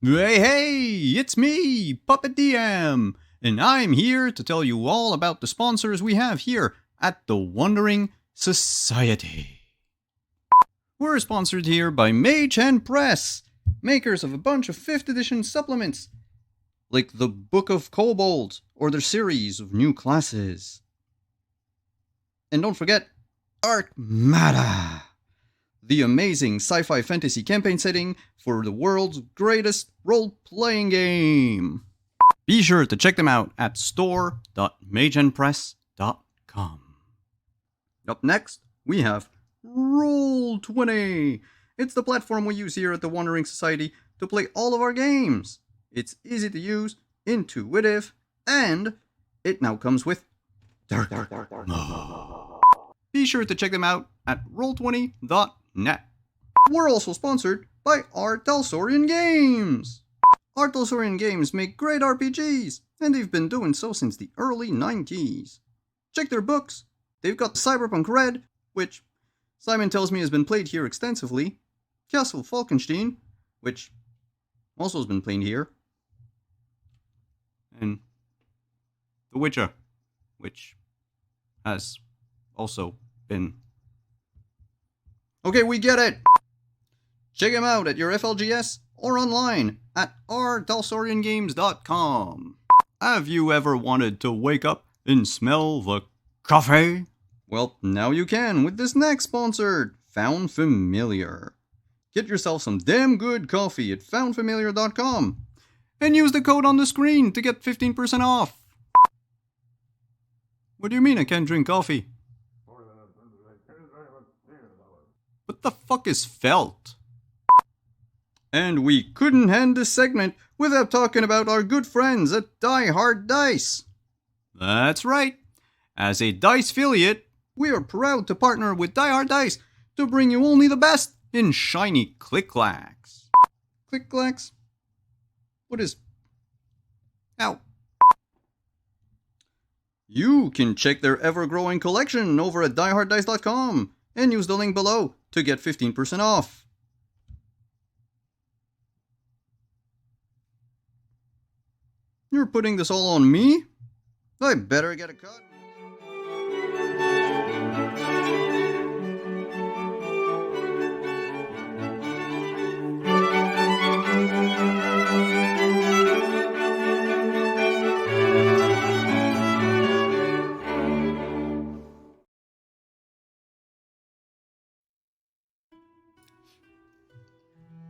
Hey, it's me, Puppet DM, and I'm here to tell you all about the sponsors we have here at the Wandering Society. We're sponsored here by Mage and Press, makers of a bunch of 5th edition supplements, like the Book of Kobolds or their series of new classes. And don't forget, Arcmada, the amazing sci-fi fantasy campaign setting for the world's greatest role-playing game. Be sure to check them out at store.mageandpress.com. Up next, we have Roll20. It's the platform we use here at the Wandering Society to play all of our games. It's easy to use, intuitive, and it now comes with dark mode. Be sure to check them out at roll20.net. We're also sponsored by R. Talsorian Games. R. Talsorian Games make great RPGs, and they've been doing so since the early 90s. Check their books. They've got Cyberpunk Red, which Simon tells me has been played here extensively, Castle Falkenstein, which also has been played here, and The Witcher, which has also been... Okay, we get it! Check them out at your FLGS or online at rtalsoriangames.com. Have you ever wanted to wake up and smell the coffee? Well, now you can with this next sponsor, Found Familiar. Get yourself some damn good coffee at foundfamiliar.com and use the code on the screen to get 15% off. What do you mean I can't drink coffee? What the fuck is felt? And we couldn't end this segment without talking about our good friends at Die Hard Dice. That's right. As a Dice affiliate, we are proud to partner with Die Hard Dice to bring you only the best in shiny click-clacks. Click-clacks? What is... Ow. You can check their ever-growing collection over at dieharddice.com and use the link below to get 15% off. You're putting this all on me? I better get a cut.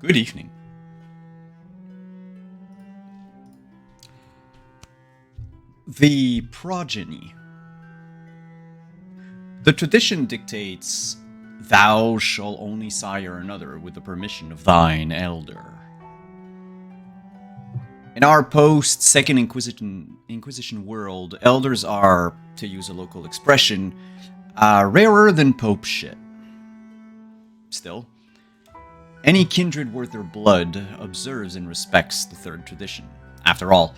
Good evening. The progeny. The tradition dictates, "Thou shalt only sire another with the permission of thine elder." In our post-Second Inquisition world, elders are, to use a local expression, rarer than Pope shit. Still, any kindred worth their blood observes and respects the third tradition. After all,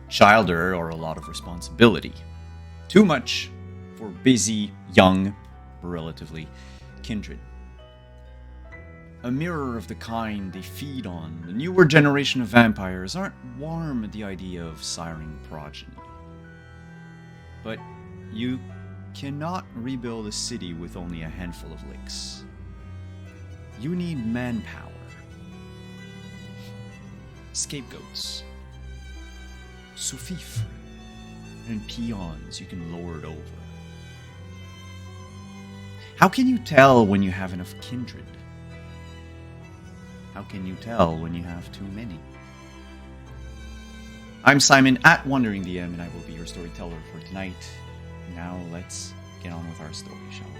childer are a lot of responsibility. Too much for busy, young, relatively kindred. A mirror of the kind they feed on, the newer generation of vampires aren't warm at the idea of siring progeny. But you cannot rebuild a city with only a handful of licks. You need manpower, scapegoats, sous-fifre, and peons you can lord over. How can you tell when you have enough kindred? How can you tell when you have too many? I'm Simon at Wandering DM, and I will be your storyteller for tonight. Now let's get on with our story, shall we?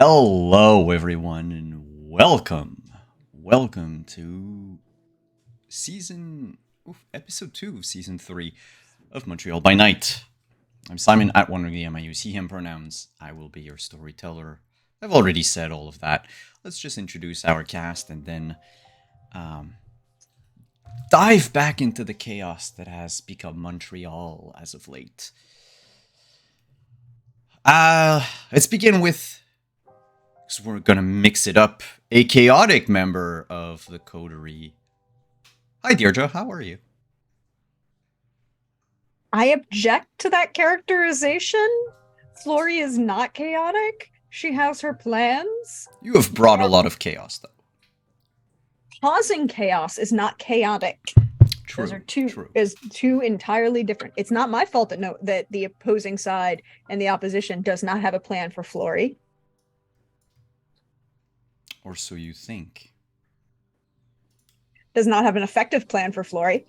Hello, everyone, and welcome to episode 2 of season 3 of Montreal by Night. I'm Simon at one of the I use he, him pronouns. I will be your storyteller. I've already said all of that. Let's just introduce our cast and then dive back into the chaos that has become Montreal as of late. Let's begin with, because we're gonna mix it up, a chaotic member of the coterie. Hi, Deirdre. How are you? I object to that characterization. Flory is not chaotic. She has her plans. You have brought a lot of chaos, though. Causing chaos is not chaotic. True. Those are two True. is two entirely different. It's not my fault that the opposing side and the opposition does not have a plan for Flory. Or so you think. Does not have an effective plan for Flory.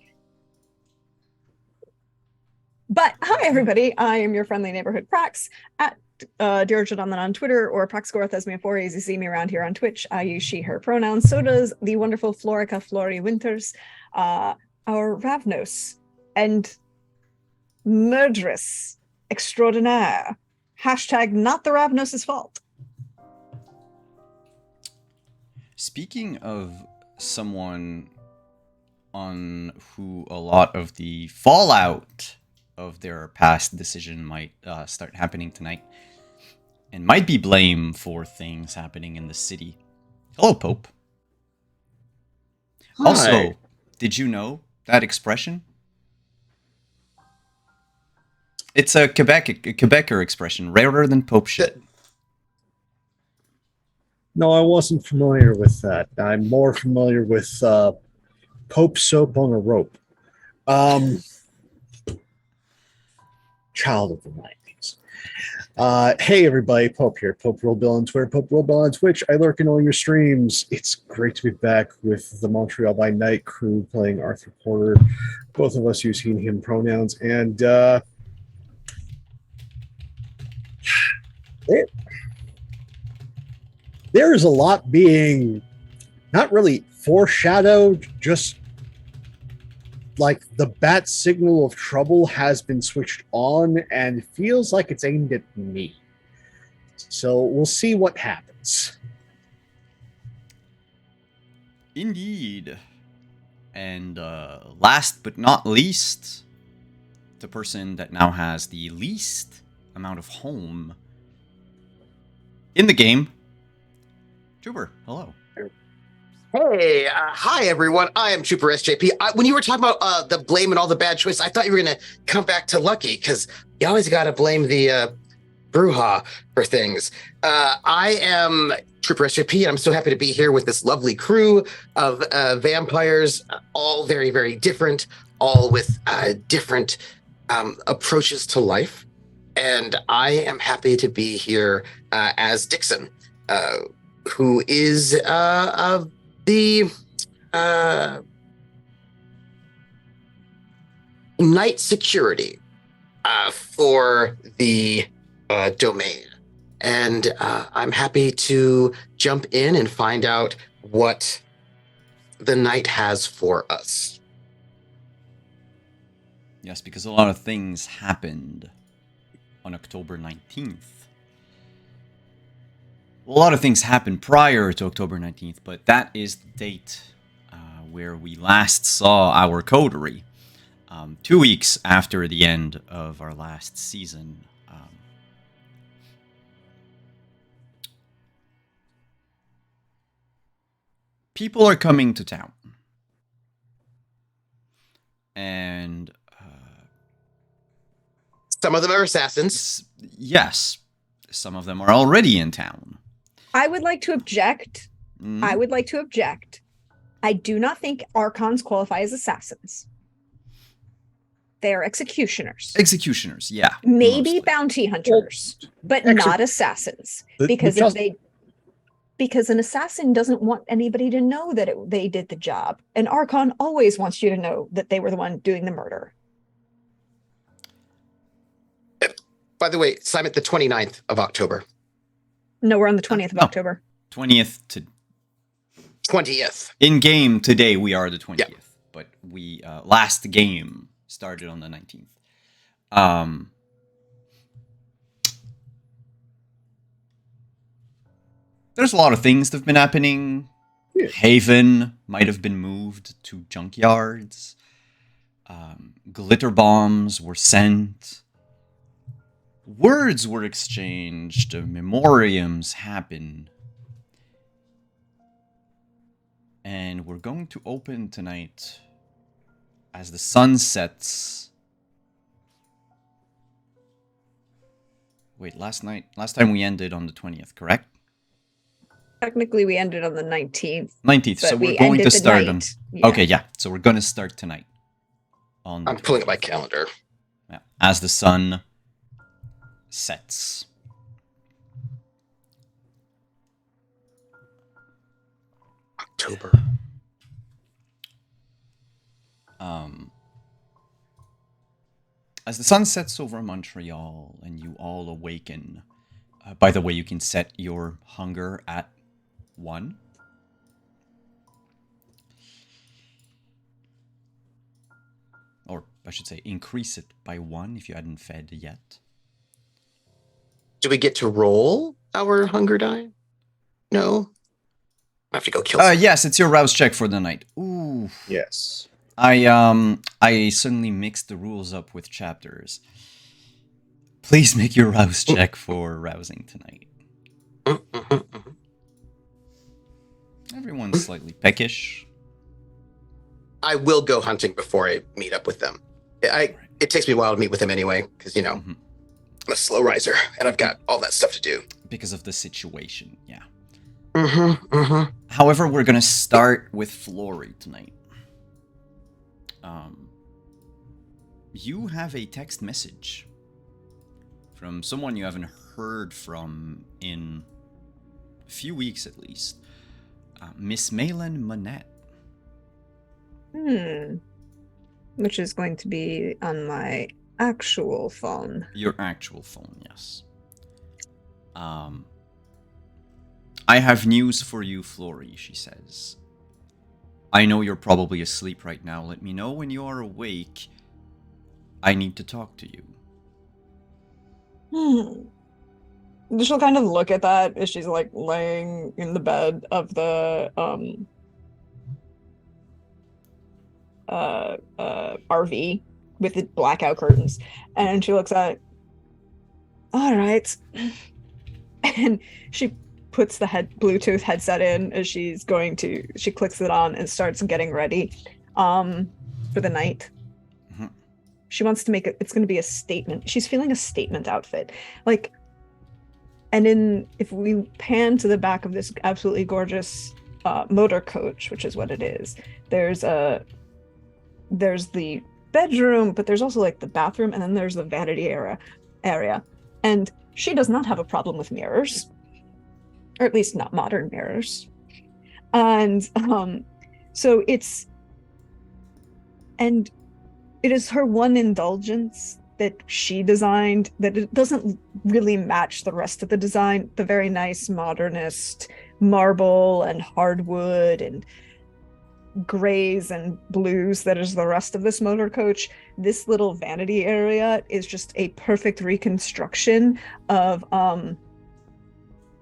But hi, everybody. I am your friendly neighborhood Prax at Deirdre on Twitter, or Praxgorth as me for as you see me around here on Twitch. I use she, her pronouns. So does the wonderful Florica Flory Winters, our Ravnos and murderess extraordinaire. Hashtag not the Ravnos' fault. Speaking of someone on who a lot of the fallout of their past decision might start happening tonight, and might be blamed for things happening in the city. Hello, Pope. Hi. Also, did you know that expression? It's a Quebecer expression, rarer than Pope shit. No, I wasn't familiar with that. I'm more familiar with Pope soap on a rope. Child of the 90s. Hey, everybody. Pope here. Pope Rollbill on Twitter. Pope Rollbill on Twitch. I lurk in all your streams. It's great to be back with the Montreal by Night crew playing Arthur Porter. Both of us use he and him pronouns. And there is a lot being not really foreshadowed, just like the bat signal of trouble has been switched on and feels like it's aimed at me. So we'll see what happens. Indeed. And last but not least, the person that now has the least amount of home in the game, Trooper. Hello. Hey, hi everyone. I am Trooper SJP. When you were talking about the blame and all the bad choices, I thought you were going to come back to Lucky, because you always got to blame the Bruja for things. I am Trooper SJP, and I'm so happy to be here with this lovely crew of vampires, all very, very different, all with different approaches to life. And I am happy to be here as Dixon, who is the night security for the domain. And I'm happy to jump in and find out what the night has for us. Yes, because a lot of things happened on October 19th. A lot of things happened prior to October 19th, but that is the date where we last saw our coterie. 2 weeks after the end of our last season. People are coming to town. And some of them are assassins. Yes, some of them are already in town. I would like to object. I do not think Archons qualify as assassins. They are executioners. Executioners, yeah. Maybe mostly bounty hunters, but not assassins. Because an assassin doesn't want anybody to know that they did the job. An Archon always wants you to know that they were the one doing the murder. By the way, Simon, the 29th of October. No, we're on the 20th of No. October. 20th to 20th. in game today. We are the 20th, Yeah. but we last game started on the 19th. There's a lot of things that have been happening. Yeah. Haven might have been moved to junkyards. Glitter bombs were sent. Words were exchanged. Memoriams happen. And we're going to open tonight as the sun sets. Wait, last time we ended on the 20th, correct? Technically, we ended on the 19th. 19th, But so we we're going ended to the start on... night. Yeah. Okay, yeah, so we're going to start tonight. On the I'm pulling up my 20th. calendar. Yeah, as the sun sets. October. As the sun sets over Montreal and you all awaken, by the way, you can set your hunger at 1. Or I should say increase it by 1 if you hadn't fed yet. Do we get to roll our hunger die? No. I have to go kill someone. Yes, it's your rouse check for the night. Ooh. Yes. I suddenly mixed the rules up with chapters. Please make your rouse check for rousing tonight. Everyone's slightly peckish. I will go hunting before I meet up with them. It takes me a while to meet with them anyway, because, you know, Mhm. I'm a slow riser, and I've got all that stuff to do. Because of the situation, yeah. Mm-hmm. However, we're gonna start with Flory tonight. You have a text message from someone you haven't heard from in a few weeks at least. Miss Malin Monette. Which is going to be on my actual phone. Your actual phone, yes. I have news for you, Flory, she says. I know you're probably asleep right now. Let me know when you are awake. I need to talk to you. She'll kind of look at that as she's like laying in the bed of the RV with the blackout curtains, and she looks at it. All right. And she puts the Bluetooth headset in as she clicks it on and starts getting ready for the night. Mhm. She wants to it's going to be a statement. She's feeling a statement outfit. And if we pan to the back of this absolutely gorgeous motor coach, which is what it is, there's the bedroom, but there's also like the bathroom, and then there's the vanity area. And she does not have a problem with mirrors, or at least not modern mirrors. And so it is her one indulgence that she designed, that it doesn't really match the rest of the design, the very nice modernist marble and hardwood and grays and blues that is the rest of this motor coach. This little vanity area is just a perfect reconstruction of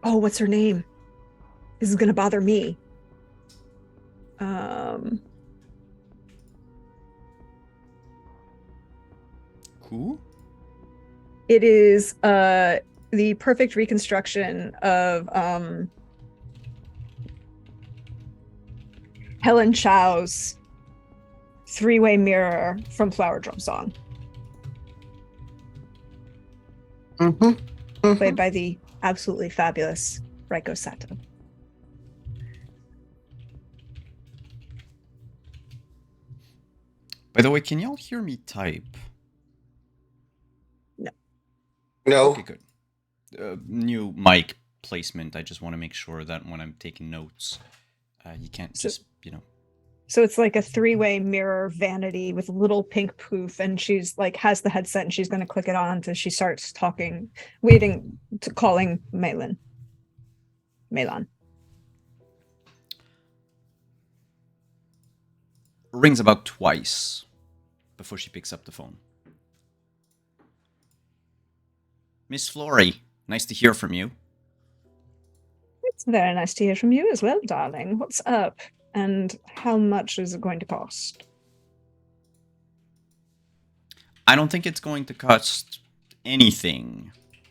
what's her name? This is gonna bother me. Who? It is the perfect reconstruction of Helen Chow's three-way mirror from Flower Drum Song, played by the absolutely fabulous Reiko Sato. By the way, can y'all hear me type? No. Okay, good. New mic placement. I just want to make sure that when I'm taking notes, you can't just, So it's like a three-way mirror vanity with a little pink poof, and she's like has the headset and she's going to click it on until she starts talking, calling Malin. Melan. Rings about twice before she picks up the phone. Miss Flory, nice to hear from you. It's very nice to hear from you as well, darling. What's up? And how much is it going to cost? I don't think it's going to cost anything.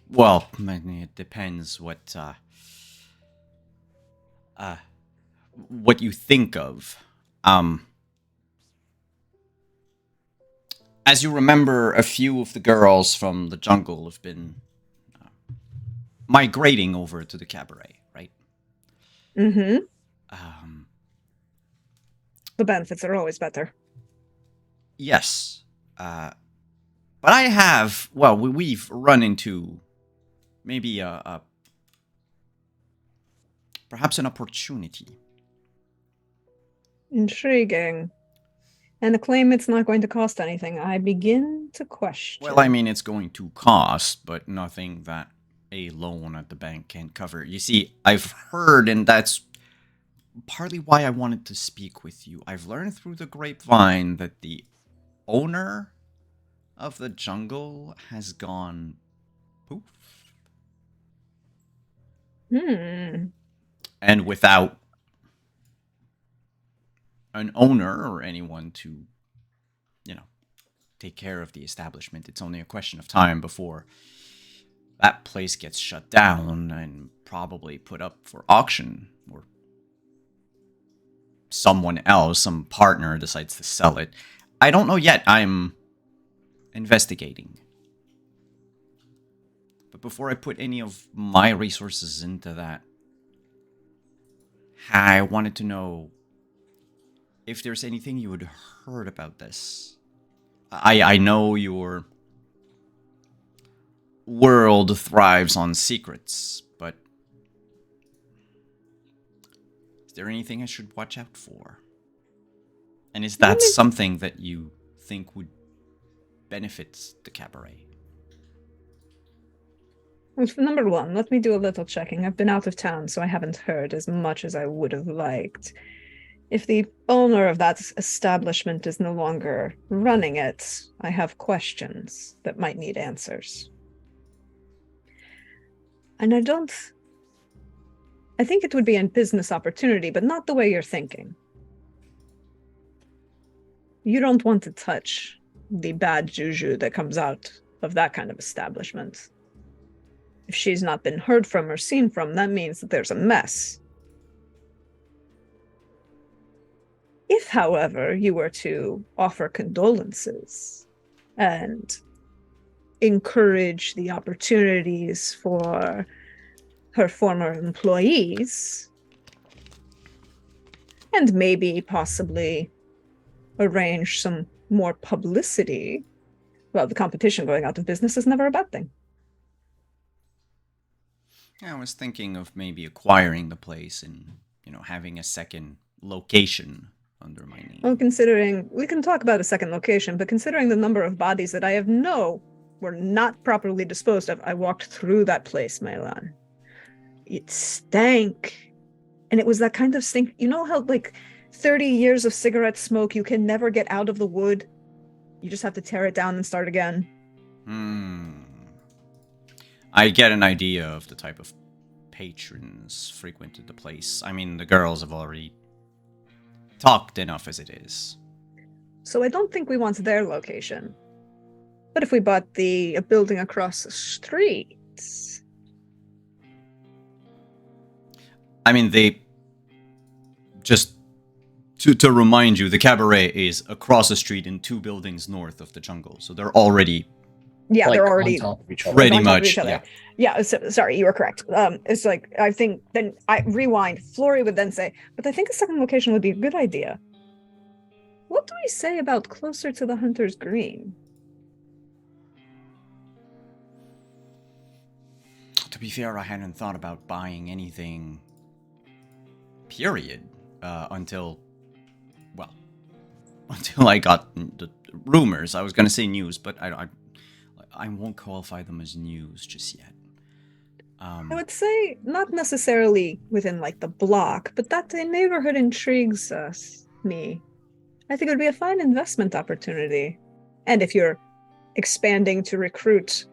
Well, it depends what you think of. As you remember, a few of the girls from the jungle have been migrating over to the cabaret, right? Mm-hmm. The benefits are always better. Yes. But I have, well, we've run into maybe perhaps an opportunity. Intriguing. And the claim it's not going to cost anything, I begin to question. Well, I mean, it's going to cost, but nothing that a loan at the bank can't cover. You see, I've heard, and that's partly why I wanted to speak with you. I've learned through the grapevine that the owner of the jungle has gone poof. And without an owner or anyone to, take care of the establishment, it's only a question of time before that place gets shut down and probably put up for auction, or someone else, some partner decides to sell it. I don't know yet. I'm investigating. But before I put any of my resources into that, I wanted to know if there's anything you had heard about this. I know your world thrives on secrets, but is there anything I should watch out for? And is that something that you think would benefit the cabaret? Number one, let me do a little checking. I've been out of town, so I haven't heard as much as I would have liked. If the owner of that establishment is no longer running it, I have questions that might need answers. And I think it would be a business opportunity, but not the way you're thinking. You don't want to touch the bad juju that comes out of that kind of establishment. If she's not been heard from or seen from, that means that there's a mess. If, however, you were to offer condolences and encourage the opportunities for her former employees, and maybe possibly arrange some more publicity, well, the competition going out of business is never a bad thing. I was thinking of maybe acquiring the place and, having a second location under my name. Well, we can talk about a second location, but considering the number of bodies that I have were not properly disposed of, I walked through that place, Melan. It stank. And it was that kind of stink. You know how, 30 years of cigarette smoke, you can never get out of the wood? You just have to tear it down and start again. I get an idea of the type of patrons frequented the place. I mean, the girls have already talked enough as it is. So I don't think we want their location. But if we bought a building across the street... I mean, just to remind you, the cabaret is across the street in 2 buildings north of the jungle. So they're already... Yeah, they're already on top of each other. Pretty much, yeah. Yeah, sorry, you were correct. It's I think, then I rewind. Flory would then say, but I think a second location would be a good idea. What do we say about closer to the Hunter's Green? To be fair, I hadn't thought about buying anything, period, until I got the rumors. I was going to say news, but I won't qualify them as news just yet. I would say not necessarily within like the block, but that the neighborhood intrigues me. I think it would be a fine investment opportunity. And if you're expanding to recruit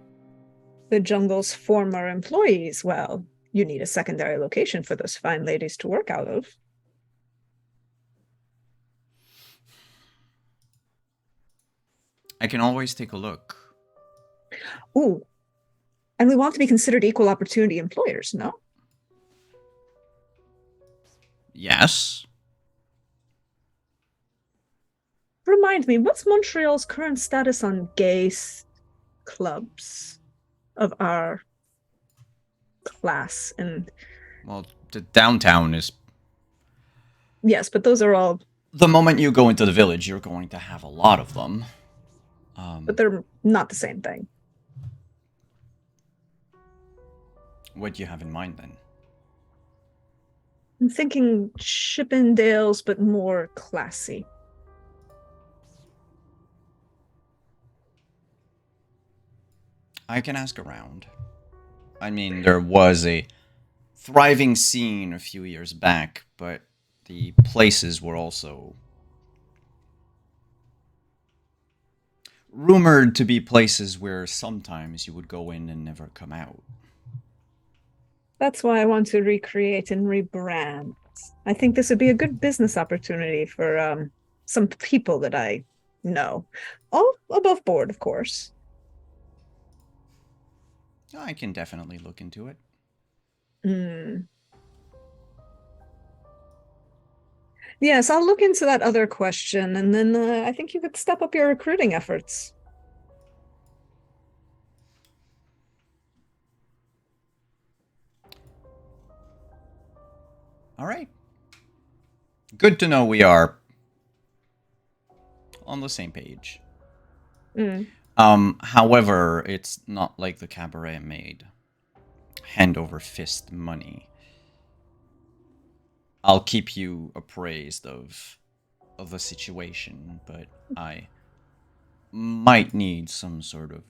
the jungle's former employees, well, you need a secondary location for those fine ladies to work out of. I can always take a look. Ooh. And we want to be considered equal opportunity employers, no? Yes. Remind me, what's Montreal's current status on gay clubs of our class? And Well, the downtown is... yes, but those are all... The moment you go into the village, you're going to have a lot of them. But they're not the same thing. What do you have in mind, then? I'm thinking Chippendales, but more classy. I can ask around. I mean, there was a thriving scene a few years back, but the places were also rumored to be places where sometimes you would go in and never come out. That's why I want to recreate and rebrand. I think this would be a good business opportunity for some people that I know. All above board, of course. I can definitely look into it. Yes, I'll look into that other question, and then I think you could step up your recruiting efforts. All right. Good to know we are on the same page. However, it's not like the cabaret made hand over fist money. I'll keep you appraised of the situation, but I might need some sort of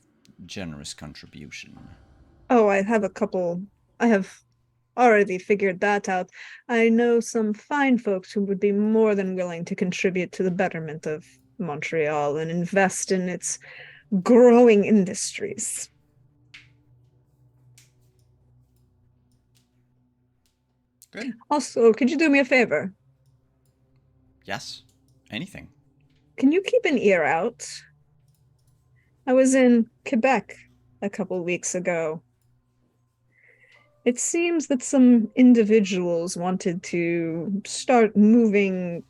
generous contribution. Oh, I have already figured that out. I know some fine folks who would be more than willing to contribute to the betterment of Montreal and invest in its growing industries. Good. Also, could you do me a favor? Yes. Anything. Can you keep an ear out? I was in Quebec a couple weeks ago. It seems that some individuals wanted to start moving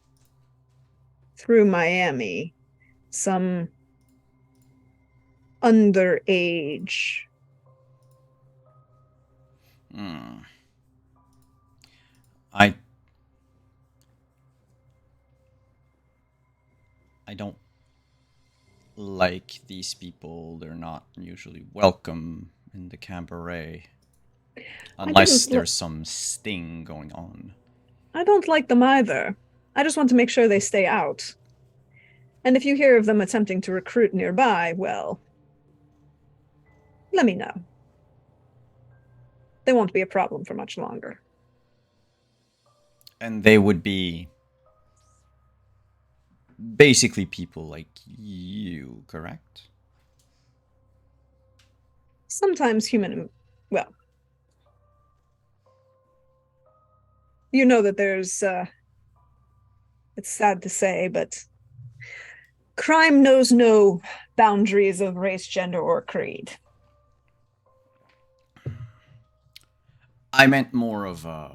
through Miami. Some underage. I don't like these people. They're not usually welcome in the cabaret. Unless there's some sting going on. I don't like them either. I just want to make sure they stay out. And if you hear of them attempting to recruit nearby, well, let me know. They won't be a problem for much longer. And they would be basically people like you, correct? Sometimes human, well, you know that there's, it's sad to say, but crime knows no boundaries of race, gender, or creed. I meant more of a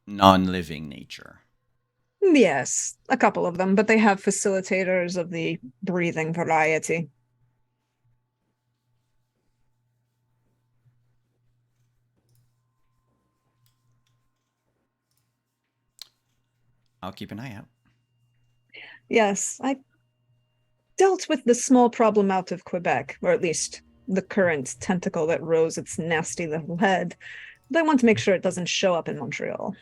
non-living nature. Yes, a couple of them, but they have facilitators of the breathing variety. I'll keep an eye out. Yes, I dealt with the small problem out of Quebec, or at least the current tentacle that rose its nasty little head. But I want to make sure it doesn't show up in Montreal.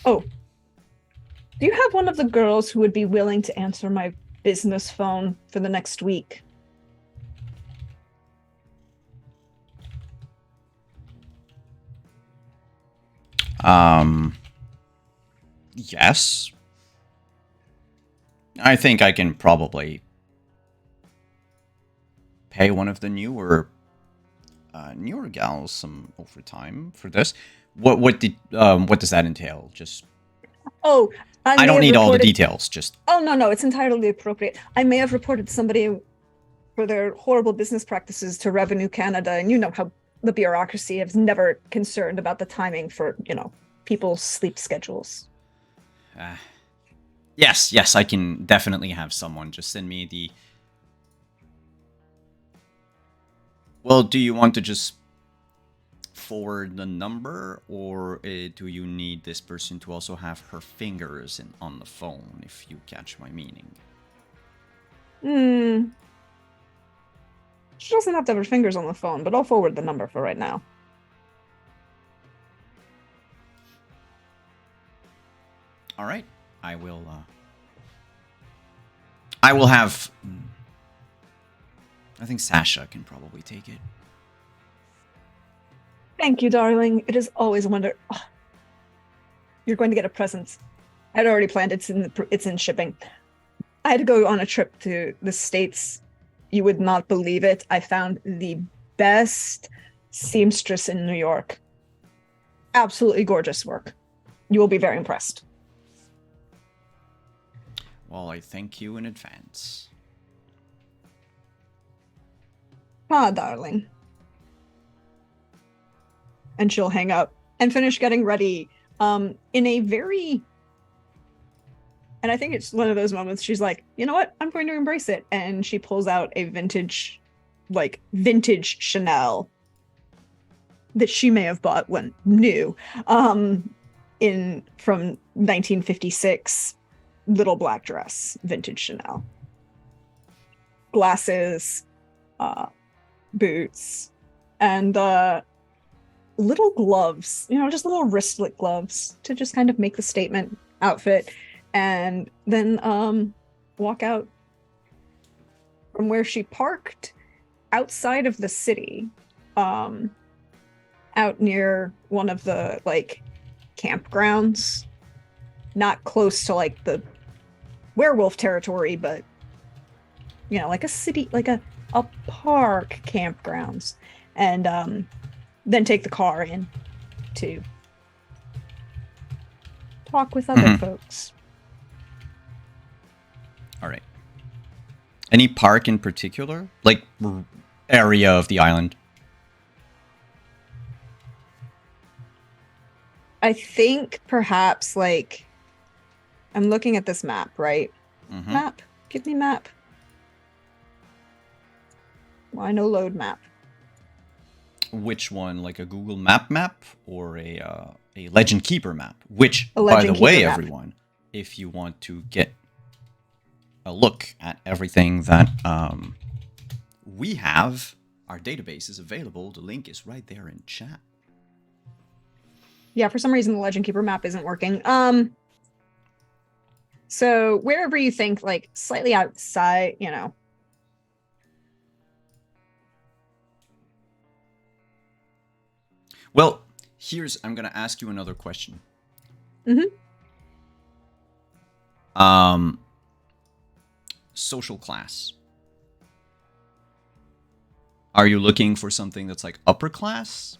Oh, Do you have one of the girls who would be willing to answer my business phone for the next week? Yes. I think I can probably pay one of the newer gals some overtime for this. What does that entail? Just Oh, I don't need all the details. Just Oh, no, it's entirely appropriate. I may have reported somebody for their horrible business practices to Revenue Canada, and you know how the bureaucracy is never concerned about the timing for, people's sleep schedules. yes, I can definitely have someone. Just send me the. Well, do you want to just forward the number, or do you need this person to also have her fingers on the phone, if you catch my meaning? She doesn't have to have her fingers on the phone, but I'll forward the number for right now. All right, I will have. I think Sasha can probably take it. Thank you, darling. It is always a wonder. Oh, you're going to get a present. I'd already planned it's in shipping. I had to go on a trip to the States. You would not believe it. I found the best seamstress in New York. Absolutely gorgeous work. You will be very impressed. Well, I thank you in advance. Ah, darling. And she'll hang up and finish getting ready in a very... And I think it's one of those moments she's like, you know what? I'm going to embrace it. And she pulls out a vintage Chanel that she may have bought when new from 1956, little black dress, vintage Chanel. Glasses, boots, and little gloves, just little wristlet gloves to just kind of make the statement outfit. And then walk out from where she parked outside of the city, out near one of the campgrounds, not close to the werewolf territory, but like a city, like a park campgrounds, and then take the car in to talk with other folks. All right. Any park in particular? Area of the island? I think perhaps I'm looking at this map, right? Mm-hmm. Map. Give me map. Why no load map? Which one? Like a Google map or a Legend Keeper map? Which, A by the Legend way, Keeper map. everyone, if you want to get a look at everything that we have, our database is available. The link is right there in chat. Yeah, for some reason the Legend Keeper map isn't working. So wherever you think, slightly outside, Well, I'm going to ask you another question. Social class. Are you looking for something that's upper class?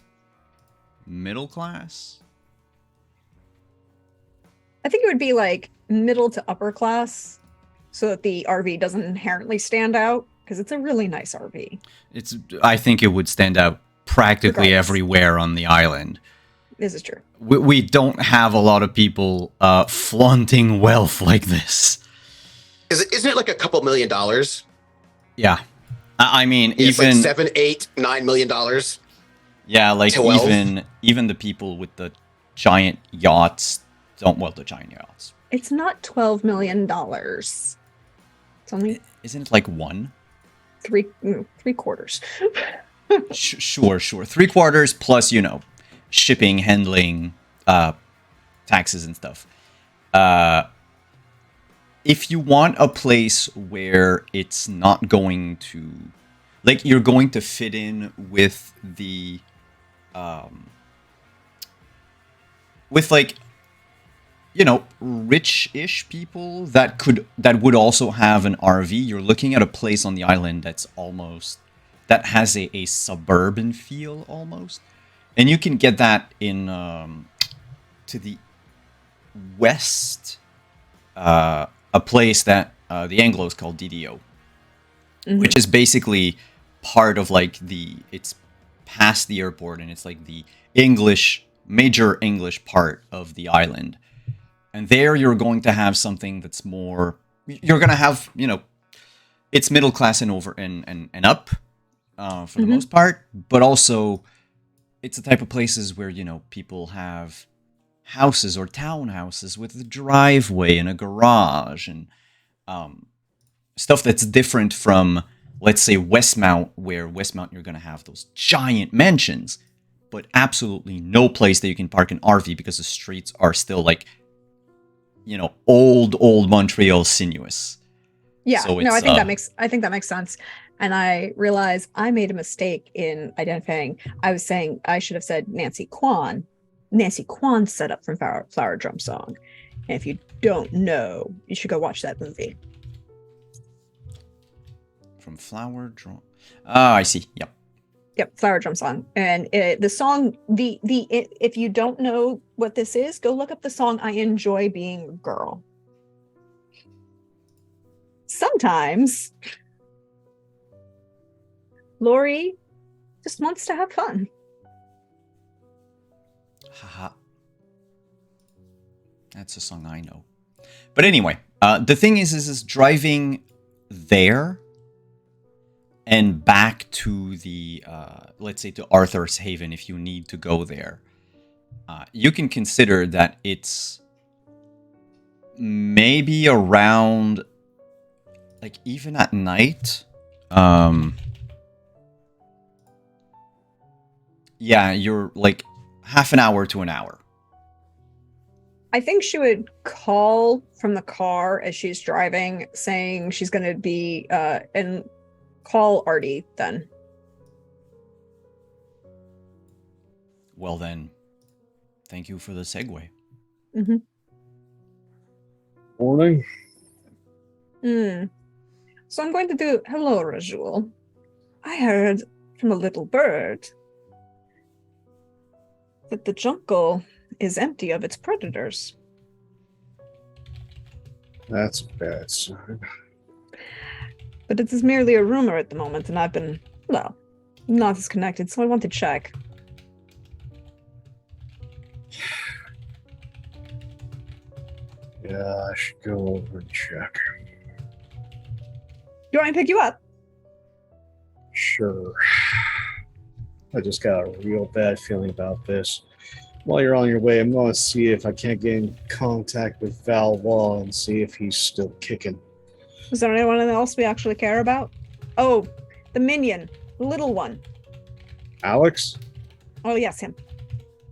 Middle class? I think it would be middle to upper class, so that the RV doesn't inherently stand out, because it's a really nice RV. I think it would stand out practically Regardless. Everywhere on the island. This is true. We don't have a lot of people flaunting wealth like this. Isn't it a couple $1 million? Yeah. I mean, It's even $7, $8, $9 million. yeah, 12? even the people with the giant yachts the giant yachts. It's not $12 million. It's only Isn't it one? three quarters. Sure. 3/4 plus, shipping, handling, taxes and stuff. if you want a place where it's not going to, like, you're going to fit in with the, with like, rich-ish people that would also have an RV. You're looking at a place on the island that has a suburban feel almost, and you can get that in to the west, a place that the Anglos call DDO, which is basically part of like it's past the airport, and it's like the major English part of the island. And there you're going to have something that's more, you're going to have, it's middle class and over and up for the most part, but also it's the type of places where, people have houses or townhouses with a driveway and a garage and stuff that's different from, let's say, Westmount, where Westmount you're going to have those giant mansions, but absolutely no place that you can park an RV because the streets are still like, old Montreal sinuous. Yeah, So no, I it's, think that makes sense. And I realize I made a mistake in identifying. I was saying I should have said Nancy Kwan. Nancy Kwan set up from Flower Drum Song. And if you don't know, you should go watch that movie. From Flower Drum. Ah, I see. Yep. Flower Drum Song. And the song, if you don't know what this is, go look up the song I Enjoy Being a Girl. Sometimes Lori just wants to have fun. Haha. That's a song I know. But anyway, the thing is driving there and back to the, let's say, to Arthur's Haven, if you need to go there, you can consider that it's maybe around, like, even at night, yeah, you're like half an hour to an hour. I think she would call from the car as she's driving, saying she's going to be, and call Artie then. Well then, thank you for the segue. Mm-hmm. Morning. So I'm going to do hello, Rajul. I heard from a little bird that the jungle is empty of its predators. That's a bad sign. But it is merely a rumor at the moment, and I've been, well, not as connected, so I want to check. Yeah, I should go over and check. You want me to pick you up? Sure. I just got a real bad feeling about this. While you're on your way, I'm going to see if I can't get in contact with Valois and see if he's still kicking. Is there anyone else we actually care about? Oh, the minion, the little one. Alex? Oh, yes, him.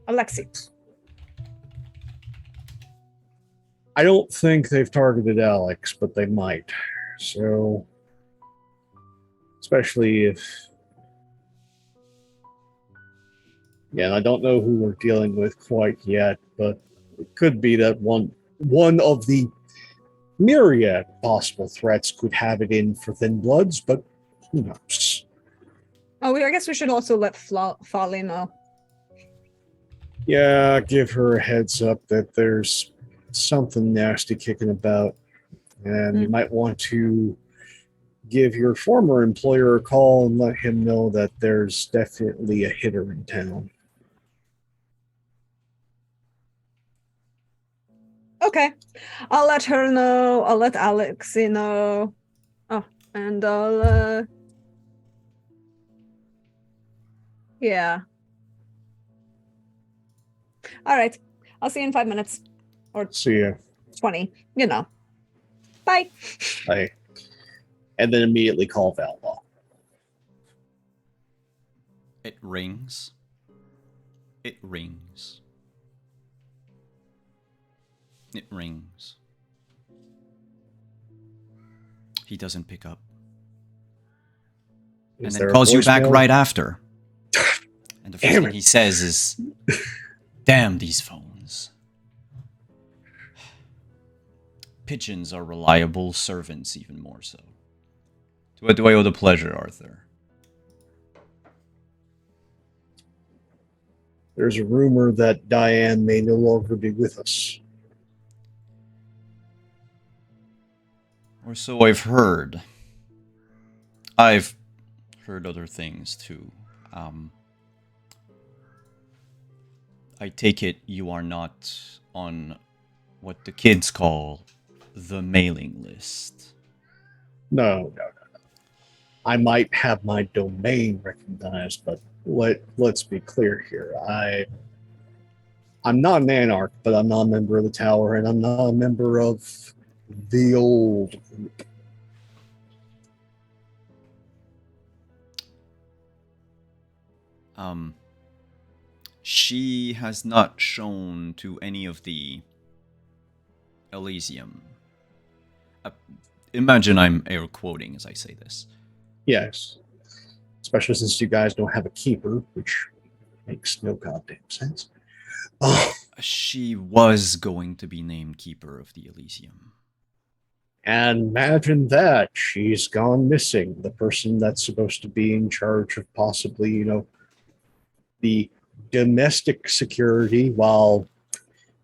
Alexi. I don't think they've targeted Alex, but they might. So, especially if... Yeah, and I don't know who we're dealing with quite yet, but it could be that one of the myriad possible threats could have it in for Thin Bloods, but who knows? Oh, I guess we should also let Folly know. Yeah, give her a heads up that there's something nasty kicking about, and you might want to give your former employer a call and let him know that there's definitely a hitter in town. Okay, I'll let her know. I'll let Alexi know. Oh, and I'll, yeah. All right, I'll see you in 5 minutes. Or See ya. 20, you know. Bye. Bye. And then immediately call Valois. It rings. It rings. It rings. He doesn't pick up. Is And then there a calls you back voicemail? right after. And the first Damn thing it. he says is, "Damn these phones. Pigeons are reliable servants, even more so." To what do I owe the pleasure, Arthur? There's a rumor that Diane may no longer be with us. Or so I've heard. I've heard other things too. I take it you are not on what the kids call the mailing list. No. I might have my domain recognized, but let's be clear here. I'm not an anarch, but I'm not a member of the tower, and I'm not a member of the old group. She has not shown to any of the Elysium. Imagine I'm air quoting as I say this. Yes. Especially since you guys don't have a keeper, which makes no goddamn sense. Oh, She was going to be named Keeper of the Elysium. and imagine that. She's gone missing. The person that's supposed to be in charge of possibly, the domestic security, while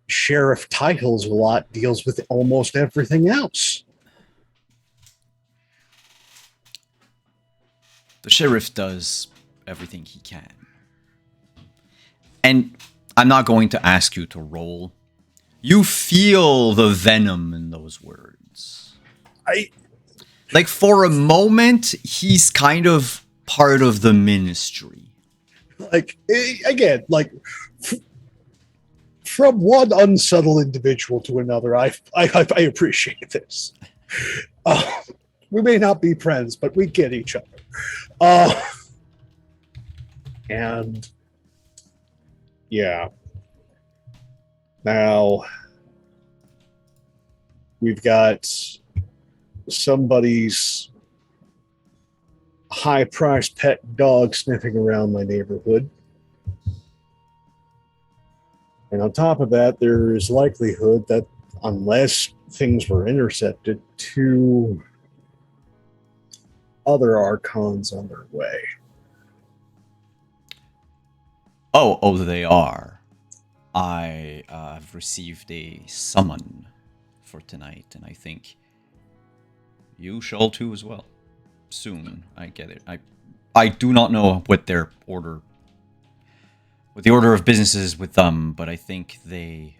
sheriff titles a lot, deals with almost everything else. The sheriff does everything he can. And I'm not going to ask you to roll. You feel the venom in those words. Like, for a moment, he's kind of part of the ministry. Again, from one unsubtle individual to another, I appreciate this. We may not be friends, but we get each other. And yeah. Now we've got somebody's high-priced pet dog sniffing around my neighborhood. And on top of that, there is likelihood that unless things were intercepted, 2 other Archons on their way. Oh, they are. I have received a summon for tonight, and I think you shall too as well. Soon, I get it. I do not know what the order of business is with them, but I think they.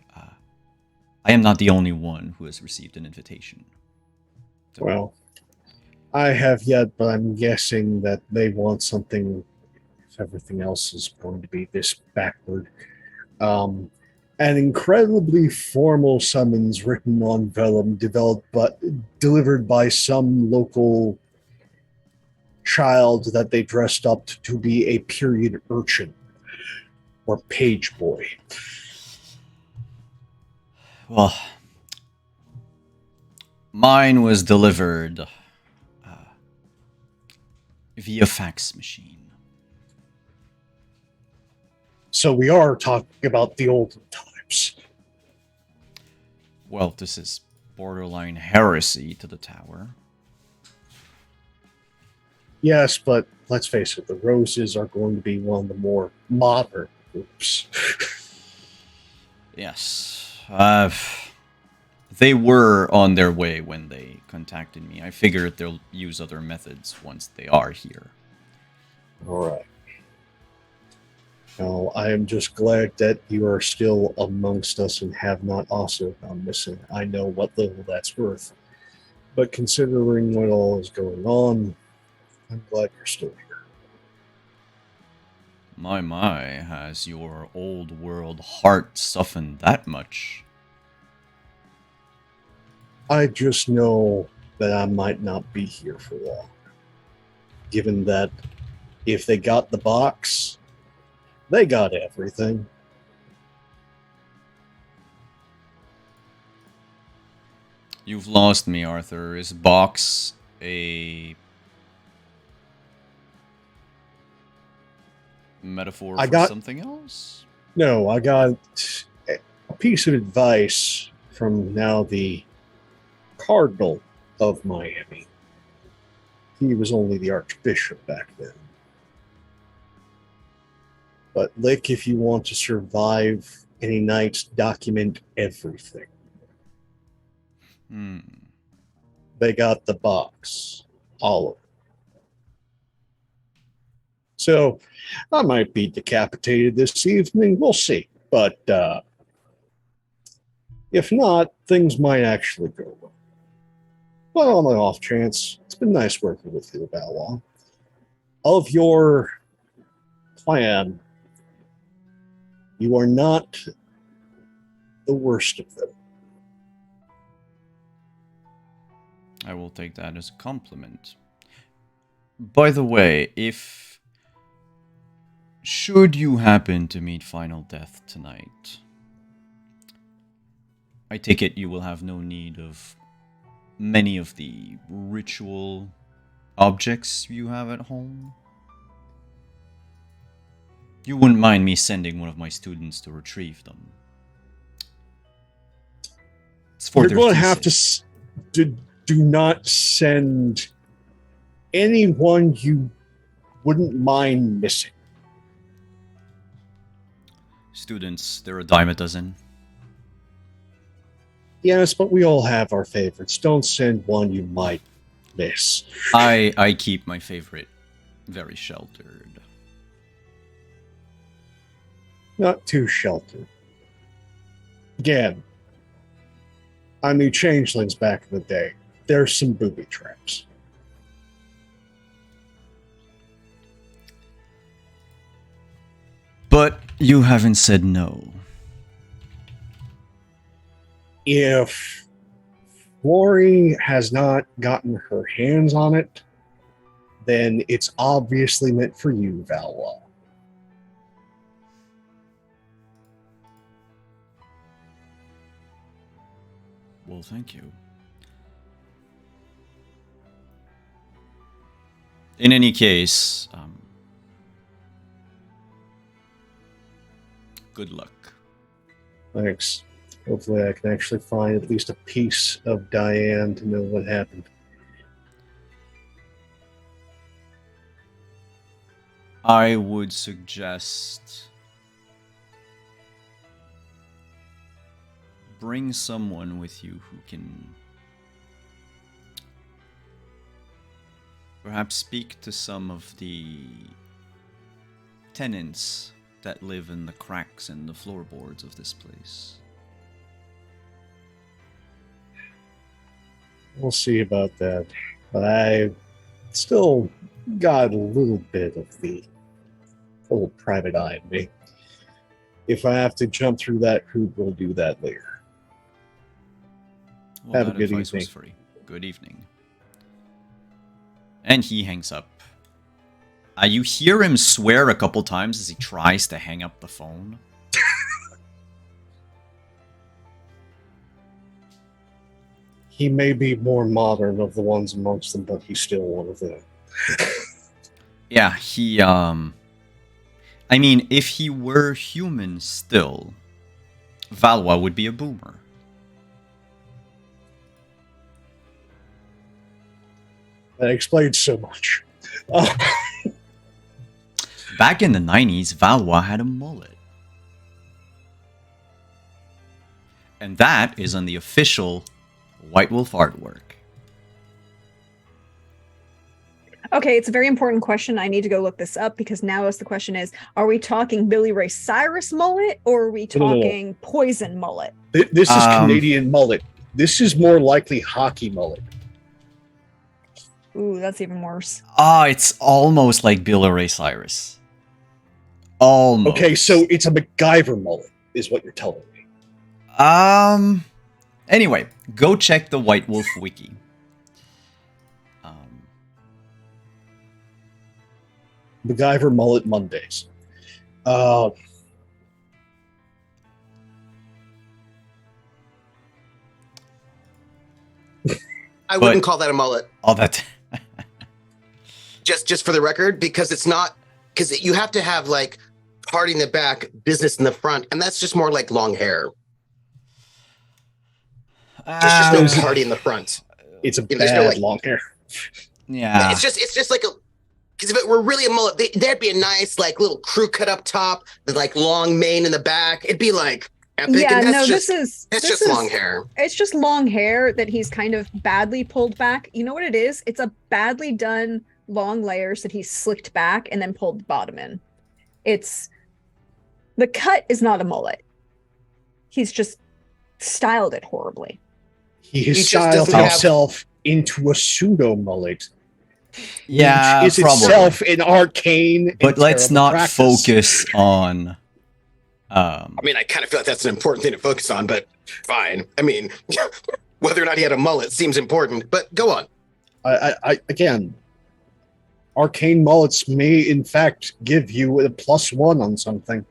I am not the only one who has received an invitation. So, Well, I have yet, but I'm guessing that they want something. If everything else is going to be this backward, an incredibly formal summons written on vellum, delivered by some local child that they dressed up to be a period urchin or page boy. well, mine was delivered via fax machine. So we are talking about the olden times. Well, this is borderline heresy to the tower. Yes, but let's face it, the Roses are going to be one of the more modern groups. Yes. They were on their way when they contacted me. I figured they'll use other methods once they are here. All right. Now, I am just glad that you are still amongst us and have not also gone missing. I know what little that's worth. But considering what all is going on, I'm glad you're still here. My, has your old world heart softened that much? I just know that I might not be here for long. Given that if they got the box, they got everything. You've lost me, Arthur. Is Box a metaphor I for got- something else? No, I got a piece of advice from now the Cardinal of Miami. He was only the Archbishop back then. But Lick, if you want to survive any night, document everything. Hmm. They got the box. All of it. So I might be decapitated this evening. We'll see. But if not, things might actually go well. But on the off chance, it's been nice working with you, Balwa. Of your plan, you are not the worst of them. I will take that as a compliment. By the way, if should you happen to meet Final Death tonight, I take it you will have no need of many of the ritual objects you have at home? You wouldn't mind me sending one of my students to retrieve them. It's for You're their going to have thesis. to do not send anyone you wouldn't mind missing. Students, they're a dime a dozen. Yes, but we all have our favorites. Don't send one you might miss. I keep my favorite very sheltered. Not too sheltered. Again, I knew changelings back in the day. There's some booby traps. But you haven't said no. If Lori has not gotten her hands on it, then it's obviously meant for you, Valois. Well, thank you. In any case, good luck. Thanks. Hopefully I can actually find at least a piece of Diane to know what happened. I would suggest bring someone with you who can perhaps speak to some of the tenants that live in the cracks in the floorboards of this place. We'll see about that. But I still got a little bit of the old private eye in me. If I have to jump through that hoop, we'll do that later. Well, Have a that good advice was evening. free. Good evening. And he hangs up. You hear him swear a couple times as he tries to hang up the phone. He may be more modern of the ones amongst them, but he's still one of them. Yeah, he, I mean, if he were human still, Valois would be a boomer. That explains so much. Back in the 90s, Valois had a mullet. And that is on the official White Wolf artwork. Okay, it's a very important question. I need to go look this up because now the question is, are we talking Billy Ray Cyrus mullet or are we No. talking poison mullet? This is Canadian mullet. This is more likely hockey mullet. Ooh, that's even worse. It's almost like Billy Ray Cyrus. Almost. Okay, so it's a MacGyver mullet, is what you're telling me. Anyway, go check the White Wolf wiki. MacGyver mullet Mondays. I wouldn't call that a mullet. All that. Just for the record, because it's not, because you have to have like party in the back, business in the front, and that's just more like long hair. Just no party in the front. It's a there's bad no, like, long hair. Yeah. It's just like a, because if it were really a mullet, there'd be a nice like little crew cut up top, the like long mane in the back. It'd be like epic. Yeah, and that's no, just, this that's is just long hair. It's just long hair that he's kind of badly pulled back. You know what it is? It's a badly done long layers that he's slicked back and then pulled the bottom in. It's the cut is not a mullet. He's just styled it horribly. He has He just styled doesn't have- himself into a pseudo mullet. Yeah, which is probably. itself an arcane. But and let's terrible not practice. focus on. I mean, I kind of feel like that's an important thing to focus on, but fine. I mean, whether or not he had a mullet seems important, but go on. I again, arcane mullets may in fact give you a +1 on something.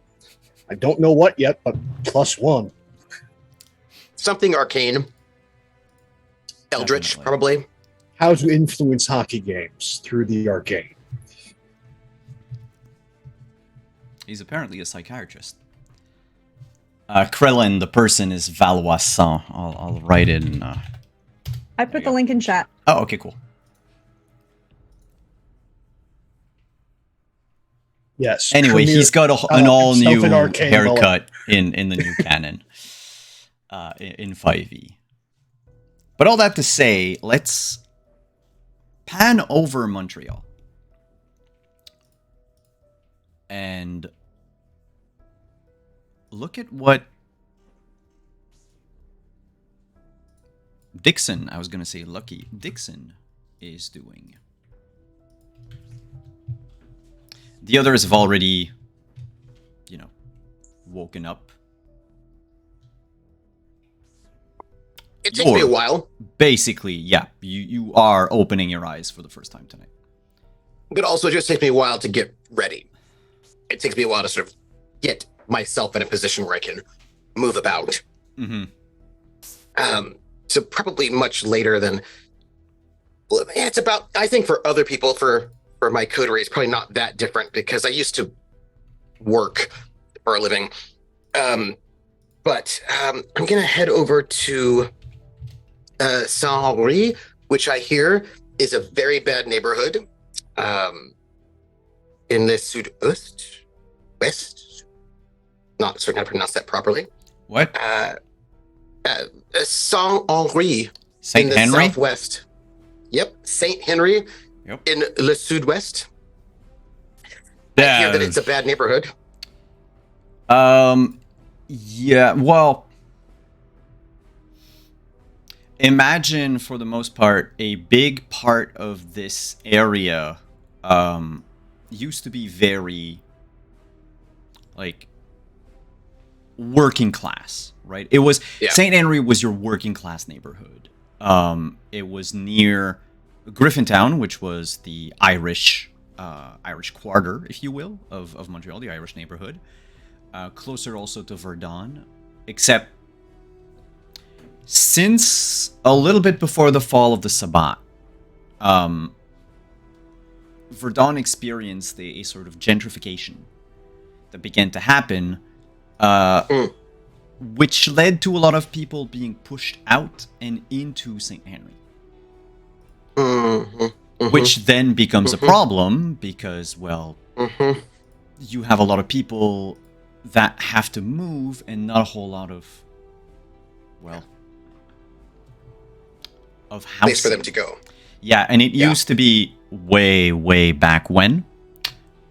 I don't know what yet, but +1. Something arcane. Eldritch, Definitely. probably. How to influence hockey games through the arcane. He's apparently a psychiatrist. Krellin, the person, is Valoisant. I'll write it in. I put the link in chat. Oh, okay, cool. Yes. Anyway, Premier- he's got an all new himself an arcane haircut in the new canon in 5e. But all that to say, let's pan over Montreal and look at what Dixon, I was going to say Lucky, Dixon is doing. The others have already, woken up. It takes me a while. Basically, yeah, you are opening your eyes for the first time tonight. But also, it just takes me a while to get ready. It takes me a while to sort of get myself in a position where I can move about. Mm-hmm. So probably much later than. Well, yeah, it's about. I think for other people, for my coterie, it's probably not that different because I used to work for a living. But I'm gonna head over to Saint-Henri, which I hear is a very bad neighborhood. In the west, not certain how to pronounce that properly. What? Saint-Henri Saint in the Henry? southwest. Yep, Saint Henry Yep. in le sud-west. I hear that it's a bad neighborhood. Yeah, well, imagine for the most part, a big part of this area used to be very, like, working class, right? It was, Yeah. St. Henry was your working class neighborhood. It was near Griffintown, which was the Irish quarter, if you will, of Montreal, the Irish neighborhood. Closer also to Verdun, except since a little bit before the fall of the Sabbat, Verdun experienced a sort of gentrification that began to happen, which led to a lot of people being pushed out and into St. Henry. Mm-hmm. Mm-hmm. Which then becomes a problem because, well, Mm-hmm. you have a lot of people that have to move and not a whole lot of, well, of housing. Place for them to go. Yeah, and it Yeah. used to be way, way back when,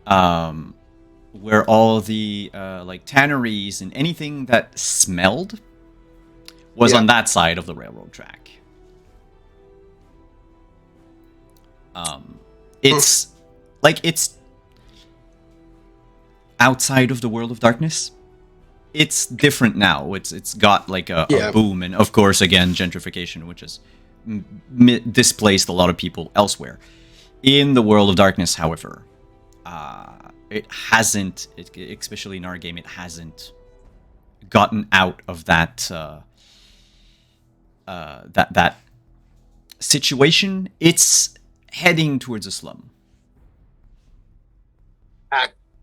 where all the like tanneries and anything that smelled was Yeah. on that side of the railroad track. It's like it's outside of the world of darkness. It's different now. It's got like a boom, and of course, again, gentrification, which has displaced a lot of people elsewhere. In the world of darkness, however, it hasn't, especially in our game, it hasn't gotten out of that that situation, it's heading towards a slum.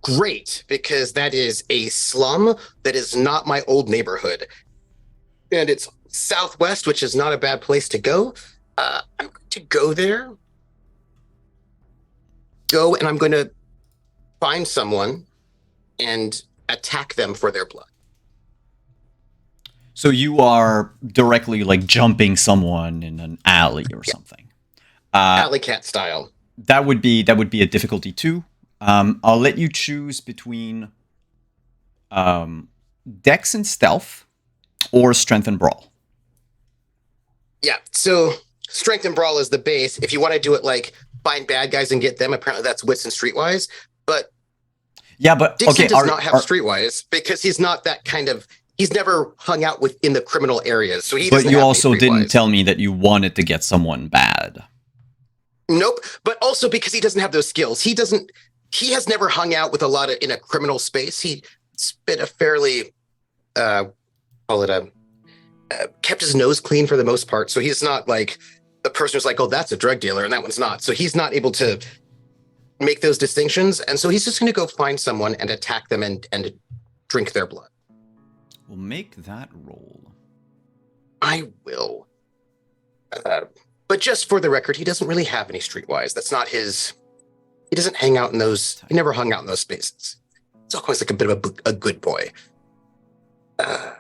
Great, because that is a slum that is not my old neighborhood. And it's southwest, which is not a bad place to go. I'm going to go there. Go, and I'm going to find someone and attack them for their blood. So you are directly like jumping someone in an alley or something. Alley cat style. That would be a difficulty 2. I'll let you choose between Dex and Stealth or Strength and Brawl. Yeah, so Strength and Brawl is the base. If you want to do it like find bad guys and get them, apparently that's Wits and Streetwise. But yeah, but Dixon okay, does not have Streetwise because he's not that kind of. He's never hung out within the criminal areas, so he. But you also didn't Streetwise. tell me that you wanted to get someone bad. Nope, but also because he doesn't have those skills. He doesn't. He has never hung out with a lot of in a criminal space. He's been a fairly, call it a, kept his nose clean for the most part. So he's not like the person who's like, oh, that's a drug dealer and that one's not. So he's not able to make those distinctions. And so he's just going to go find someone and attack them and drink their blood. We'll make that roll. I will. But just for the record, he doesn't really have any streetwise. That's not his. He doesn't hang out in those. He never hung out in those spaces. He's always like a bit of a good boy.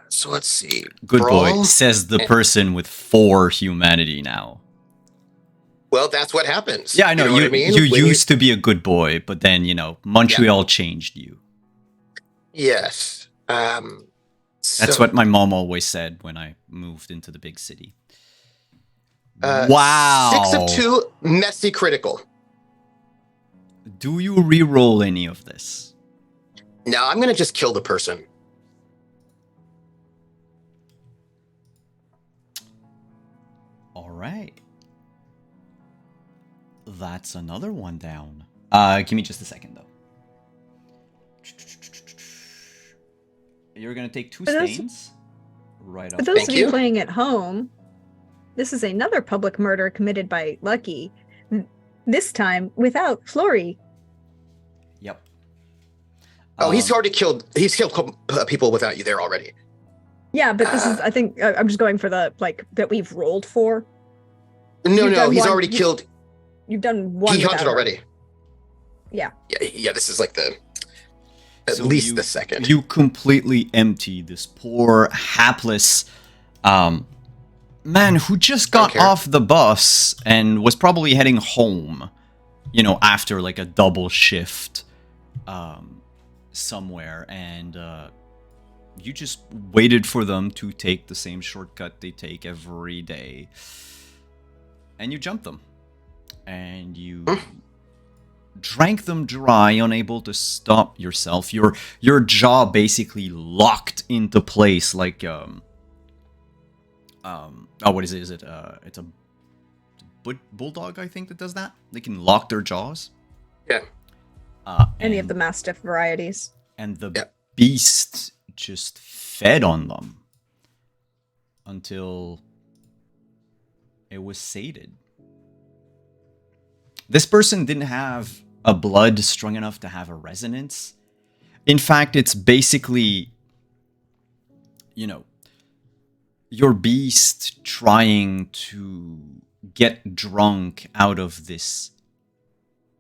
So let's see. Good Brawl, boy, says the person with 4 humanity now. Well, that's what happens. Yeah, I know. You know what I mean? You When used to be a good boy, but then, Montreal changed you. Yes. That's what my mom always said when I moved into the big city. Wow. 6 of 2, messy critical. Do you re-roll any of this? No, I'm going to just kill the person. All right. That's another one down. Give me just a second, though. You're going to take 2 stains. Right off. For those Thank of you you. playing at home, this is another public murder committed by Lucky, this time without Flory. Yep. Oh, he's already killed. He's killed people without you there already. Yeah, but this is, I think, I'm just going for the, that we've rolled for. No, he's already killed. You've done one. He hunted without her. already. Yeah. Yeah, this is like at least the second. You completely empty this poor, hapless man who just got off the bus and was probably heading home, after like a double shift somewhere. And you just waited for them to take the same shortcut they take every day. And you jumped them. And you drank them dry, unable to stop yourself. Your jaw basically locked into place like what is it? It's a bulldog, I think, that does that. They can lock their jaws. Yeah. Any of the Mastiff varieties. And the beast just fed on them until it was sated. This person didn't have a blood strong enough to have a resonance. In fact, it's basically, your beast trying to get drunk out of this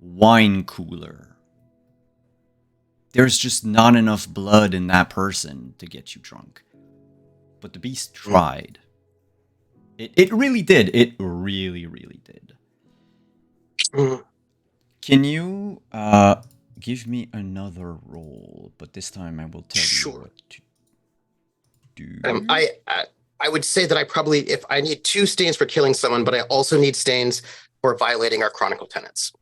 wine cooler. There's just not enough blood in that person to get you drunk. But the beast tried. It really did. It really, really did. Can you give me another roll? But this time I will tell you what to do. I would say that I probably, if I need 2 stains for killing someone, but I also need stains for violating our chronicle tenets.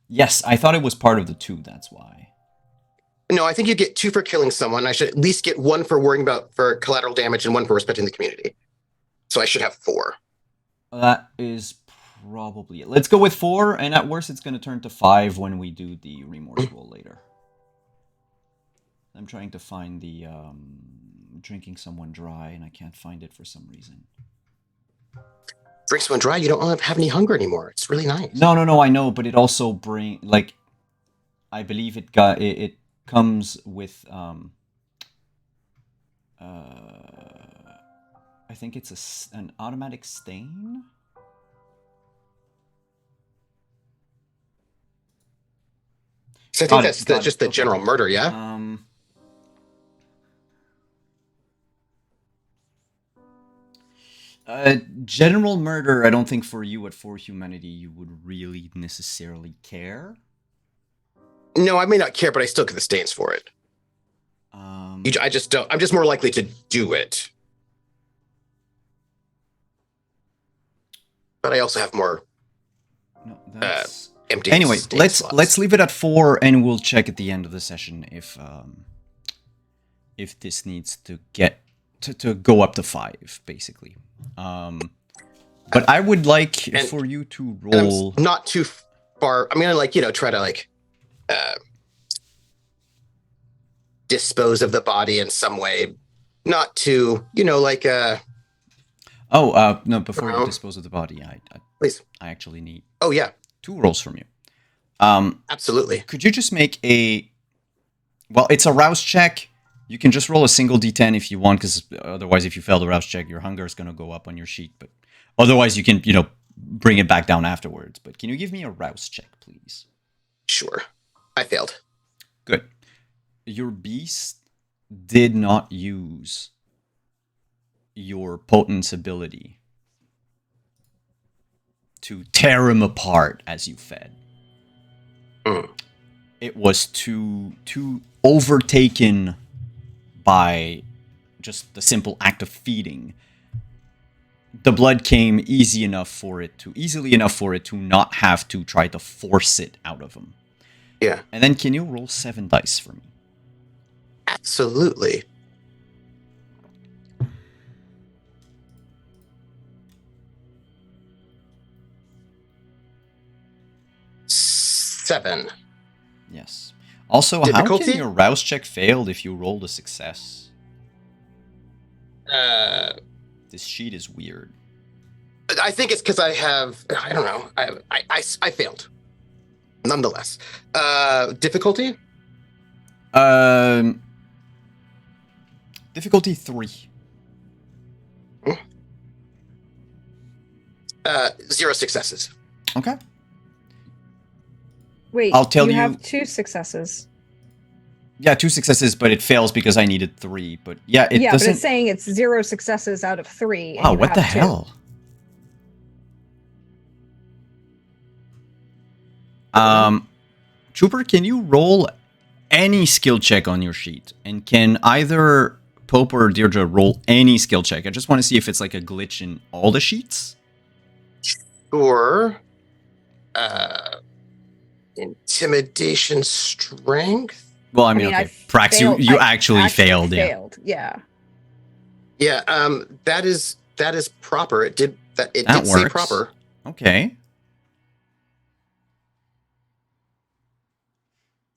Yes, I thought it was part of the 2, that's why. No, I think you get 2 for killing someone. I should at least get 1 for worrying for collateral damage and 1 for respecting the community. So I should have 4. That is probably it. Let's go with 4, and at worst it's going to turn to 5 when we do the remorse roll later. I'm trying to find the drinking someone dry, and I can't find it for some reason. drink someone dry, you don't have any hunger anymore. It's really nice. No, I know, but it also I believe it comes with I think it's an automatic stain. So I think that's just the general murder, yeah? General murder, I don't think for you at For Humanity you would really necessarily care. No, I may not care, but I still get the stains for it. I just don't. I'm just more likely to do it. But I also have more empty. Anyway, let's leave it at 4, and we'll check at the end of the session if this needs to get to go up to 5, basically. But I would like for you to roll not too far. I'm gonna try to dispose of the body in some way, not to no. Before you dispose of the body, please. I actually need 2 rolls from you. Absolutely. Could you just make it's a rouse check. You can just roll a single d10 if you want, because otherwise, if you fail the rouse check, your hunger is going to go up on your sheet. But otherwise, you can, bring it back down afterwards. But can you give me a rouse check, please? Sure. I failed. Good. Your beast did not use your potence ability to tear him apart as you fed. It was too overtaken by just the simple act of feeding. The blood came easily enough for it to not have to try to force it out of him. Yeah. And then can you roll 7 dice for me? Absolutely. Seven. Yes. Also, Difficulty? how can your rouse check failed if you rolled a success? This sheet is weird. I think it's because I don't know. I failed. Nonetheless. Difficulty? Difficulty 3. 0 successes. Okay. Wait, I'll tell you you- have 2 successes. Yeah, 2 successes, but it fails because I needed 3. But yeah, it But doesn't. it's saying it's 0 successes out of 3. and Wow, you what the have 2. hell? Trooper, can you roll any skill check on your sheet? And can either Pope or Deirdre roll any skill check? I just want to see if it's like a glitch in all the sheets. Or intimidation strength. Well, I mean okay. Prax, you actually failed. Yeah. Yeah. That is proper. It did works. Say proper. Okay.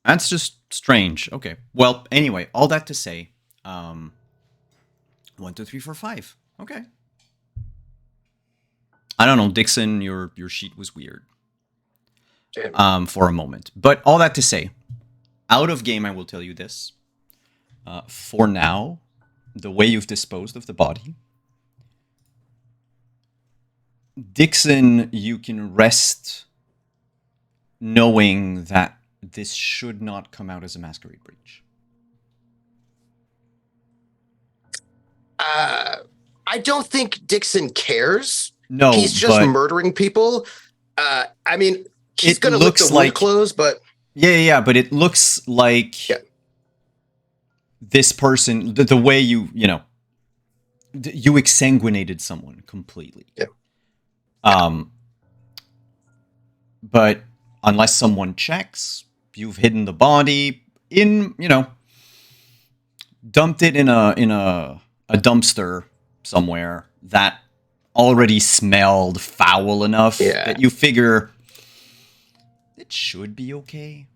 That's just strange. Okay. Well, anyway, all that to say, 1, 2, 3, 4, 5. Okay. I don't know, Dixon, your sheet was weird. For a moment. But all that to say, out of game, I will tell you this. For now, the way you've disposed of the body, Dixon, you can rest knowing that this should not come out as a masquerade breach. I don't think Dixon cares. No, he's just murdering people. I mean, he's going to look the wound close, but yeah, but it looks like this person, the way you exsanguinated someone completely. Yeah. But unless someone checks, you've hidden the body dumped it in a dumpster somewhere that already smelled foul enough that you figure it should be okay.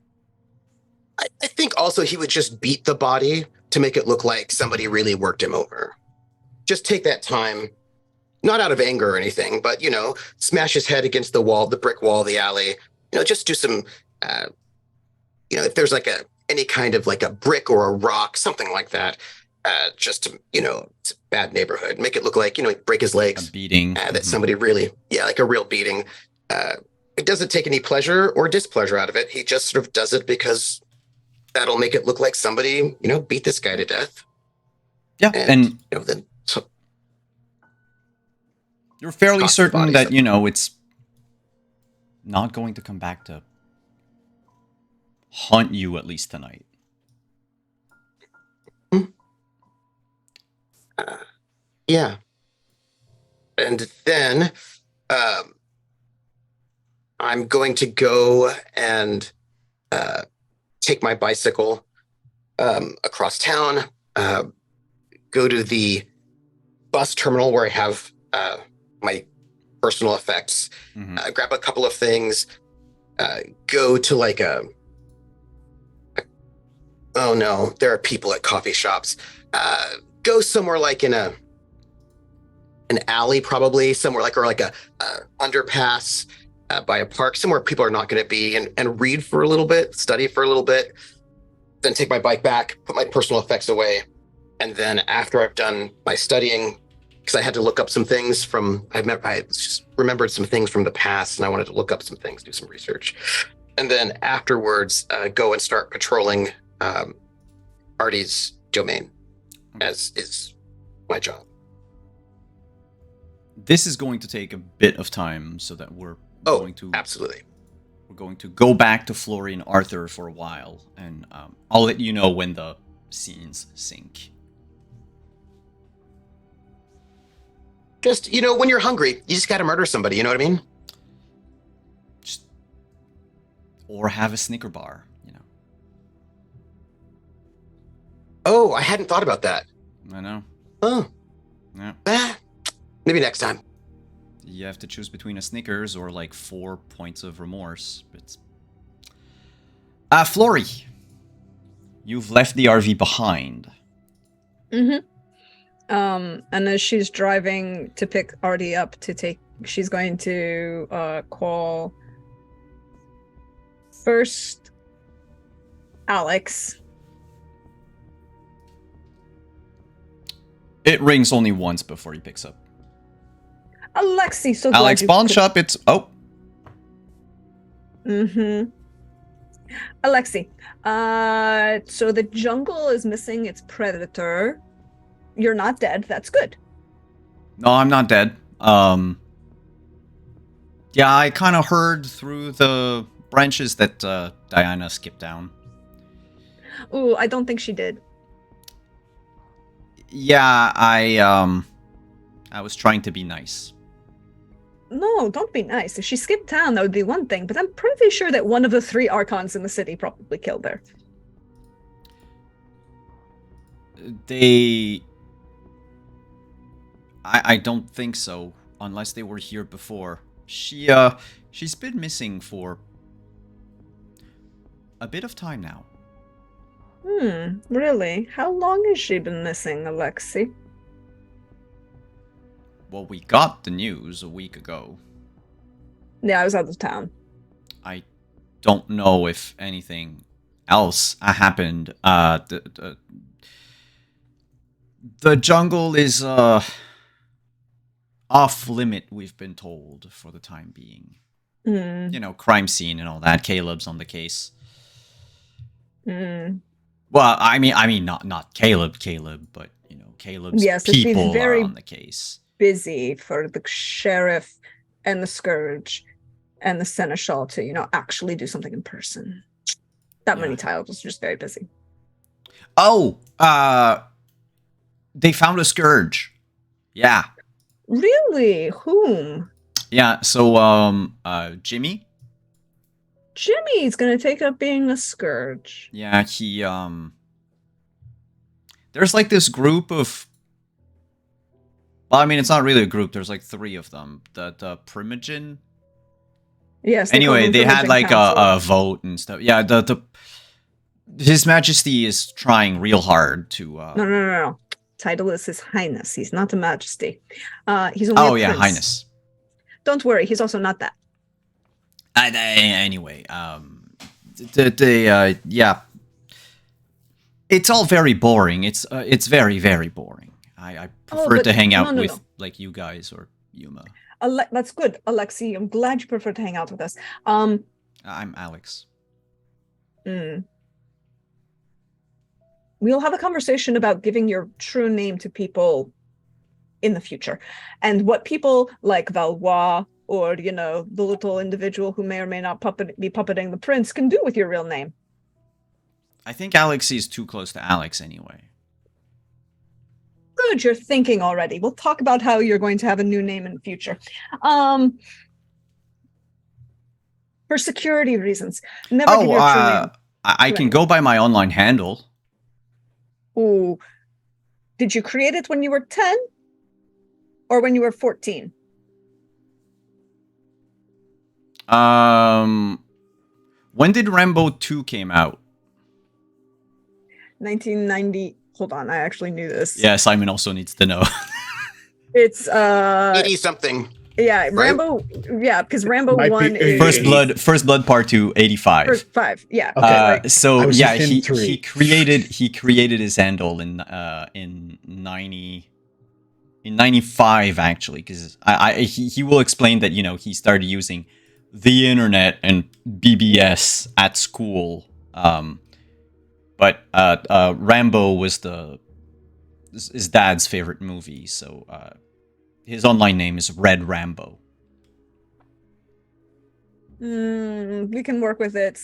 I think also he would just beat the body to make it look like somebody really worked him over. Just take that time not out of anger or anything, but smash his head against the wall, the brick wall, the alley. Just do some. If there's like any kind of like a brick or a rock, something like that, just to it's a bad neighborhood. Make it look like break his legs, A beating. that somebody really, like a real beating. It doesn't take any pleasure or displeasure out of it. He just sort of does it because that'll make it look like somebody beat this guy to death. Yeah, and then you're fairly toss the certain bodies that up. it's not going to come back to hunt you at least tonight. Yeah. And then I'm going to go and take my bicycle across town, go to the bus terminal where I have my personal effects, grab a couple of things, go to like oh no, there are people at coffee shops. Go somewhere like in an alley, probably somewhere like, or like a underpass by a park, somewhere people are not going to be, and read for a little bit, study for a little bit, then take my bike back, put my personal effects away. And then after I've done my studying, because I had to look up some things I just remembered some things from the past and I wanted to look up some things, do some research. And then afterwards, go and start patrolling Artie's domain, as is my job. This is going to take a bit of time, so that we're going to absolutely. We're going to go back to Florian Arthur for a while, and I'll let you know when the scenes sync. Just when you're hungry, you just got to murder somebody. You know what I mean? Or have a Snicker bar. Oh, I hadn't thought about that. I know. Oh. Yeah. Maybe next time. You have to choose between a Snickers or like 4 points of remorse. But Flory, you've left the RV behind. And as she's driving to pick Artie up she's going to call first Alex. It rings only once before he picks up. Alexi, so Alex, pawn shop, it's... Oh. Alexi, so the jungle is missing its predator. You're not dead. That's good. No, I'm not dead. Yeah, I kind of heard through the branches that Diana skipped down. Ooh, I don't think she did. Yeah, I was trying to be nice. No, don't be nice. If she skipped town, that would be one thing, but I'm pretty sure that one of the 3 Archons in the city probably killed her. I don't think so, unless they were here before. She's been missing for a bit of time now. Really? How long has she been missing, Alexi? Well, we got the news a week ago. Yeah, I was out of town. I don't know if anything else happened. The jungle is off limit, we've been told, for the time being. Crime scene and all that. Caleb's on the case. Well, I mean, not Caleb, but Caleb's people are on the case. Busy for the sheriff and the Scourge and the Seneschal to, actually do something in person. That many titles, just very busy. Oh, they found a Scourge. Yeah. Really? Whom? Yeah, so, Jimmy? Jimmy's gonna take up being a Scourge. Yeah, he, there's like this group of... Well, I mean, it's not really a group. There's like 3 of them. The Primogen? Yes. Anyway, they had like a vote and stuff. Yeah, His Majesty is trying real hard to... No. title is His Highness. He's not a Majesty. He's only a Oh yeah, prince. Highness. Don't worry, he's also not that. Anyway, yeah, it's all very boring. It's very very boring. I prefer but to hang out no. with like you guys or Yuma. That's good, Alexi. I'm glad you prefer to hang out with us. I'm Alex. We'll have a conversation about giving your true name to people in the future, and what people like Valois or the little individual who may or may not be puppeting the prince can do with your real name. I think Alex is too close to Alex anyway. Good, you're thinking already. We'll talk about how you're going to have a new name in the future. For security reasons, never give your true name. I can go by my online handle. Ooh. Did you create it when you were 10 or when you were 14? When did Rambo 2 came out? 1990. Hold on, I actually knew this. Yeah, Simon also needs to know. It's 80 something. Yeah, right? Rambo. Yeah, because Rambo Might be 1 is First Blood Part 2, 85. First 5. Yeah. Okay. So I was yeah, just in he 3. created his handle in 95 actually, because he will explain that he started using the internet and BBS at school, but Rambo was his dad's favorite movie, so his online name is Red Rambo. We can work with it.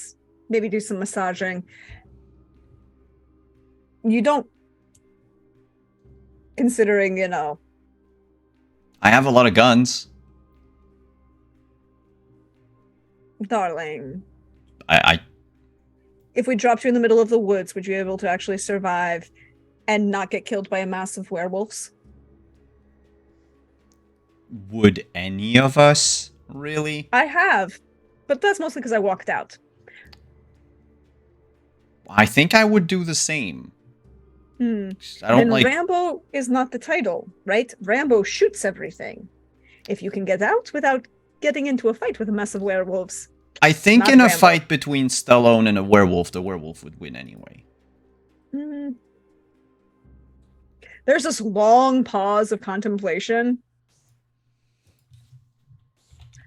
Maybe do some massaging. You don't, considering, I have a lot of guns. darling, I if we dropped you in the middle of the woods, would you be able to actually survive and not get killed by a mass of werewolves? would any of us really? I have, but that's mostly because I walked out. I think I would do the same. I don't And like. Rambo is not the title, right? Rambo shoots everything. If you can get out without getting into a fight with a mass of werewolves. I think not in a Rambo. fight between Stallone and a werewolf, the werewolf would win anyway. There's this long pause of contemplation.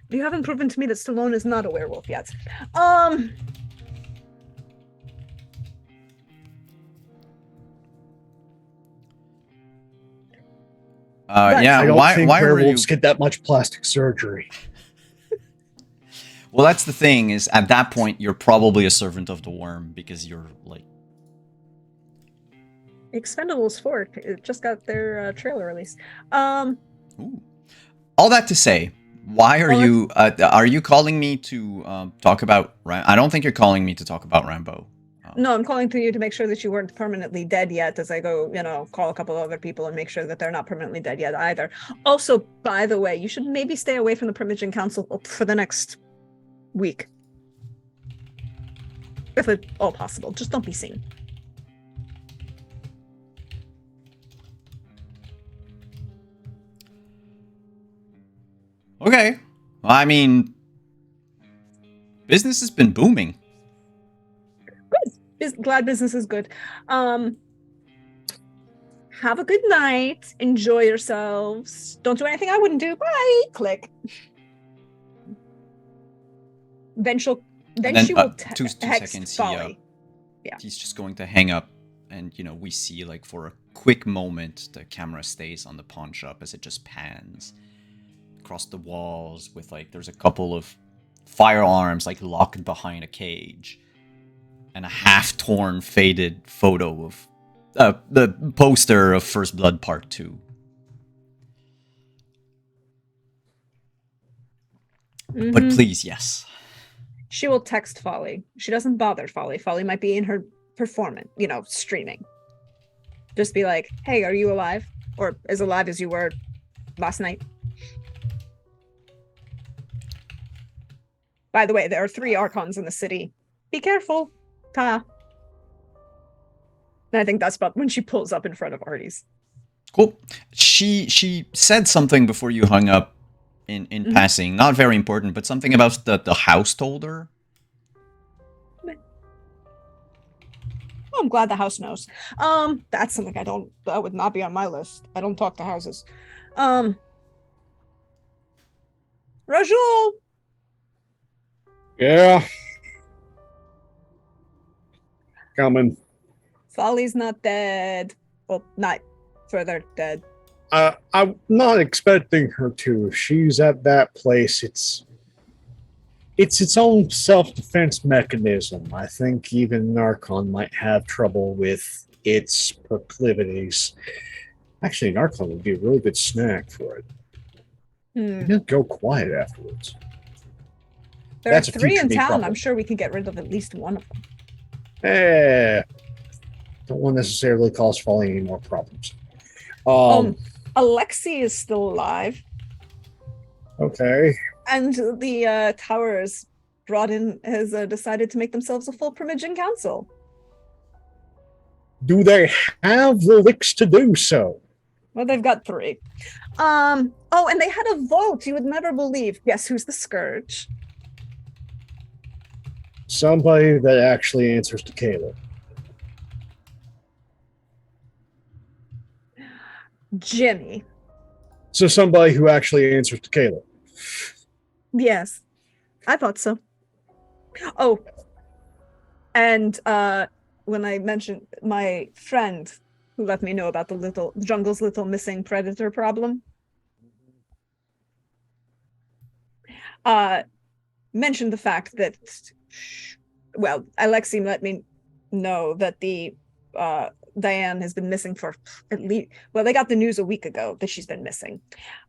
You haven't proven to me that Stallone is not a werewolf yet. Yeah. I don't think Why were you? werewolves get that much plastic surgery. Well, that's the thing. Is at that point you're probably a servant of the worm because you're like. Expendables 4 it just got their trailer release. Ooh. All that to say, why are you? Are you calling me to talk about? I don't think you're calling me to talk about Rambo. No, I'm calling to you to make sure that you weren't permanently dead yet, as I go, call a couple other people and make sure that they're not permanently dead yet either. Also, by the way, you should maybe stay away from the Primaging Council for the next week. If at all possible. Just don't be seen. Okay. Well, I mean, business has been booming. Glad business is good. Have a good night. Enjoy yourselves. Don't do anything I wouldn't do. Bye. Click. Then she will 2 text seconds. Folly. He's just going to hang up, and we see like for a quick moment the camera stays on the pawn shop as it just pans across the walls with there's a couple of firearms locked behind a cage. And a half-torn, faded photo of the poster of First Blood Part 2. But please, yes. She will text Folly. She doesn't bother Folly. Folly might be in her performance, streaming. Just be like, hey, are you alive? Or as alive as you were last night? By the way, there are 3 Archons in the city. Be careful. Ta. And I think that's about when she pulls up in front of Artie's. Cool. She said something before you hung up in Mhm. passing. Not very important, but something about the house told her. Oh, I'm glad the house knows. That's something that would not be on my list. I don't talk to houses. Rajul, Yeah. Coming. Folly's not dead. Well, not further dead. I'm not expecting her to. If she's at that place, it's its own self-defense mechanism. I think even Narcon might have trouble with its proclivities. Actually, Narcon would be a really good snack for it. Hmm. It didn't go quiet afterwards. There That's are a 3 future in me town. problem. I'm sure we can get rid of at least one of them. Don't want necessarily cause Folly any more problems. Alexi is still alive, Okay. and the towers brought in has decided to make themselves a full Primogen council. Do they have the licks to do so? Well, they've got 3. Oh, and they had a vote. You would never believe. Guess who's the Scourge? Somebody that actually answers to Kayla. Jimmy. So somebody who actually answers to Kayla. Yes, I thought so. Oh, and when I mentioned my friend who let me know about the jungle's little missing predator problem, mentioned the fact that, well, Alexi let me know that the Diane has been missing for at least, well, they got the news a week ago that she's been missing.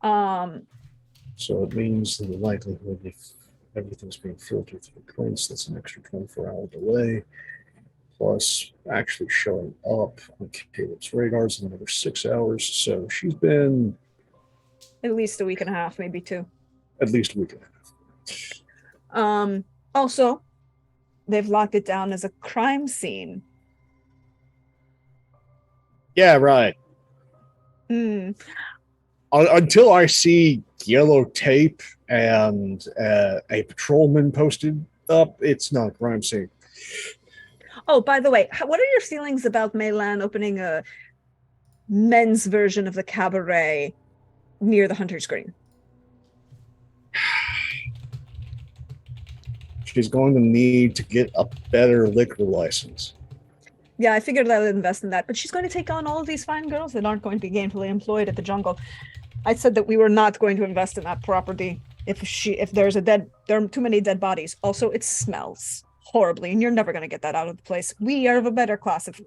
So it means the likelihood if everything's being filtered through the prints, that's an extra 24-hour delay. Plus actually showing up on Caleb's radars in another 6 hours. So she's been at least a week and a half, maybe 2. at least a week and a half. Also, they've locked it down as a crime scene. Yeah, right. Until I see yellow tape and a patrolman posted up, it's not a crime scene. Oh, by the way, what are your feelings about Meilan opening a men's version of the cabaret near the Hunter's Green? She's going to need to get a better liquor license. Yeah, I figured I would invest in that, but she's going to take on all of these fine girls that aren't going to be gainfully employed at the jungle. I said that we were not going to invest in that property if there are too many dead bodies. Also, it smells horribly, and you're never going to get that out of the place. We are of a better class of.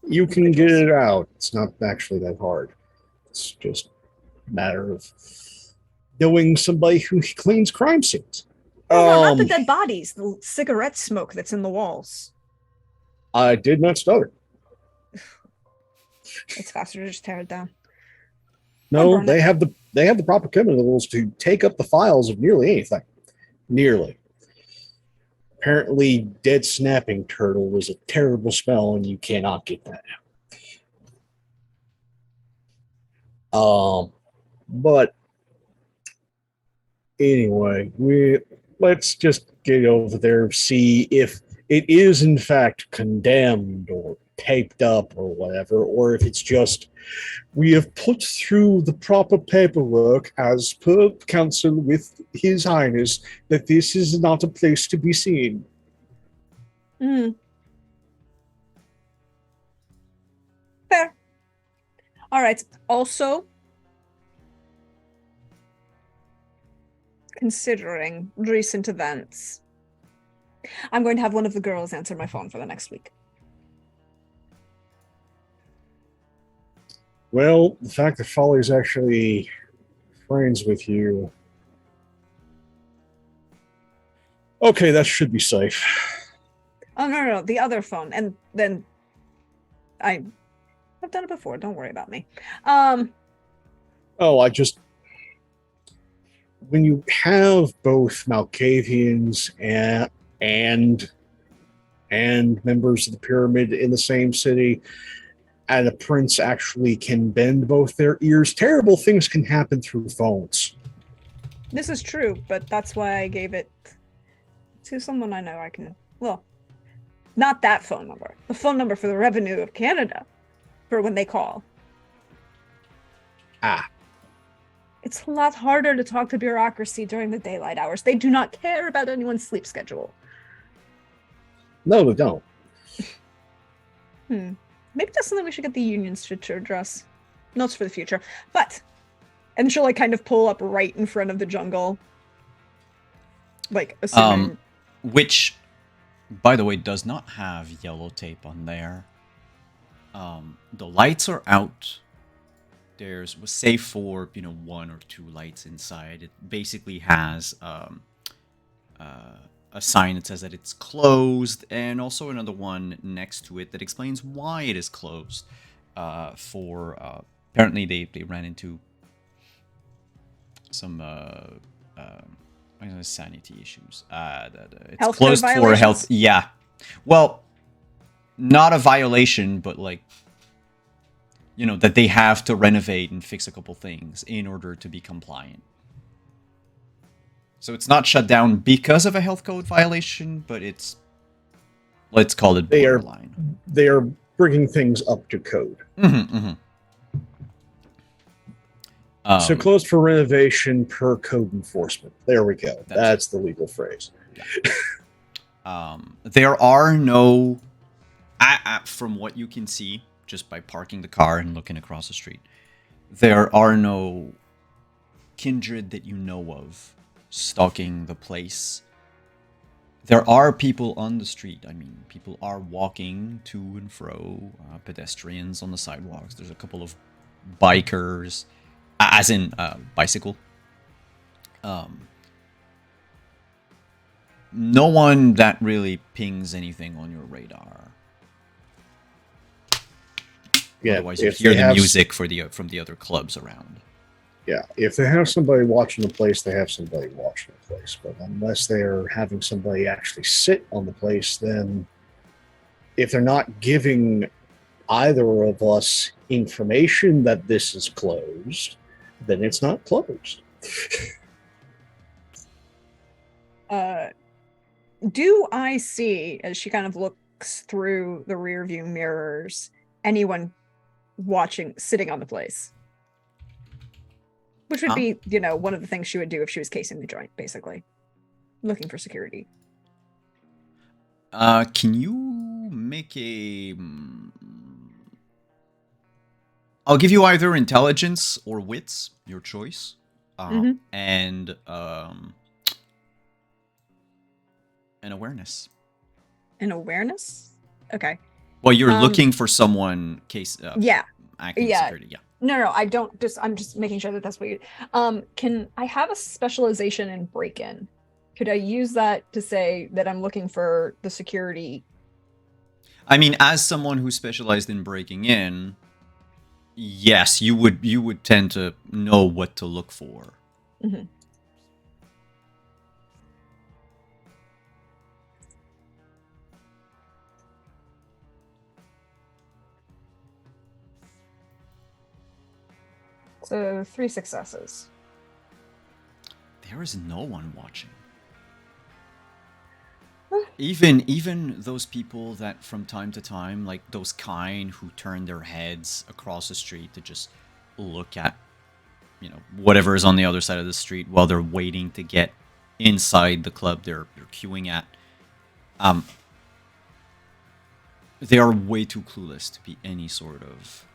You can get it out. It's not actually that hard. It's just a matter of knowing somebody who cleans crime scenes. No, not the dead bodies. The cigarette smoke that's in the walls. I did not stutter. It's faster to just tear it down. No, they have the proper chemicals to take up the files of nearly anything. Nearly. Apparently, dead snapping turtle was a terrible smell, and you cannot get that out. But anyway, let's just get over there, see if it is in fact condemned or taped up or whatever, or if it's just we have put through the proper paperwork as per council with His Highness that this is not a place to be seen. Fair. All right. Also, considering recent events, I'm going to have one of the girls answer my phone for the next week. Well, the fact that Folly's actually friends with you. Okay, that should be safe. Oh, no, the other phone. And then I've done it before. Don't worry about me. When you have both Malkavians and members of the pyramid in the same city, and a prince actually can bend both their ears, terrible things can happen through phones. This is true, but that's why I gave it to someone I know I can. Well, not that phone number. The phone number for the Revenue of Canada for when they call. Ah. It's a lot harder to talk to bureaucracy during the daylight hours. They do not care about anyone's sleep schedule. No, they don't. Maybe that's something we should get the unions to address. Notes for the future. But, and she'll like kind of pull up right in front of the jungle. Like, assuming... Which, by the way, does not have yellow tape on there. The lights are out. There's, save for, one or two lights inside. It basically has a sign that says that it's closed, and also another one next to it that explains why it is closed. Apparently they ran into some sanity issues. It's Health closed code for health. violations? Yeah, well, not a violation, but like, that they have to renovate and fix a couple things in order to be compliant. So it's not shut down because of a health code violation, but it's, let's call it borderline. They are bringing things up to code. So closed for renovation per code enforcement. There we go. That's the legal phrase. Yeah. There are no, from what you can see, just by parking the car and looking across the street, there are no kindred that you know of stalking the place. There are people on the street. I mean, people are walking to and fro, pedestrians on the sidewalks. There's a couple of bikers, as in bicycle. No one that really pings anything on your radar. Yeah, otherwise, you hear the music from the other clubs around. Yeah, if they have somebody watching the place, they have somebody watching the place. But unless they're having somebody actually sit on the place, then if they're not giving either of us information that this is closed, then it's not closed. Do I see, as she kind of looks through the rear view mirrors, anyone sitting on the place? Which would be, one of the things she would do if she was casing the joint, basically. Looking for security. Can you make I'll give you either intelligence or wits, your choice. And an awareness. An awareness? Okay. Well, you're looking for someone yeah. acting security. Yeah. No, I don't. I'm just making sure that that's what you. Can I have a specialization in break-in? Could I use that to say that I'm looking for the security? I mean, as someone who specialized in breaking in, yes, you would tend to know what to look for. Mm-hmm. So 3 successes. There is no one watching. Even those people that from time to time, like those kind who turn their heads across the street to just look at, whatever is on the other side of the street while they're waiting to get inside the club they're queuing at. They are way too clueless to be any sort of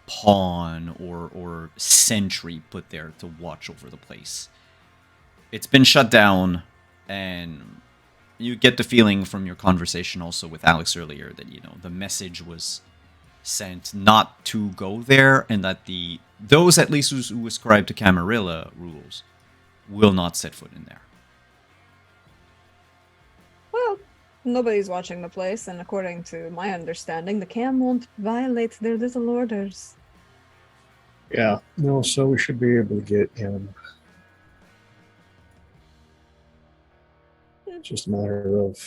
pawn or sentry put there to watch over the place. It's been shut down, and you get the feeling from your conversation also with Alex earlier that, the message was sent not to go there, and that those at least who ascribe to Camarilla rules will not set foot in there. Well, nobody's watching the place, and according to my understanding, the Cam won't violate their little orders. Yeah, no, so we should be able to get him. It's just a matter of,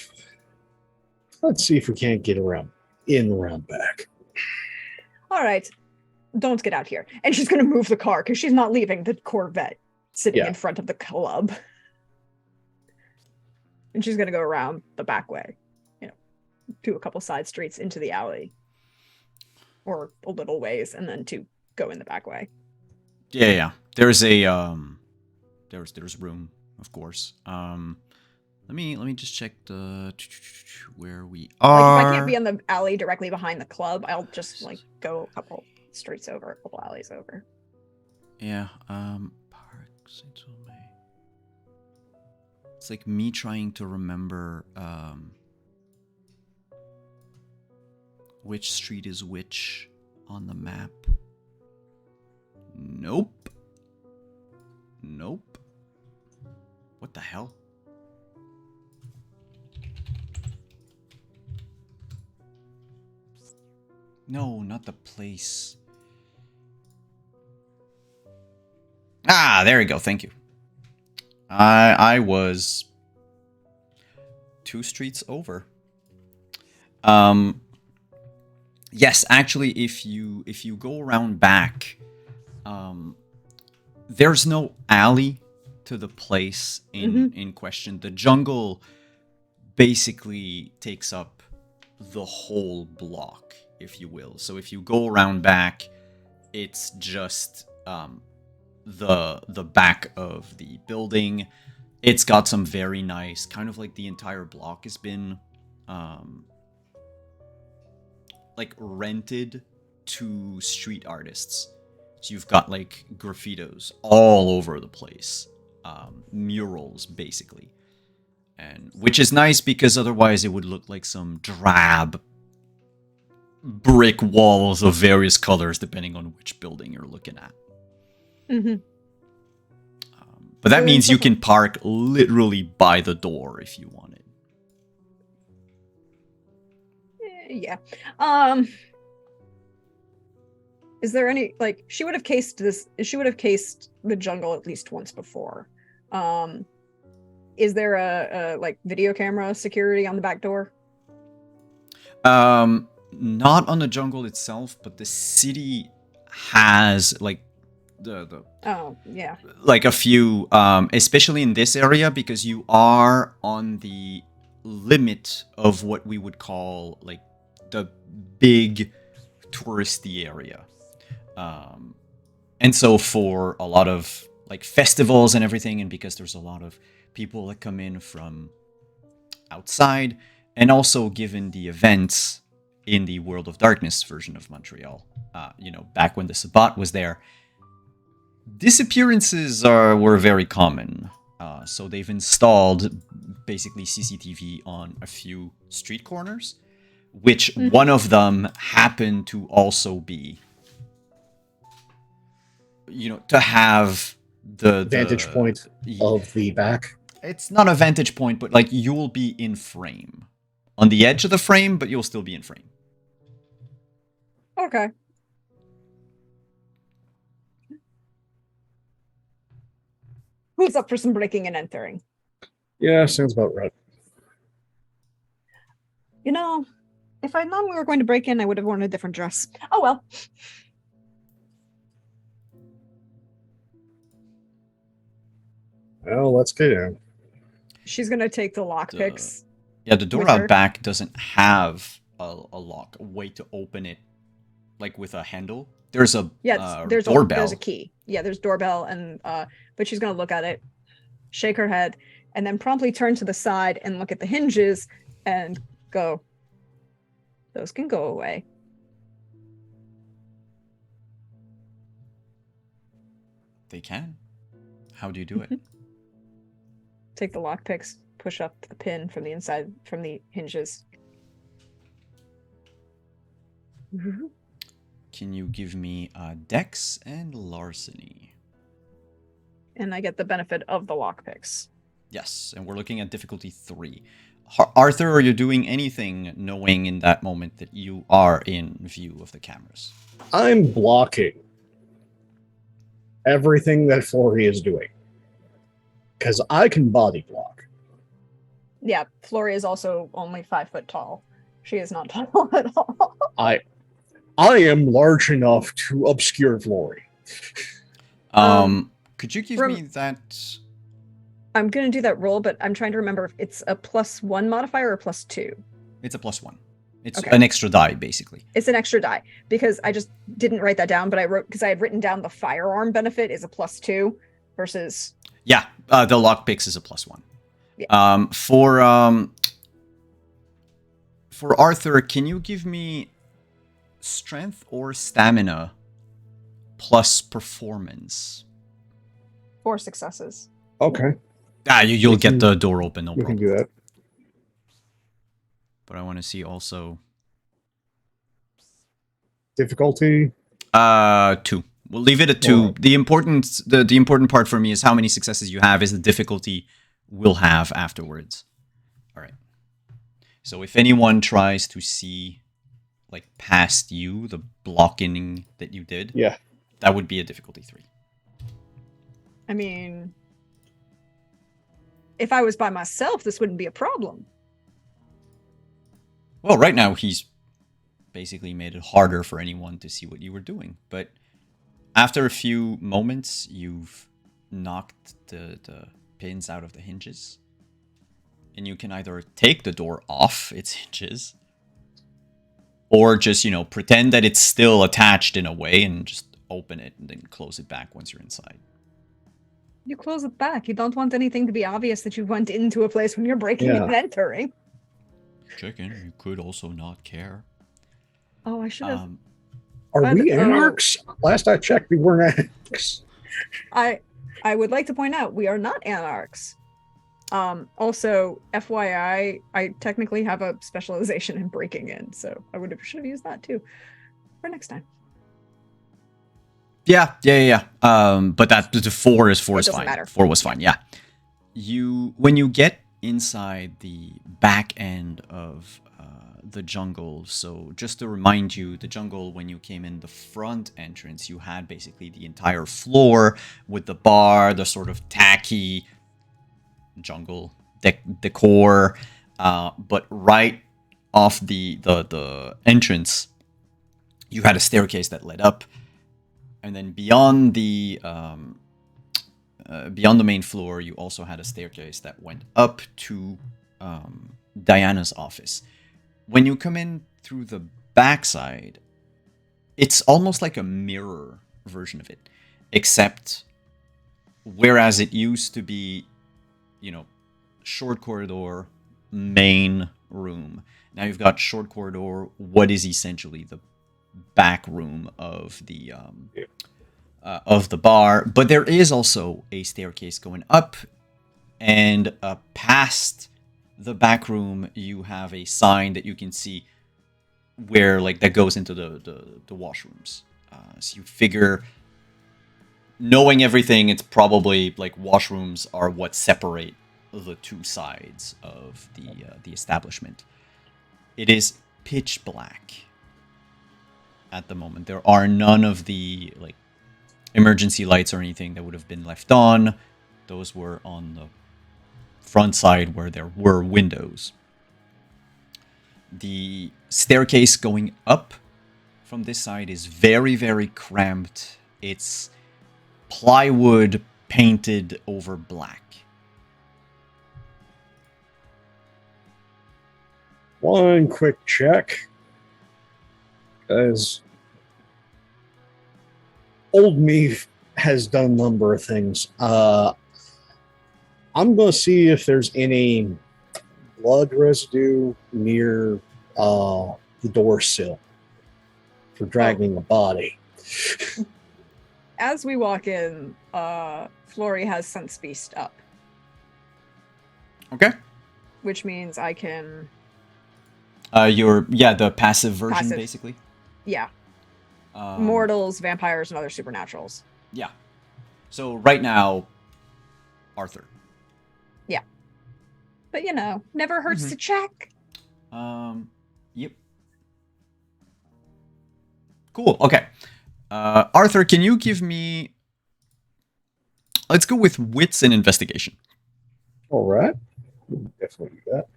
let's see if we can't get around back. all right, don't get out here. And she's going to move the car because she's not leaving the Corvette sitting in front of the club. And she's going to go around the back way, to a couple side streets into the alley. Or a little ways, and then to go in the back way. Yeah. There's a there's room, of course. Let me just check the where we are. Like if I can't be in the alley directly behind the club, I'll just like go a couple streets over, a couple alleys over. Yeah. Park Saint-Omer. It's like me trying to remember which street is which on the map. Nope. What the hell? No, not the place. Ah, there you go. Thank you. I was 2 streets over. Yes, actually, if you go around back, there's no alley to the place in question. The jungle basically takes up the whole block, if you will. So if you go around back, it's just the back of the building. It's got some very nice, kind of like the entire block has been like rented to street artists. So you've got like graffitos all over the place, murals basically, and which is nice because otherwise it would look like some drab brick walls of various colors depending on which building you're looking at. But that means you can park literally by the door if you wanted. Yeah. Is there any, like, she would have cased the jungle at least once before. Is there a like video camera security on the back door? Not on the jungle itself, but the city has like the oh yeah, like a few, especially in this area because you are on the limit of what we would call like the big touristy area. And so for a lot of like festivals and everything, and because there's a lot of people that come in from outside, and also given the events in the World of Darkness version of Montreal, back when the Sabbat was there, disappearances were very common. So they've installed basically CCTV on a few street corners, which one of them happened to also be, to have the vantage point of the back. It's not a vantage point, but like you will be in frame. On the edge of the frame, but you'll still be in frame. Okay. Who's up for some breaking and entering? Yeah, sounds about right. If I'd known we were going to break in, I would have worn a different dress. Oh well. Well, let's get in. She's gonna take the lockpicks. Yeah, the door out back doesn't have a lock, a way to open it, like with a handle. There's a there's doorbell. There's a key. Yeah, there's doorbell, and but she's gonna look at it, shake her head, and then promptly turn to the side and look at the hinges and go, "Those can go away." They can. How do you do it? Take the lockpicks, push up the pin from the inside, from the hinges. Can you give me Dex and Larceny? And I get the benefit of the lockpicks. Yes, and we're looking at difficulty 3. Arthur, are you doing anything knowing in that moment that you are in view of the cameras? I'm blocking everything that Flory is doing. Because I can body block. Yeah, Flory is also only 5 foot tall. She is not tall at all. I am large enough to obscure glory. Could you give me that? I'm going to do that roll, but I'm trying to remember if it's a +1 modifier or +2. It's a +1. It's Okay. an extra die, basically. It's an extra die because I just didn't write that down, but I wrote because I had written down the firearm benefit is a +2 versus. Yeah, the lockpicks is a +1. Yeah. For Arthur, can you give me strength or stamina plus performance? 4 successes. Okay. You'll get the door open, no We problem. can do that. But I want to see also. Difficulty? 2. We'll leave it at 2. Alright. The important part for me is how many successes you have is the difficulty we'll have afterwards. All right. So if anyone tries to see like past you, the blocking that you did, Yeah. that would be a difficulty 3. I mean, if I was by myself, this wouldn't be a problem. Well, right now he's basically made it harder for anyone to see what you were doing. But after a few moments, you've knocked the pins out of the hinges. And you can either take the door off its hinges, or just, pretend that it's still attached in a way and just open it and then close it back once you're inside. You close it back. You don't want anything to be obvious that you went into a place when you're breaking Yeah. and entering. Chicken, you could also not care. Oh, I should have. Are But, we anarchs? Last I checked, we weren't anarchs. I would like to point out we are not anarchs. Also, FYI, I technically have a specialization in breaking in, so I should have used that too for next time. Yeah. But that the 4 is doesn't fine. matter. 4 was fine. Yeah. When you get inside the back end of the jungle, so just to remind you, the jungle, when you came in the front entrance, you had basically the entire floor with the bar, the sort of tacky jungle decor, but right off the entrance, you had a staircase that led up, and then beyond the main floor, you also had a staircase that went up to Diana's office. When you come in through the backside, it's almost like a mirror version of it, except whereas it used to be, short corridor, main room, now you've got short corridor, what is essentially the back room of the bar, but there is also a staircase going up, and past the back room you have a sign that you can see where that goes into the washrooms. So you figure, knowing everything, it's probably washrooms are what separate the two sides of the establishment. It is pitch black at the moment. There are none of the emergency lights or anything that would have been left on. Those were on the front side where there were windows. The staircase going up from this side is very, very cramped. It's plywood painted over black. One quick check. Because old me has done a number of things. I'm going to see if there's any blood residue near the door sill for dragging a body. As we walk in, Flory has Sense Beast up, Okay. which means I can, the passive version, Passive. basically. mortals, vampires, and other supernaturals. Yeah. So right now, Arthur. But never hurts to check. Yep. Cool. Okay. Arthur, can you give me... Let's go with wits and investigation. All right. Definitely do that.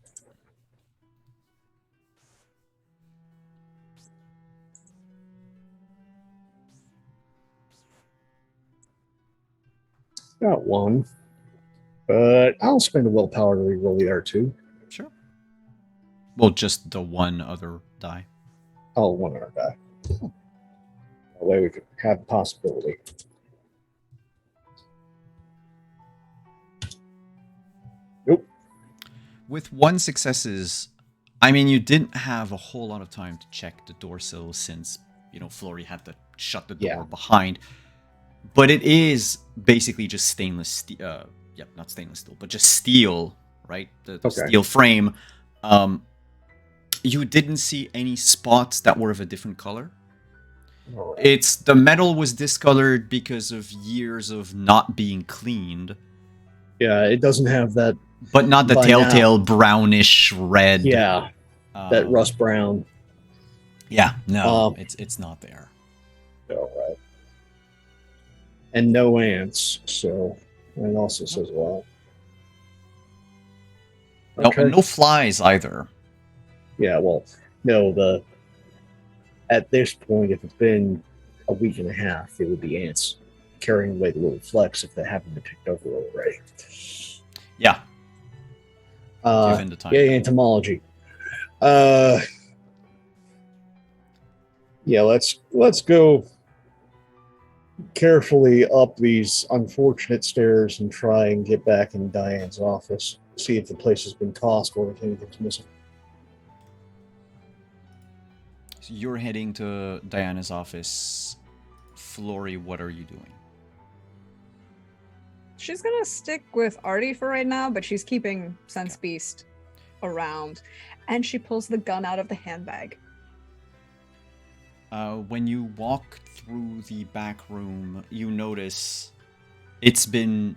Got one. But I'll spend a willpower to reroll the R2. Sure. Well, just the one other die. Oh, one other die. That way we could have the possibility. Nope. With one successes, I mean, you didn't have a whole lot of time to check the door sill since, Flory had to shut the door behind. But it is basically just stainless steel. Not stainless steel, but just steel, right? The steel frame. You didn't see any spots that were of a different color. Right. The metal was discolored because of years of not being cleaned. Yeah, it doesn't have that. But not the telltale brownish red. Yeah, that rust brown. Yeah, no, it's not there. All right. And no ants, so it also says well. No, and no flies either. Yeah, well, no, at this point, if it's been a week and a half, it would be ants carrying away the little flecks if they haven't been picked over already. Yeah. Given the time. Yeah, entomology. Yeah, let's go carefully up these unfortunate stairs and try and get back in Diane's office. See if the place has been tossed or if anything's missing. So you're heading to Diana's office. Flory, what are you doing? She's gonna stick with Artie for right now, but she's keeping Sense Beast around. And she pulls the gun out of the handbag. When you walk through the back room, you notice it's been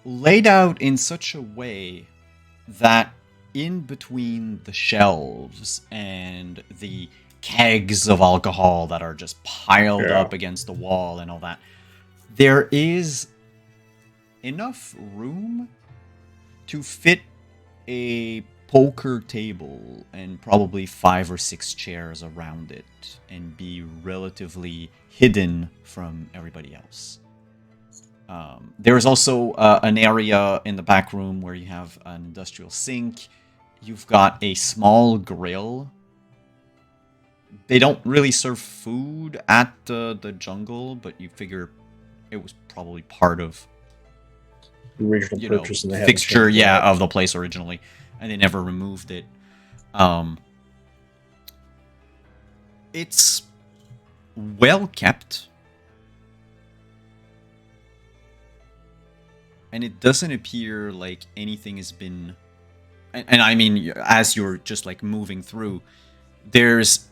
laid out in such a way that in between the shelves and the kegs of alcohol that are just piled up against the wall and all that, there is enough room to fit a poker table and probably 5 or 6 chairs around it and be relatively hidden from everybody else. There is also an area in the back room where you have an industrial sink. You've got a small grill. They don't really serve food at the jungle, but you figure it was probably part of the original purchase and fixture, of the place originally, and they never removed it. It's well kept. And it doesn't appear like anything has been... And I mean, as you're just like moving through, there's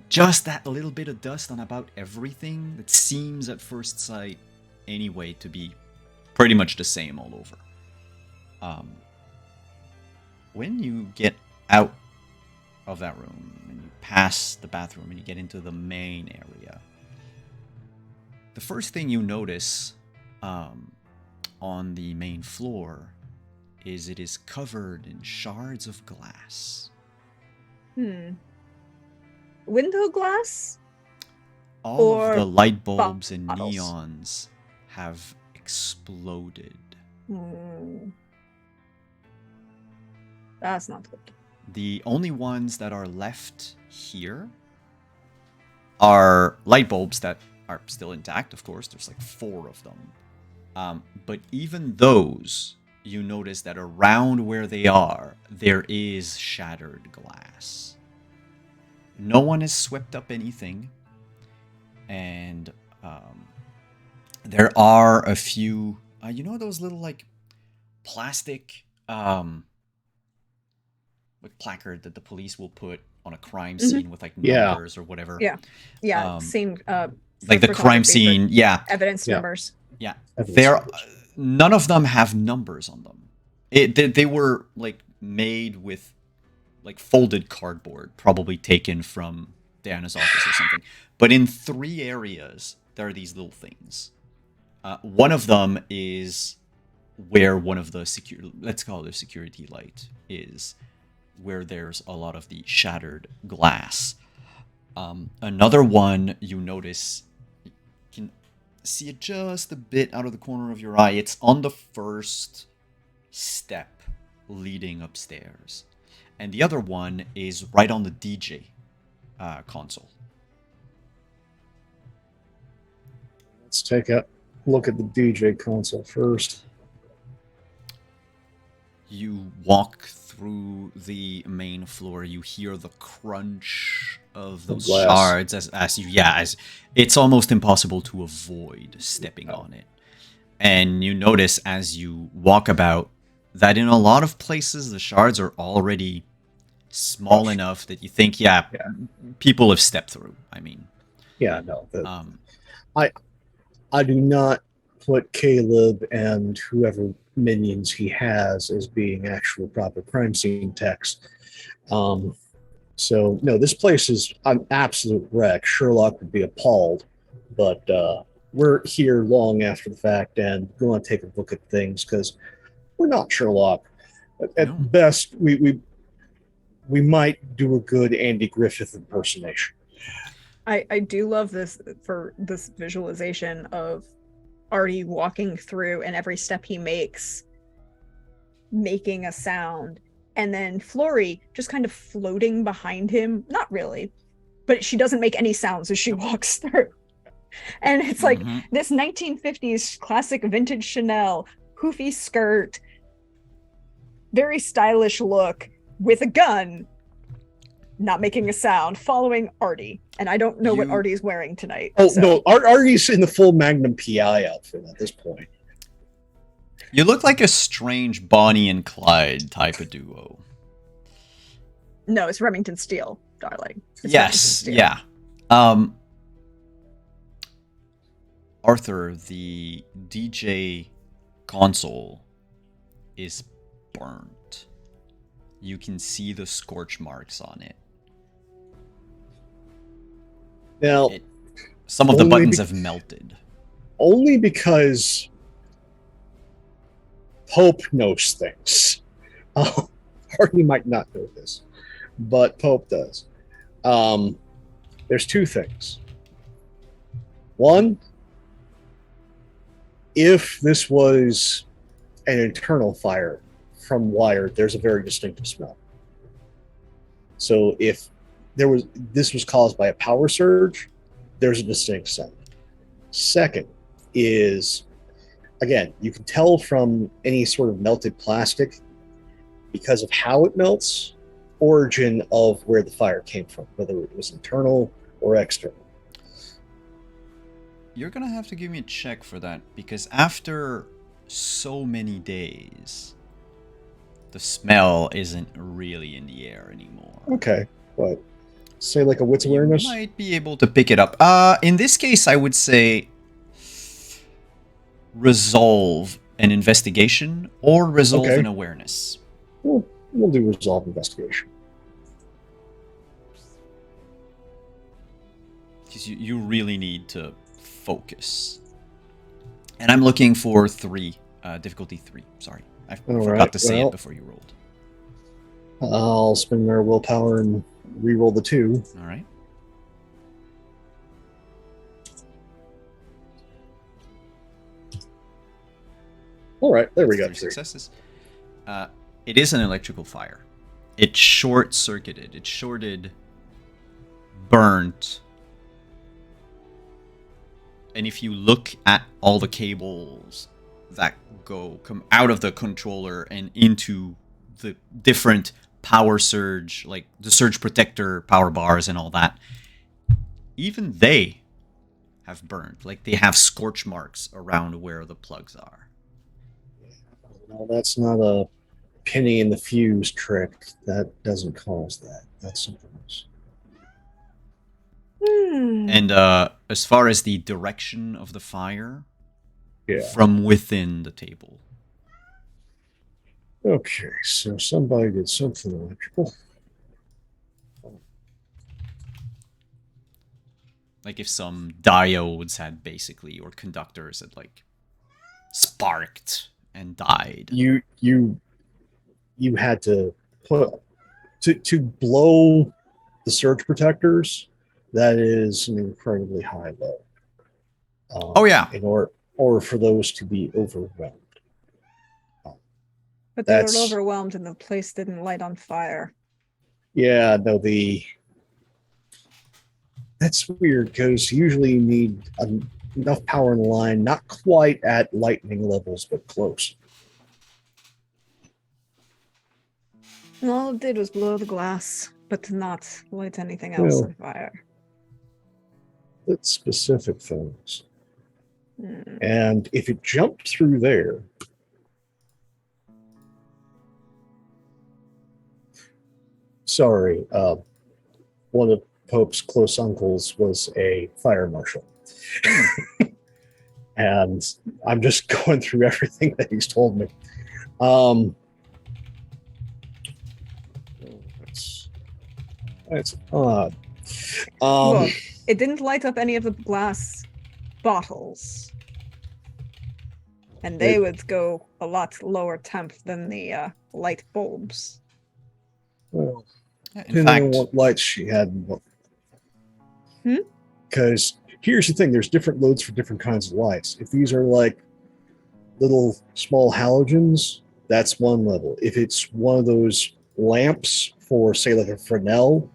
just that little bit of dust on about everything that seems at first sight anyway to be pretty much the same all over. When you get out of that room and you pass the bathroom and you get into the main area, the first thing you notice on the main floor is it is covered in shards of glass. Window glass? All of the light bulbs and bottles? neons have exploded. That's not good. The only ones that are left here are light bulbs that are still intact, of course. There's like 4 of them. But even those, you notice that around where they are, there is shattered glass. No one has swept up anything. And there are a few, those little like plastic like placard that the police will put on a crime scene with like numbers or whatever. Yeah. Same. Like the crime scene. Yeah. Evidence numbers. Yeah. None of them have numbers on them. They were like made with like folded cardboard, probably taken from Diana's office or something. But in 3 areas, there are these little things. One of them is where one of the let's call it a security light is, where there's a lot of the shattered glass. Another one you notice can see it just a bit out of the corner of your eye. It's on the first step leading upstairs. And the other one is right on the DJ console. Let's take a look at the DJ console first. You walk through the main floor. You hear the crunch of those glass. shards as it's almost impossible to avoid stepping on it. And you notice as you walk about that in a lot of places the shards are already small enough that you think, people have stepped through. I mean, yeah, no. I do not put Caleb and whoever minions he has as being actual proper crime scene techs. So no, this place is an absolute wreck. Sherlock would be appalled, but we're here long after the fact and going to take a look at things because we're not Sherlock. At best, we might do a good Andy Griffith impersonation. I do love this for this visualization of Artie walking through and every step he makes making a sound, and then Florrie just kind of floating behind him. Not really, but she doesn't make any sounds as she walks through. And it's like this 1950s classic vintage Chanel, poofy skirt, very stylish look with a gun, not making a sound, following Artie. And I don't know what Artie's wearing tonight. Oh, so. No, Artie's in the full Magnum PI outfit at this point. You look like a strange Bonnie and Clyde type of duo. No, it's Remington Steele, darling. It's yes, Steele. Yeah. Arthur, the DJ console is burnt. You can see the scorch marks on it. Now, some of the buttons have melted. Only because Pope knows things. Hardy might not know this, but Pope does. There's two things. One, if this was an internal fire from wire, there's a very distinctive smell. So if this was caused by a power surge, there's a distinct scent. Second is, again, you can tell from any sort of melted plastic because of how it melts, origin of where the fire came from, whether it was internal or external. You're gonna have to give me a check for that, because after so many days, the smell isn't really in the air anymore. Okay, but say like a wits awareness? You might be able to pick it up. In this case, I would say resolve an investigation or resolve an awareness. We'll do resolve investigation. Because you really need to focus. And I'm looking for 3, difficulty 3. Sorry, I forgot to say it before you rolled. I'll spend their willpower and re-roll the 2. All right. All right, there we go. 3 successes. It is an electrical fire. It short-circuited. It shorted, burnt. And if you look at all the cables that come out of the controller and into the different power surge, like the surge protector power bars and all that, even they have burned. Like they have scorch marks around where the plugs are. No, that's not a penny in the fuse trick. That doesn't cause that. That's something else. And as far as the direction of the fire, from within the table. Okay, so somebody did something electrical. Like if some diodes had basically, or conductors had like sparked and died. You had to put to blow the surge protectors. That is an incredibly high low. Oh, yeah. In order for those to be overwhelmed. But they were That's- overwhelmed and the place didn't light on fire. Yeah, no, that's weird because usually you need enough power in the line, not quite at lightning levels, but close. And all it did was blow the glass, but to not light anything else Well- on fire. It's specific things. Hmm. And if it jumped through there, sorry, one of Pope's close uncles was a fire marshal. And I'm just going through everything that he's told me. That's odd. Look, it didn't light up any of the glass bottles. And they It- would go a lot lower temp than the light bulbs. well, In depending on fact, what lights she had. Hmm? Because here's the thing: there's different loads for different kinds of lights. If these are like little small halogens, that's one level. If it's one of those lamps for, say, like a Fresnel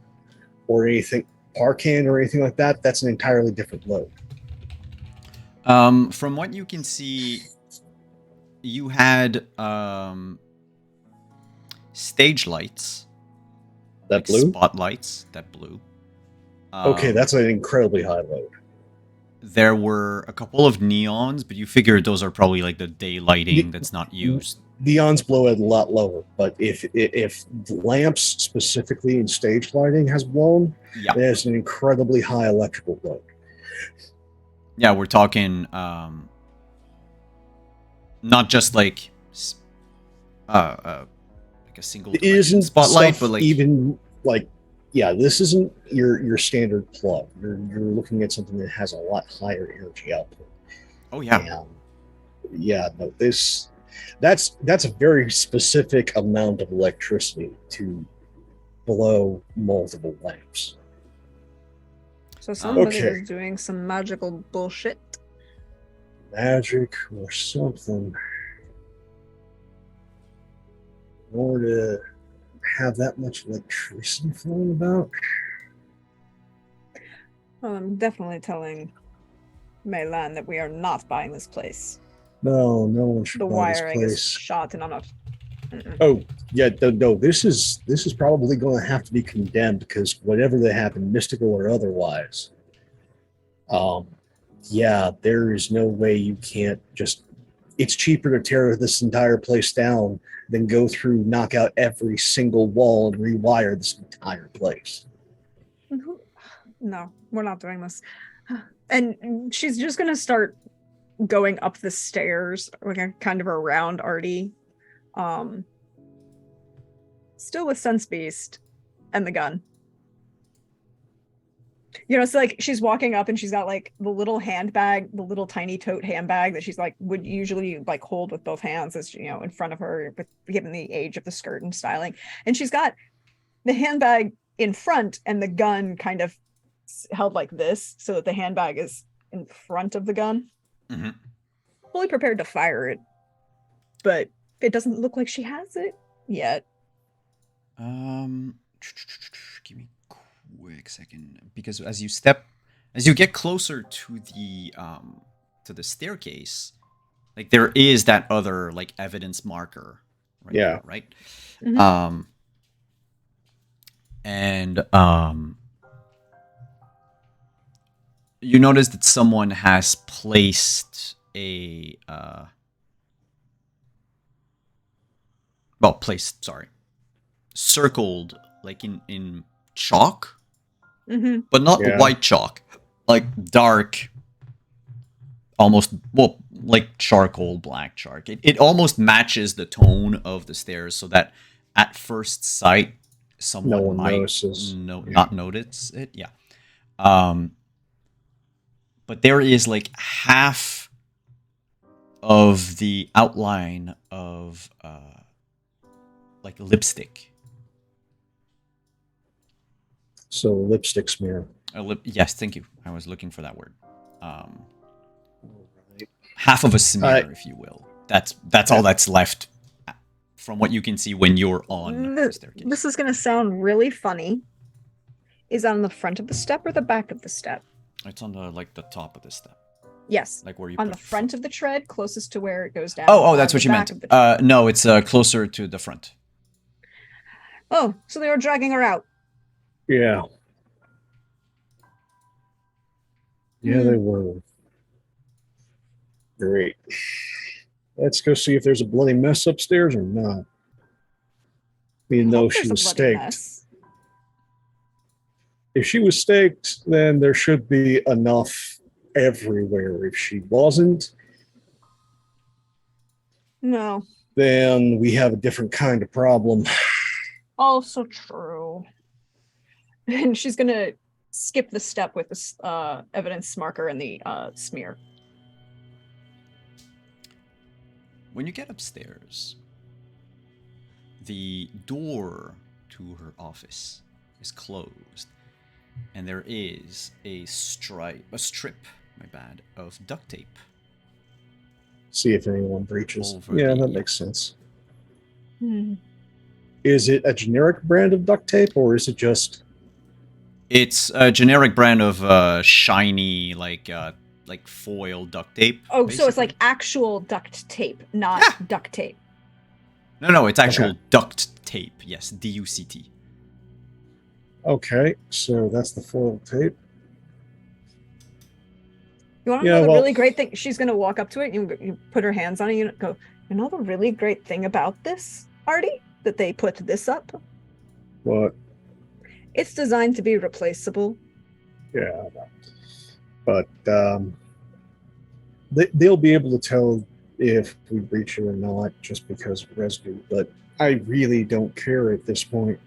or anything, Parcan or anything like that, that's an entirely different load. from what you can see, you had stage lights, That like blue? spotlights, that blue. Okay, that's an incredibly high load. There were a couple of neons, but you figure those are probably like the day lighting that's not used. Neons blow at a lot lower, but if lamps specifically in stage lighting has blown, Yeah, there's an incredibly high electrical load. yeah, we're talking not just like like a single It direction isn't spotlight, stuff but like even like, yeah, this isn't your standard plug. You're looking at something that has a lot higher energy output. oh yeah, And yeah, no, that's a very specific amount of electricity to blow multiple lamps. So somebody Okay. was doing some magical bullshit. Magic or something. In order to have that much electricity flowing about. Well, I'm definitely telling Meilan that we are not buying this place. No one should The buy this wiring is place. shot and on a. Mm-mm. Oh, yeah, no, this is probably going to have to be condemned because whatever that happened, mystical or otherwise, yeah, there is no way you can't just. It's cheaper to tear this entire place down than go through, knock out every single wall, and rewire this entire place. No, we're not doing this. And she's just gonna start going up the stairs, like kind of around Artie. Still with Sense Beast and the gun. You know, it's like she's walking up and she's got like the little handbag, the little tiny tote handbag that she's like would usually like hold with both hands, as you know, in front of her, but given the age of the skirt and styling. And she's got the handbag in front and the gun kind of held like this, so that the handbag is in front of the gun. Mhm. Fully prepared to fire it, but it doesn't look like she has it yet. Give me a quick second, because as you get closer to the staircase, like there is that other like evidence marker, right? Yeah. There, right. Mhm. And you notice that someone has placed a circled like in chalk, but not Yeah. white chalk, like dark, almost, well, like charcoal black chalk. It almost matches the tone of the stairs, so that at first sight someone No one might notices. Yeah. not notice it. Yeah. But there is like half of the outline of like lipstick. So lipstick smear. Yes, thank you. I was looking for that word. half of a smear, if you will. That's all that's left from what you can see when you're on the staircase. This is going to sound really funny. Is on the front of the step or the back of the step? It's on the top of the step. Yes. Like where you on put the front of the tread, closest to where it goes down. Oh, that's what you back meant. of the No, it's closer to the front. Oh, so they were dragging her out. Yeah. Yeah, they were. Great. Let's go see if there's a bloody mess upstairs or not. Even though she was staked. If she was staked, then there should be enough everywhere. If she wasn't, no, then we have a different kind of problem. Also true. And she's gonna skip the step with this evidence marker and the smear. When you get upstairs, the door to her office is closed, and there is a strip, of duct tape. See if anyone breaches. That makes sense. Hmm. Is it a generic brand of duct tape, or is it just? It's a generic brand of shiny, like foil duct tape. Oh, basically. So it's like actual duct tape, not duct tape. No, it's actual duct tape. Yes, DUCT. Okay, so that's the foil tape. You want to know the really great thing? She's going to walk up to it, and you put her hands on it, and go, you know the really great thing about this, Artie? That they put this up? What? It's designed to be replaceable. Yeah, but they'll be able to tell if we breach it or not just because of residue, but I really don't care at this point.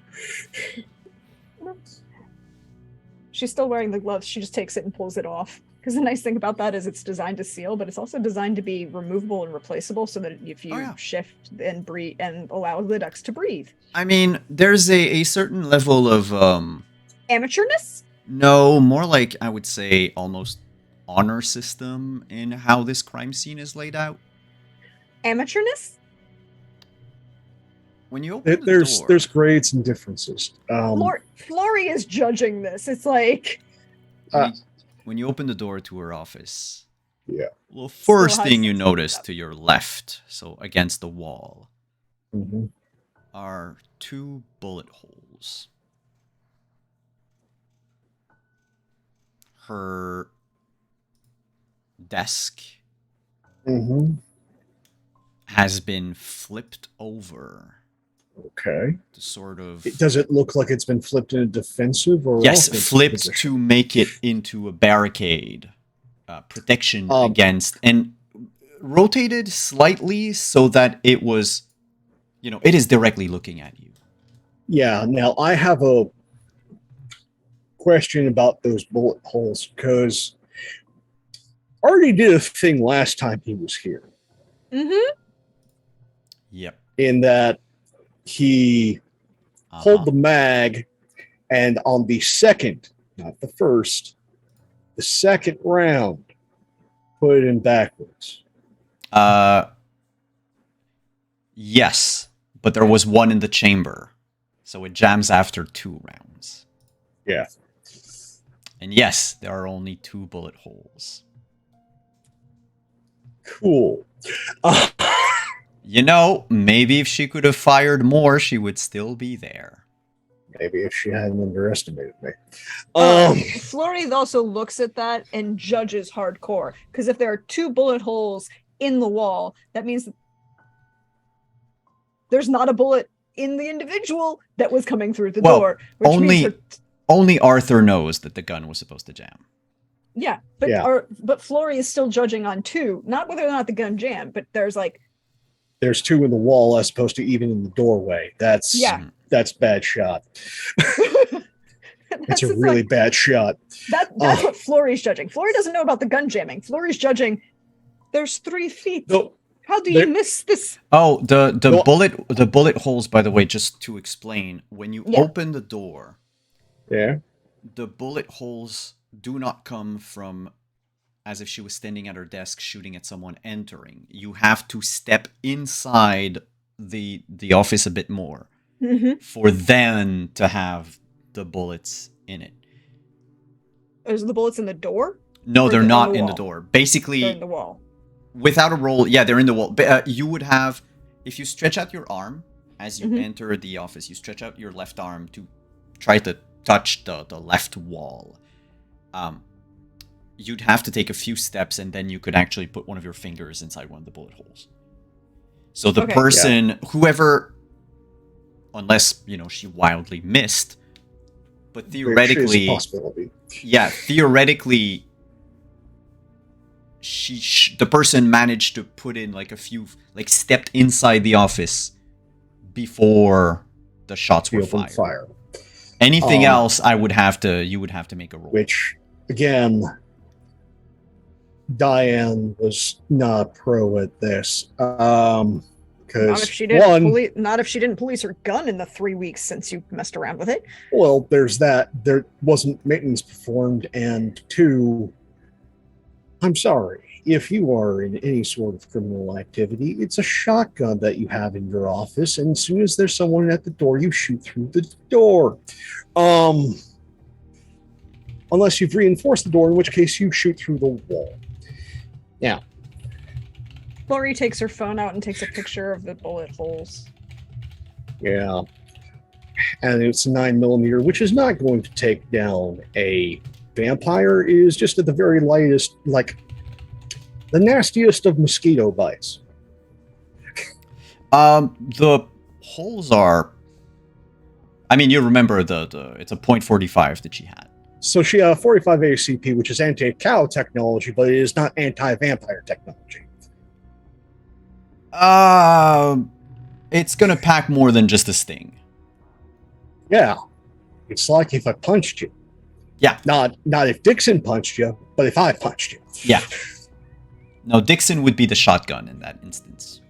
She's still wearing the gloves. She just takes it and pulls it off. Because the nice thing about that is it's designed to seal, but it's also designed to be removable and replaceable so that if you shift and breathe and allow the ducts to breathe. I mean, there's a certain level of amateurness? No, more like I would say almost honor system in how this crime scene is laid out. Amateurness? When you open the door, there's grades and differences. Flory is judging this. It's like when you open the door to her office, the first thing you notice to your left, so against the wall, are 2 bullet holes. Her desk has been flipped over. Okay. To sort of. Does it look like it's been flipped in a defensive or flipped position? to make it into a barricade, protection against, and rotated slightly so that it was, it is directly looking at you. Yeah. Now I have a question about those bullet holes because Artie did a thing last time he was here. Yep. In that he pulled the mag, and on the second, not the first, the second round, put it in backwards. Yes, but there was one in the chamber, so it jams after 2 rounds. Yeah. And yes, there are only 2 bullet holes. Cool. Maybe if she could have fired more, she would still be there. Maybe if she hadn't underestimated me. Flory also looks at that and judges hardcore. Because if there are 2 bullet holes in the wall, that means there's not a bullet in the individual that was coming through the door. Which only Arthur knows that the gun was supposed to jam. Yeah, but Flory is still judging on 2, not whether or not the gun jammed, but there's 2 in the wall as opposed to even in the doorway. That's bad shot. It's a really bad shot. That's what Flory's judging. Flory doesn't know about the gun jamming. Flory's judging. There's 3 feet. How do you miss this? Oh, the bullet holes. By the way, just to explain, when you open the door, the bullet holes do not come from as if she was standing at her desk shooting at someone entering. You have to step inside the office a bit more for then to have the bullets in it. Is the bullets in the door? No, Or they're in the not in the wall? door. They're Basically, in the wall. without a roll, yeah, they're in the wall. But you would have, if you stretch out your arm as you Mhm. enter the office, you stretch out your left arm to try to touch the left wall. You'd have to take a few steps, and then you could actually put one of your fingers inside one of the bullet holes. So the Okay. person, whoever, unless, she wildly missed, but Which is a theoretically, possibility. yeah, theoretically, the person managed to put in like a few, like stepped inside the office before the shots He were opened fired. fire. Anything else, you would have to make a roll. Which, again, Diane was not pro at this. Not Because if she didn't one, not if she didn't police her gun in the 3 weeks since you messed around with it. well, there's that. There wasn't maintenance performed, and two, I'm sorry. If you are in any sort of criminal activity, it's a shotgun that you have in your office, and as soon as there's someone at the door, you shoot through the door. Unless you've reinforced the door, in which case you shoot through the wall. Yeah. Lori takes her phone out and takes a picture of the bullet holes. Yeah. And it's a 9mm, which is not going to take down a vampire. It is just at the very lightest, like the nastiest of mosquito bites. The holes are, I mean, you remember it's a .45 that she had. So she had a 45 ACP, which is anti-cow technology, but it is not anti-vampire technology. It's gonna pack more than just a sting. Yeah. It's like if I punched you. Yeah. Not if Dixon punched you, but if I punched you. Yeah. No, Dixon would be the shotgun in that instance.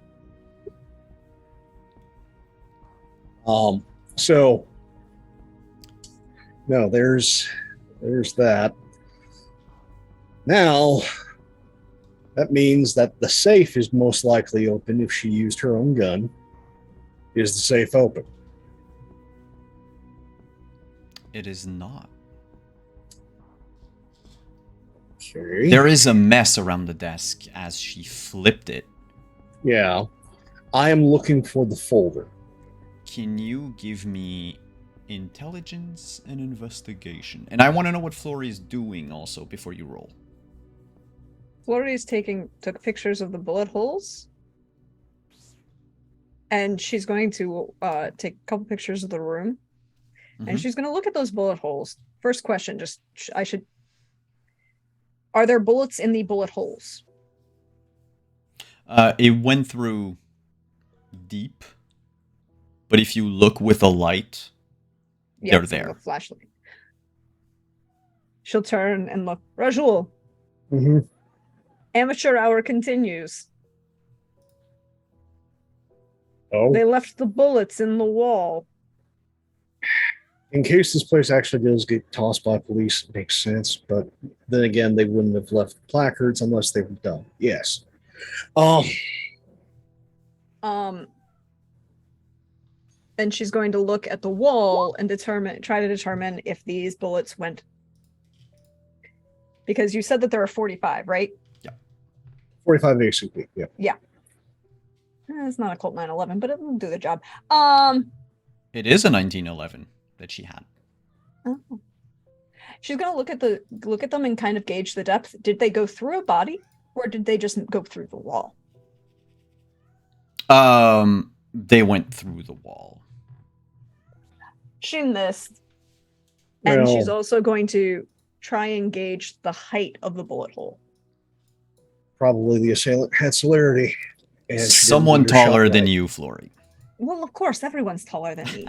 So no, there's that. Now that means that the safe is most likely open if she used her own gun. Is the safe open? It is not. Okay. There is a mess around the desk as she flipped it. Yeah. I am looking for the folder. Can you give me intelligence and investigation? And I want to know what Flory is doing also before you roll. Lori's took pictures of the bullet holes. And she's going to take a couple pictures of the room. And Mhm. she's going to look at those bullet holes. First question, are there bullets in the bullet holes? It went through deep, but if you look with a light, they're it's there. a flashlight. She'll turn and look. Rajul, Mm-hmm. amateur hour continues. Oh. They left the bullets in the wall. In case this place actually does get tossed by police, it makes sense. But then again, they wouldn't have left placards unless they were done. Yes. Then she's going to look at the wall and try to determine if these bullets went. Because you said that there are 45, right? 45 ACP. Yeah. It's not a Colt 911, but it'll do the job. It is a 1911 that she had. Oh. She's gonna look at them and kind of gauge the depth. Did they go through a body, or did they just go through the wall? They went through the wall. She missed, and she's Well, also going to try and gauge the height of the bullet hole. probably the assailant had celerity. And she didn't Someone lead her shot taller than right. you, Flory. Well, of course, everyone's taller than me.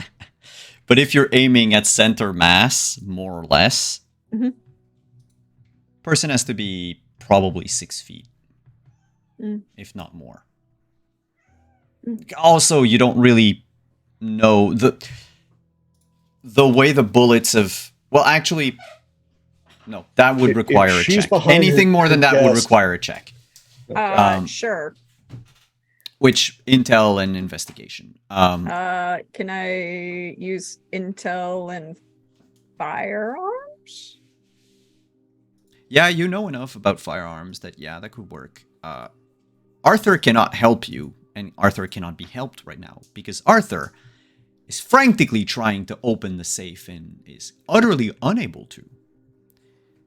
But if you're aiming at center mass, more or less, Mhm. person has to be probably 6 feet, if not more. Also, you don't really know the way the bullets have. Well, actually, No, that would If require a she's check. behind Anything her more than that would desk- require a check. Sure. Which intel and investigation. Can I use intel and firearms? Yeah, you know enough about firearms that that could work. Arthur cannot help you, and Arthur cannot be helped right now because Arthur is frantically trying to open the safe and is utterly unable to. As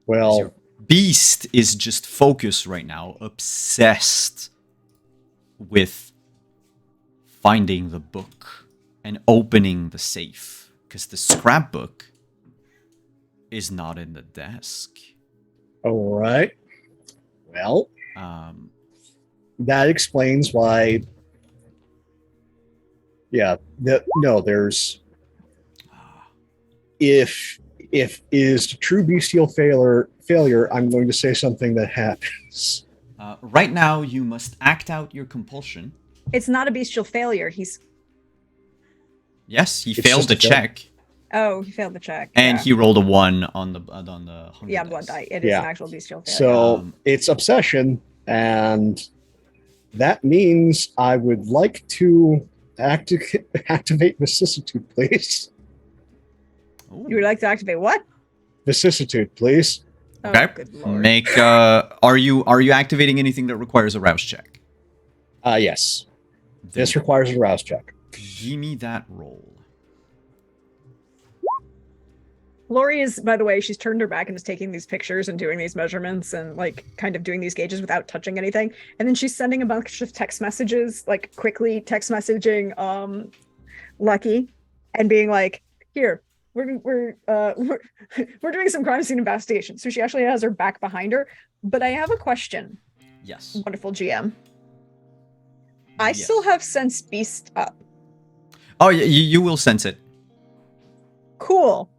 Well, your beast is just focused right now, obsessed with finding the book and opening the safe because the scrapbook is not in the desk. all right. Well, that explains why. Yeah. There's if is true bestial failure, I'm going to say something that happens. Right now, you must act out your compulsion. It's not a bestial failure. Yes, he It's failed just the a fail- check, Oh, he failed the check. and yeah. he rolled a 1 on the hunger Blood dice. die. It is Yeah. an actual bestial failure. So it's obsession, and that means I would like to activate vicissitude, please. Ooh. You would like to activate what? Vicissitude, please. Okay. Oh, good lord. Make. Are you activating anything that requires a rouse check? Yes. Then This requires a rouse check. give me that roll. Lori is, by the way, she's turned her back and is taking these pictures and doing these measurements and like kind of doing these gauges without touching anything. And then she's sending a bunch of text messages, like quickly text messaging Lucky and being like, here, we're doing some crime scene investigation. So she actually has her back behind her. But I have a question, Yes. wonderful GM. I Yes. still have Sense Beast up. Oh, yeah, you will sense it. Cool.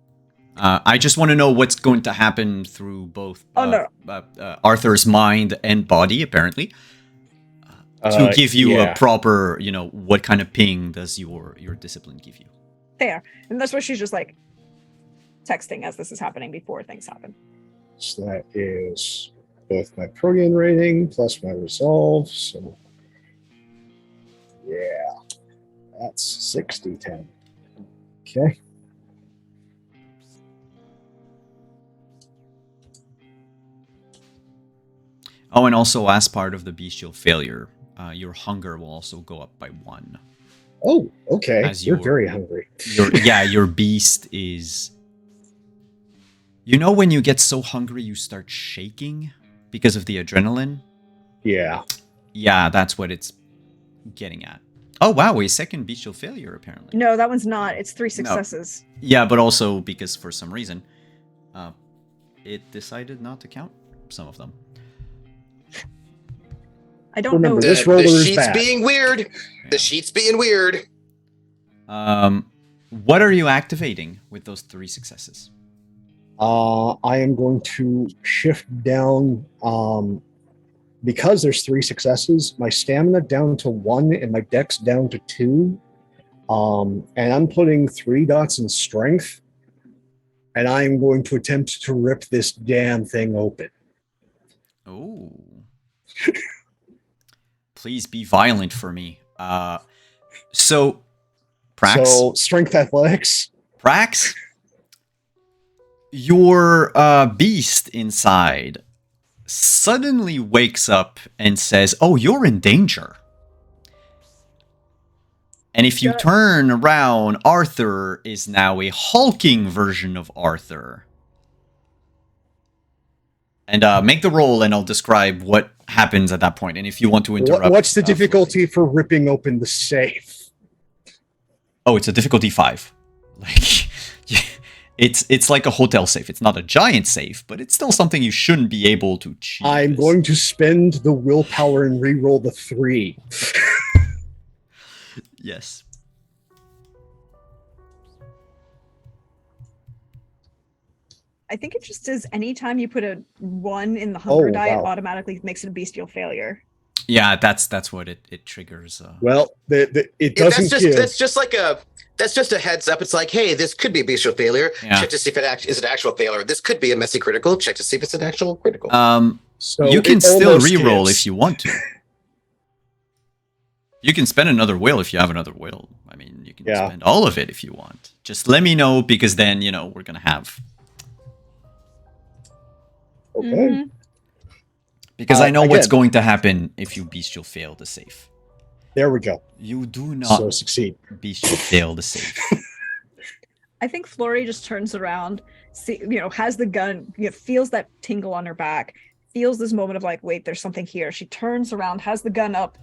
I just want to know what's going to happen through both Arthur's mind and body, apparently, to give you a proper, what kind of ping does your discipline give you? There. And that's why she's just like texting as this is happening before things happen. So that is both my protein rating plus my resolve. So yeah, that's 60-10. Okay. Oh, and also as part of the bestial failure, your hunger will also go up by 1. Oh, okay. As You're your- very hungry. Your beast is... You know when you get so hungry you start shaking because of the adrenaline? Yeah. Yeah, that's what it's getting at. Oh, wow, a second bestial failure, apparently. No, that one's not. It's 3 successes. Yeah, but also because for some reason, it decided not to count some of them. I don't Remember, know. this The roller is sheet's bad. being weird. Yeah. The sheet's being weird. What are you activating with those 3 successes? I am going to shift down, because there's 3 successes, my stamina down to 1 and my dex down to 2. And I'm putting 3 dots in strength, and I'm going to attempt to rip this damn thing open. Oh. Please be violent for me. So, Prax? So, strength athletics. Prax? Your beast inside suddenly wakes up and says, "Oh, you're in danger." And if you turn around, Arthur is now a hulking version of Arthur. And make the roll, and I'll describe what happens at that point. And if you want to interrupt, What's the feel free. difficulty for ripping open the safe? Oh, it's a difficulty 5. Like, it's like a hotel safe. It's not a giant safe, but it's still something you shouldn't be able to achieve. I'm going to spend the willpower and re-roll the 3. Yes. I think it just is anytime you put a 1 in the hunger die, wow. it automatically makes it a bestial failure. Yeah, that's what it triggers. Well, it Yeah, doesn't give. that's just a heads up. It's like, hey, this could be a bestial failure. Yeah. Check to see if it is an actual failure. This could be a messy critical. Check to see if it's an actual critical. So You can it still almost re-roll gives. if you want to. You can spend another will if you have another will. I mean, you can Yeah. spend all of it if you want. Just let me know, because then, we're going to have... Okay. Mhm. Because I know what's again. going to happen if you bestial fail the save. There we go. You do not So succeed. bestial fail the save. I think Flory just turns around, has the gun, feels that tingle on her back, feels this moment of like, wait, there's something here. She turns around, has the gun up,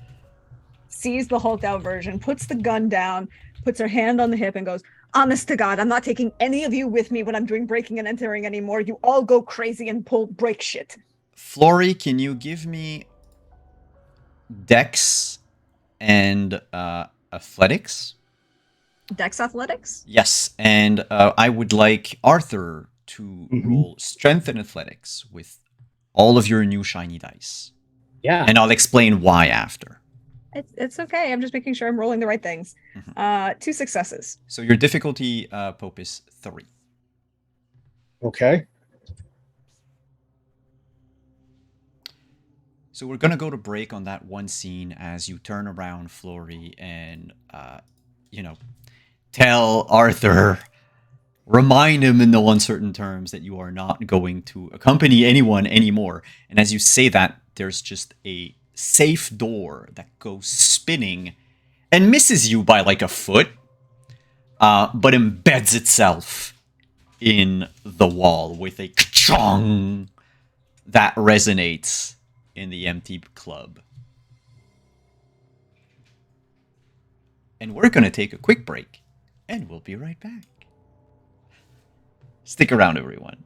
sees the hulked out version, puts the gun down, puts her hand on the hip and goes, honest to God, I'm not taking any of you with me when I'm doing breaking and entering anymore. You all go crazy and break shit. Flory, can you give me Dex and Athletics? Dex Athletics? Yes, and I would like Arthur to Mhm. roll Strength and Athletics with all of your new shiny dice. Yeah. And I'll explain why after. It's okay. I'm just making sure I'm rolling the right things. Mhm. 2 successes. So your difficulty, Pope, is 3. Okay. So we're going to go to break on that one scene as you turn around, Flory, and, tell Arthur, remind him in no uncertain terms that you are not going to accompany anyone anymore. And as you say that, there's just a safe door that goes spinning and misses you by like a foot, but embeds itself in the wall with a ka-chong that resonates in the empty club. And we're going to take a quick break, and we'll be right back. Stick around, everyone.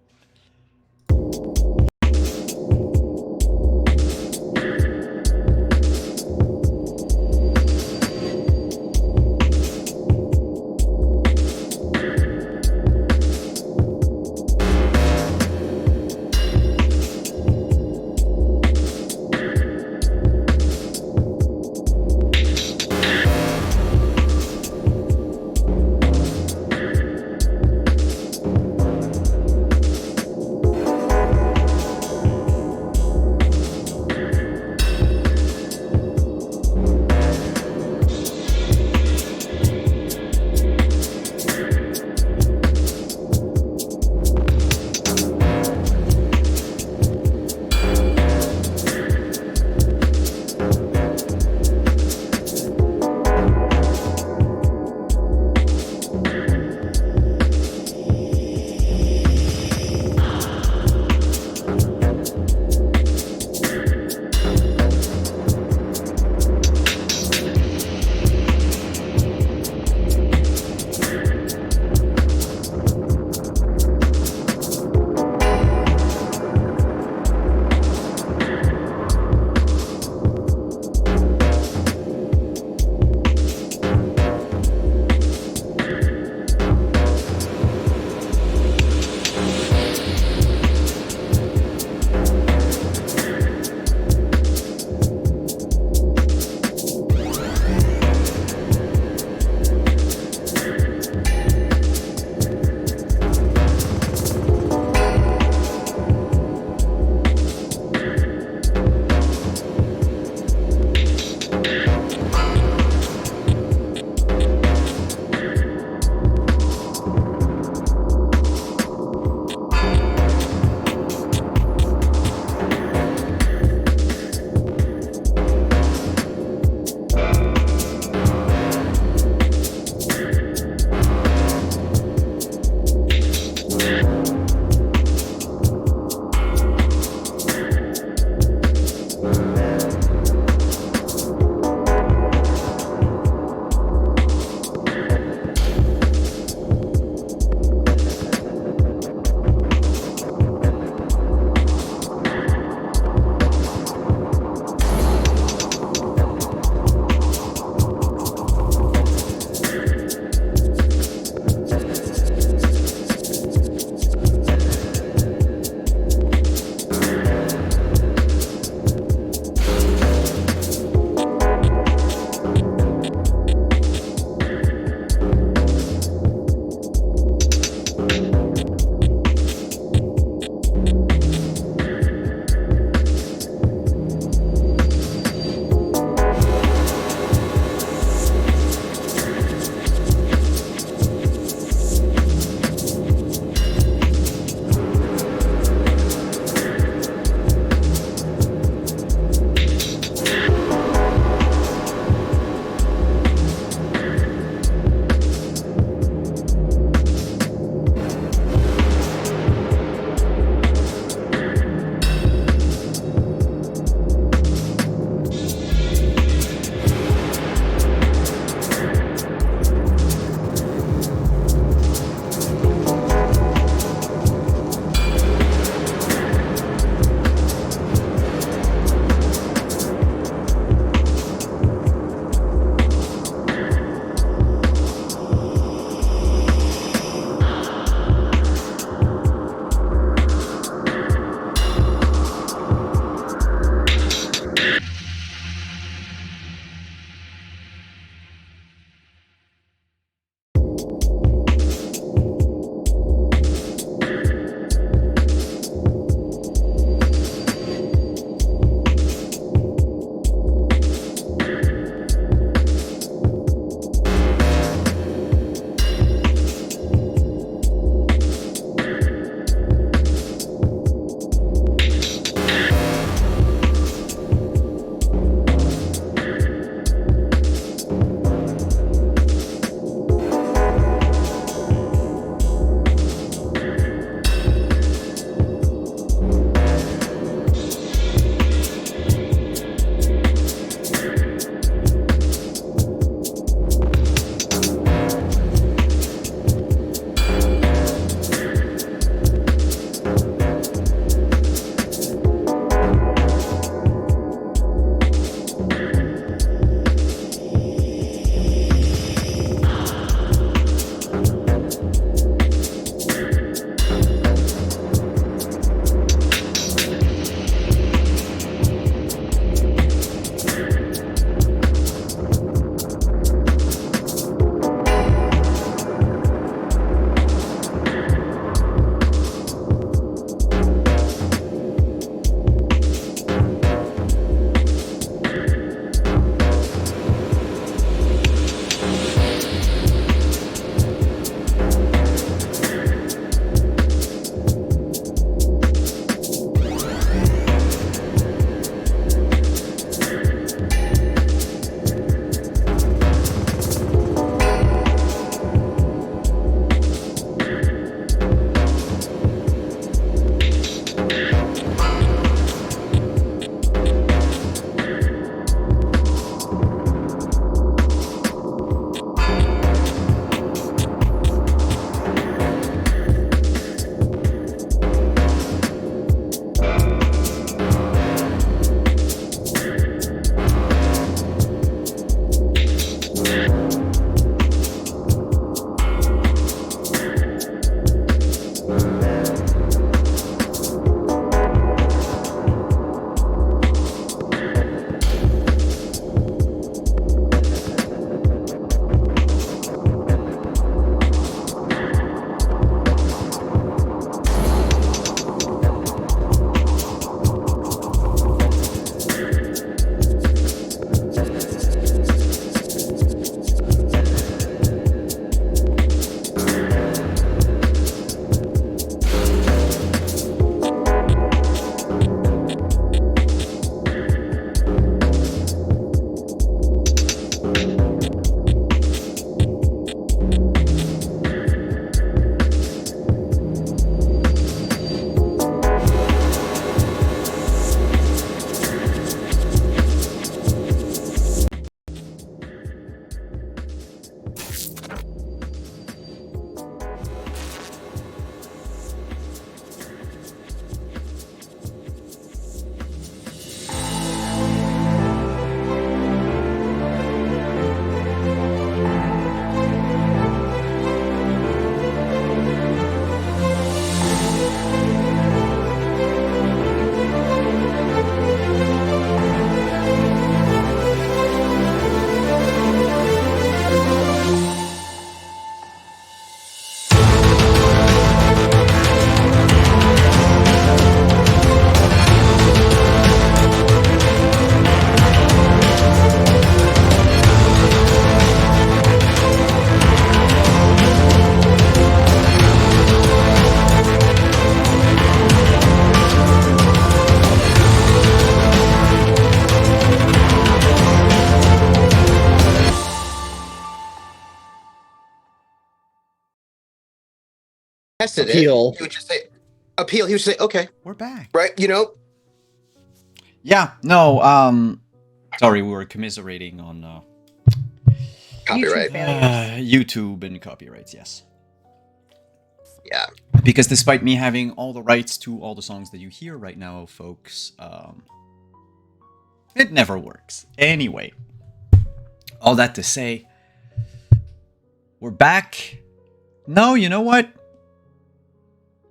tested Appeal. it, he would just say, appeal. He would say, okay, We're back. right? You know, Yeah. No. Sorry, we were commiserating on copyright. YouTube failures. YouTube and copyrights. Yes. Yeah. Because despite me having all the rights to all the songs that you hear right now, folks, it never works. Anyway, all that to say, we're back. No, you know what?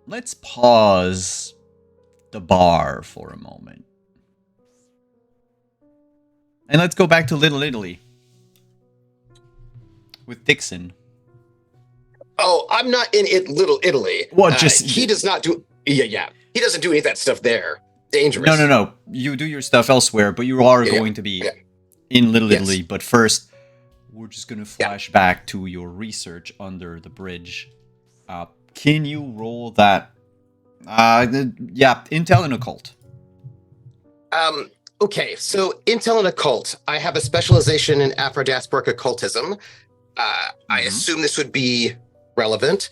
Let's pause the bar for a moment. And let's go back to Little Italy with Dixon. Oh, I'm not in Little Italy. Well, just he does not do. Yeah. He doesn't do any of that stuff there. Dangerous. No. You do your stuff elsewhere, but you are going to be in Little Italy. But first, we're just going to flash back to your research under the bridge. Can you roll that? Intel and occult. Okay, so intel and occult. I have a specialization in Afro-diasporic occultism. I assume this would be relevant.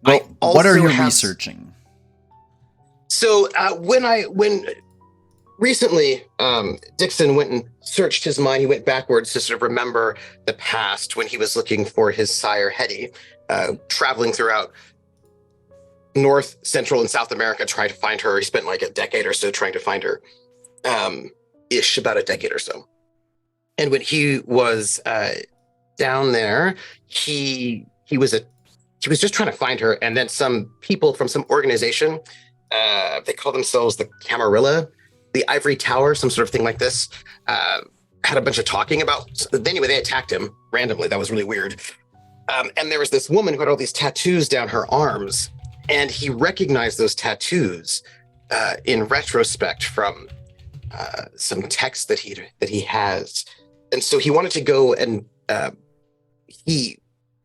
Well, what are you also have- researching? So when recently Dixon went and searched his mind, he went backwards to sort of remember the past when he was looking for his sire Hetty, traveling throughout North, Central, and South America trying to find her. He spent like a decade or so trying to find her, about a decade or so. And when he was down there, he was just trying to find her, and then some people from some organization, they call themselves the Camarilla, the Ivory Tower, some sort of thing like this, had a bunch of talking about. Anyway, they attacked him randomly. That was really weird. And there was this woman who had all these tattoos down her arms, and he recognized those tattoos in retrospect from some text that he has. And so he wanted to go, and he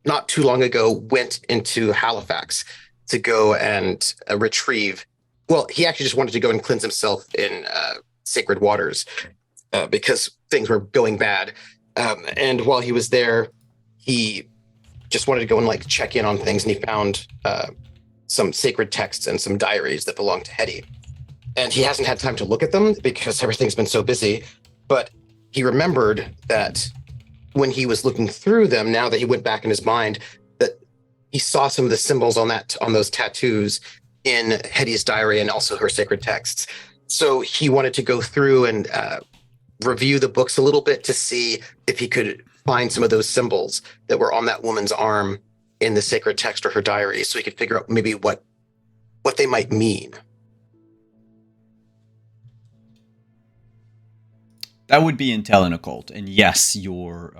not too long ago went into Halifax to go and retrieve. Well, he actually just wanted to go and cleanse himself in sacred waters because things were going bad. And while he was there, he just wanted to go and like check in on things, and he found some sacred texts and some diaries that belonged to Hetty. And he hasn't had time to look at them because everything's been so busy. But he remembered that when he was looking through them, now that he went back in his mind, that he saw some of the symbols on those tattoos in Hetty's diary and also her sacred texts. So he wanted to go through and review the books a little bit to see if he could find some of those symbols that were on that woman's arm in the sacred text or her diary, so he could figure out maybe what they might mean. That would be intel and occult, and yes, your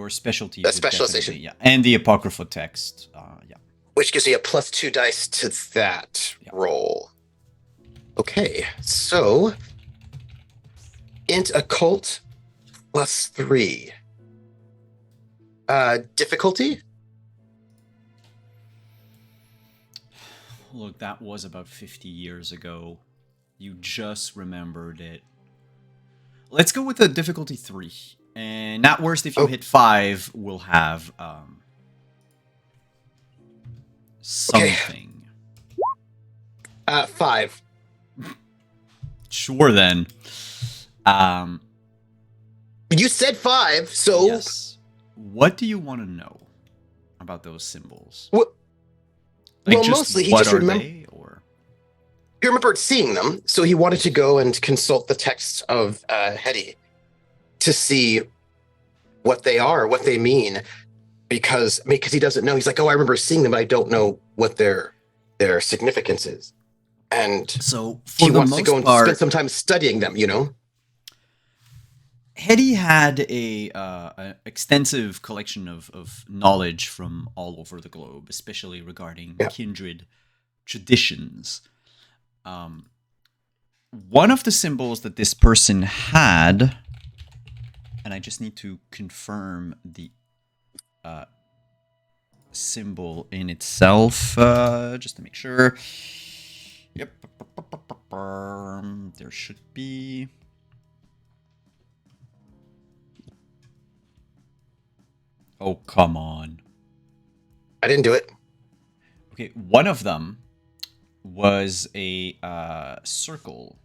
specialty. That specialization, yeah, and the apocryphal text, yeah. Which gives me a +2 dice to that roll. Okay, so int occult +3. Difficulty? Look, that was about 50 years ago. You just remembered it. Let's go with the difficulty 3. And not worst if you hit 5, we'll have something. Okay. 5. Sure then. You said 5, so yes. What do you want to know about those symbols? Well, Like mostly he what just are remembered. they, or He remembered seeing them, so he wanted to go and consult the texts of Hetty to see what they are, what they mean, because he doesn't know. He's like, oh, I remember seeing them, but I don't know what their significance is. And so he for the wants to most go and part, spend some time studying them, you know? Hetty had a extensive collection of knowledge from all over the globe, especially regarding kindred traditions. One of the symbols that this person had, and I just need to confirm the symbol in itself, just to make sure. Yep. There should be... Oh, come on. I didn't do it. Okay, one of them was a circle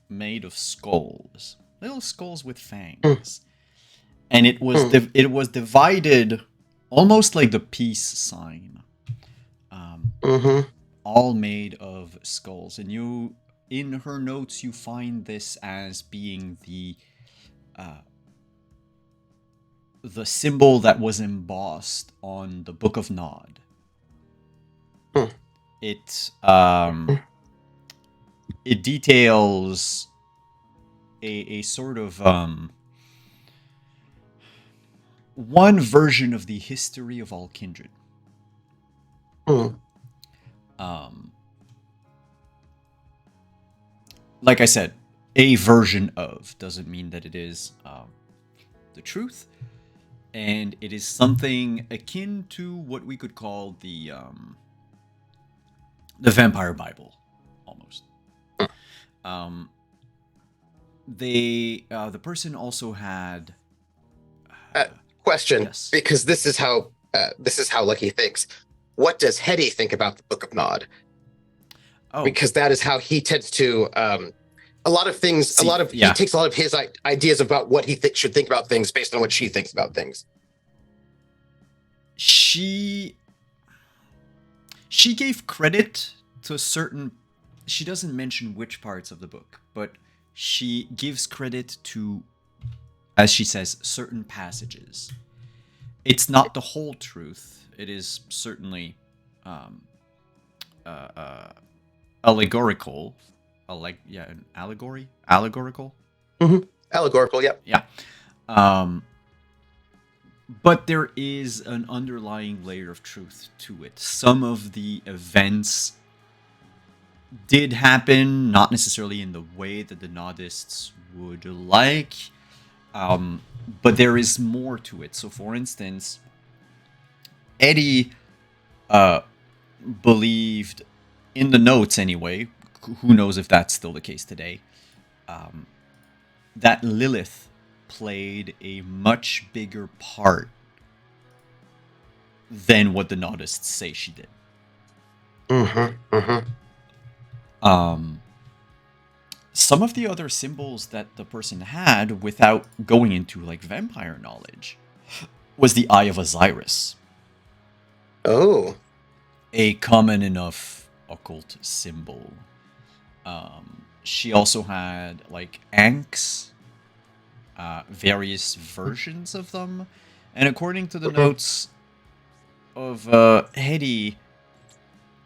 made of skulls, little skulls with fangs, and it was it was divided almost like the peace sign, Mm-hmm. all made of skulls. And you, in her notes, you find this as being the symbol that was embossed on the Book of Nod. It it details a sort of one version of the history of all kindred. Um, like I said, a version of doesn't mean that it is the truth, and it is something akin to what we could call the Vampire Bible, almost. The person also had Question, yes. because this is how Lucky thinks. What does Hetty think about the Book of Nod? Oh, Because that is how he tends to a lot of things. See, He takes a lot of his ideas about what he should think about things based on what she thinks about things. She gave credit to certain. She doesn't mention which parts of the book, but she gives credit to, as she says, certain passages. It's not the whole truth. It is certainly allegorical. An allegory? Allegorical? Mm-hmm. Allegorical, yep. Yeah. But there is an underlying layer of truth to it. Some of the events did happen, not necessarily in the way that the Nodists would like, but there is more to it. So, for instance, Eddie believed, in the notes anyway, who knows if that's still the case today, that Lilith played a much bigger part than what the Nodists say she did. Mm-hmm. Mm-hmm. Some of the other symbols that the person had, without going into like vampire knowledge, was the Eye of Osiris. Oh. A common enough occult symbol. She also had like Ankhs, various versions of them, and according to the notes of Hetty,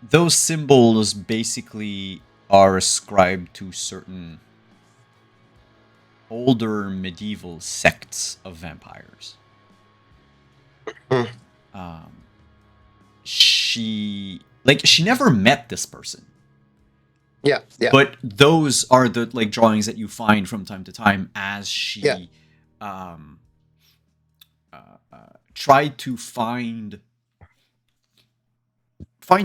those symbols basically are ascribed to certain older medieval sects of vampires. She never met this person. Yeah. But those are the like drawings that you find from time to time as she tried to find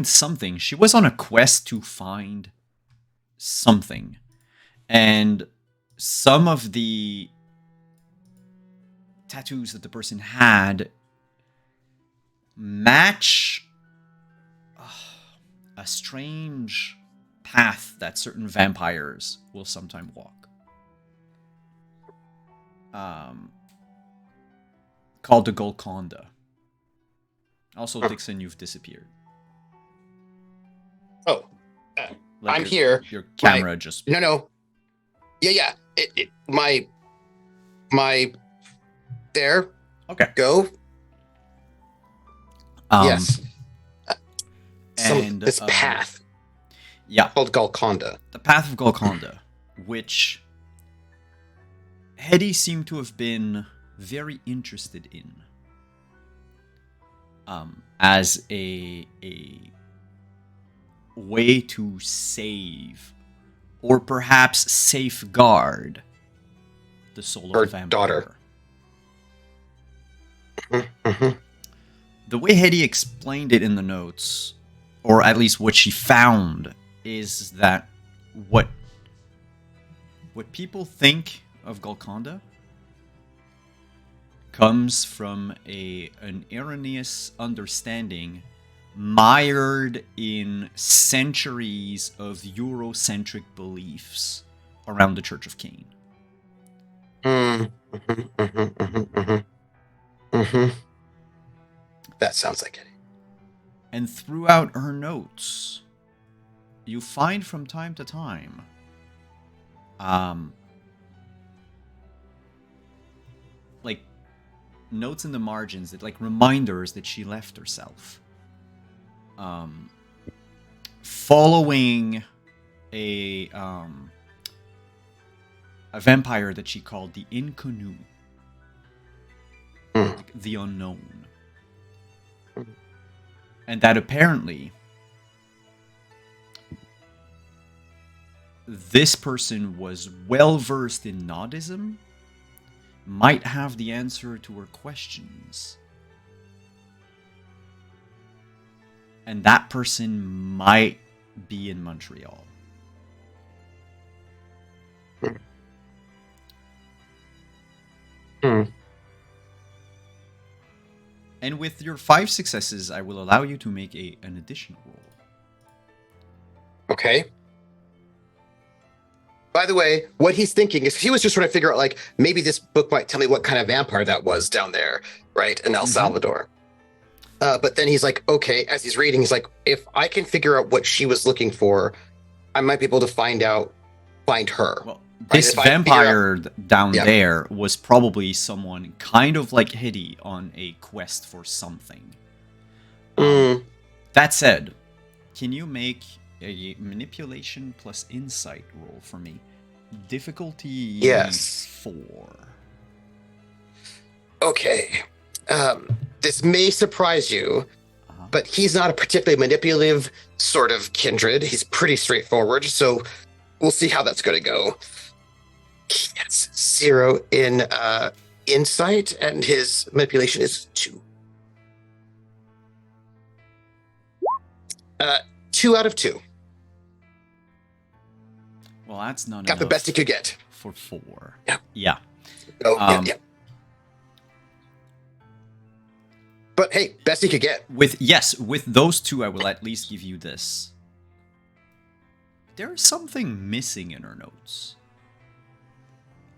something. She was on a quest to find something, and some of the tattoos that the person had match a strange path that certain vampires will sometime walk, called the Golconda. Also, Dixon, you've disappeared. Oh, Like I'm here. Your camera just... No. Yeah. My there. Okay. Go. Yes. And this path. Yeah. Called Golconda. The Path of Golconda, which Hetty seemed to have been very interested in, as a way to save, or perhaps safeguard, the soul Her of a vampire. daughter. Mm-hmm. The way Hetty explained it in the notes, or at least what she found, is that what people think of Golconda comes from an erroneous understanding mired in centuries of Eurocentric beliefs around the Church of Cain. That sounds like it. And throughout her notes, you find from time to time like notes in the margins that like reminders that she left herself following a vampire that she called the Inconnu, like the unknown, and that apparently this person was well versed in Nodism, might have the answer to her questions, and that person might be in Montreal. And with your 5 successes, I will allow you to make an additional roll. Okay. By the way, what he's thinking is he was just trying to figure out, like, maybe this book might tell me what kind of vampire that was down there, right, in El Salvador. But then he's like, okay, as he's reading, he's like, if I can figure out what she was looking for, I might be able to find her. Well, this vampire down there was probably someone kind of like Hedy on a quest for something. That said, can you make a manipulation plus insight roll for me? Difficulty 4. Okay. This may surprise you, but he's not a particularly manipulative sort of kindred. He's pretty straightforward, so we'll see how that's going to go. He has 0 in insight, and his manipulation is 2. 2 out of 2. Well, that's not got the best he could get for 4. Yeah. Oh, yeah. But hey, best he could get. With those 2, I will at least give you this. There is something missing in her notes.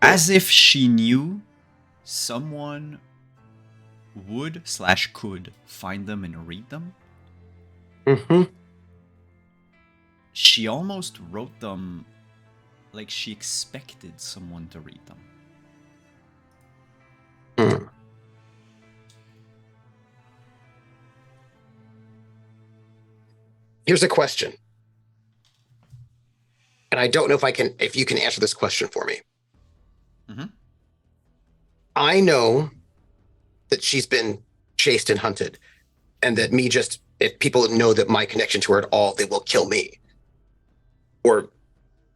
As if she knew someone would/could find them and read them. She almost wrote them like she expected someone to read them. Here's a question. And I don't know if you can answer this question for me. I know that she's been chased and hunted, and that if people know that my connection to her at all, they will kill me or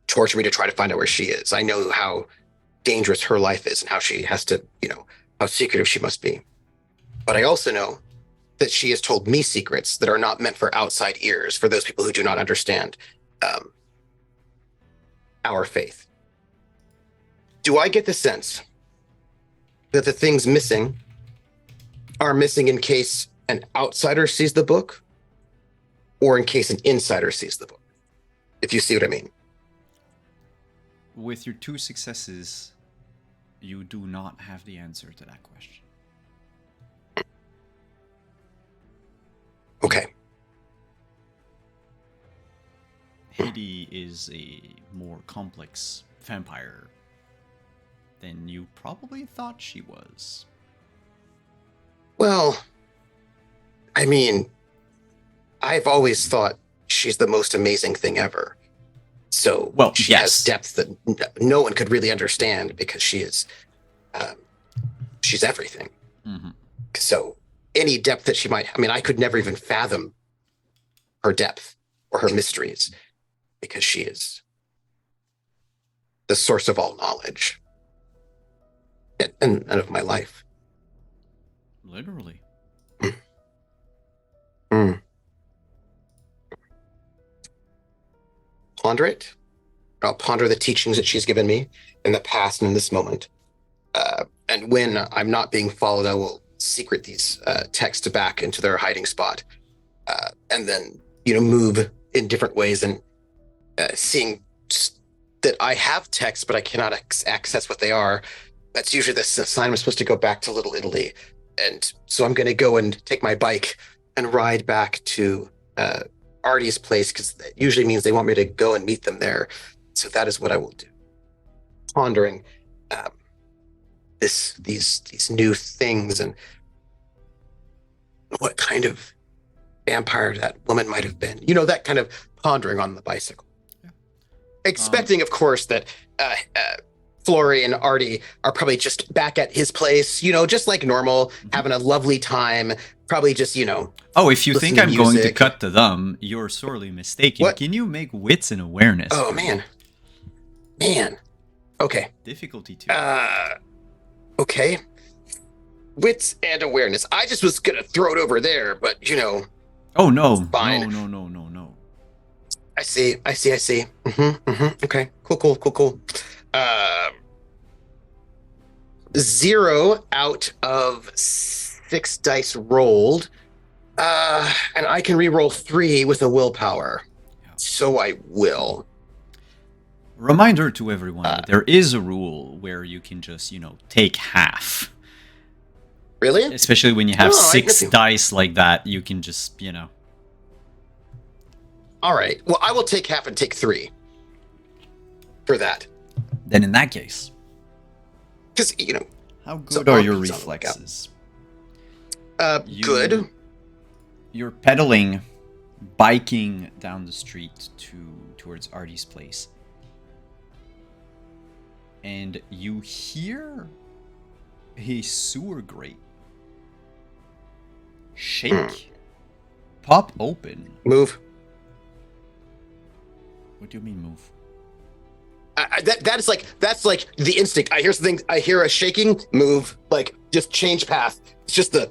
torture me to try to find out where she is. I know how dangerous her life is and how she has to, how secretive she must be. But I also know that she has told me secrets that are not meant for outside ears, for those people who do not understand our faith. Do I get the sense that the things missing are missing in case an outsider sees the book, or in case an insider sees the book? If you see what I mean. With your 2 successes, you do not have the answer to that question. Okay. Hedy is a more complex vampire than you probably thought she was. Well, I mean, I've always thought she's the most amazing thing ever. So she has depth that no one could really understand, because she's everything. So any depth that she might, I could never even fathom her depth or her mysteries, because she is the source of all knowledge and of my life. Literally. Ponder it. I'll ponder the teachings that she's given me in the past and in this moment. And when I'm not being followed, I will secret these texts back into their hiding spot, and then move in different ways and seeing that I have text, but I cannot access what they are. That's usually the sign I'm supposed to go back to Little Italy, and so I'm going to go and take my bike and ride back to Artie's place, because that usually means they want me to go and meet them there. So that is what I will do. Pondering these new things and what kind of vampire that woman might have been. That kind of pondering on the bicycle. Yeah. Expecting, of course, that Flory and Artie are probably just back at his place, just like normal, having a lovely time. Probably just, Oh, if you think to I'm going to music. cut to them, you're sorely mistaken. What? Can you make wits and awareness? Oh, man. Okay. Difficulty 2. Okay. Wits and awareness. I just was going to throw it over there, but, Oh, no. fine. No. I see. Okay. Cool. 0 out of 6 dice rolled. And I can re-roll 3 with a willpower. Yeah. So I will. Reminder to everyone that there is a rule where you can just, take half. Really? Especially when you have No, I 6 get you. dice like that, you can just, All right. Well, I will take half and take 3 for that. Then in that case, Because, how good So are your Artie's on the lookout. reflexes? Good. You're pedaling, biking down the street towards Artie's place. And you hear a sewer grate shake, pop open. Move. What do you mean move? That's like the instinct. I hear something. I hear a shaking. Move. Like just change path. It's just the.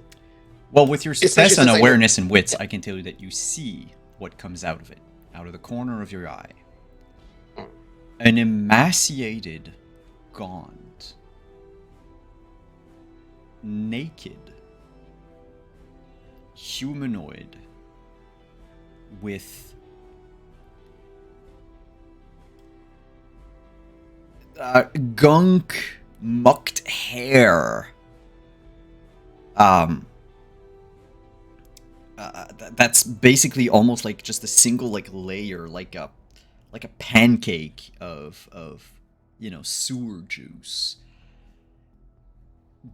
Well, with your success Especially on since I awareness and wits, I can tell you that you see what comes out of it, out of the corner of your eye. An emaciated, gaunt, naked, humanoid with gunk, mucked hair. That's basically almost like just a single layer, like a pancake of sewer juice.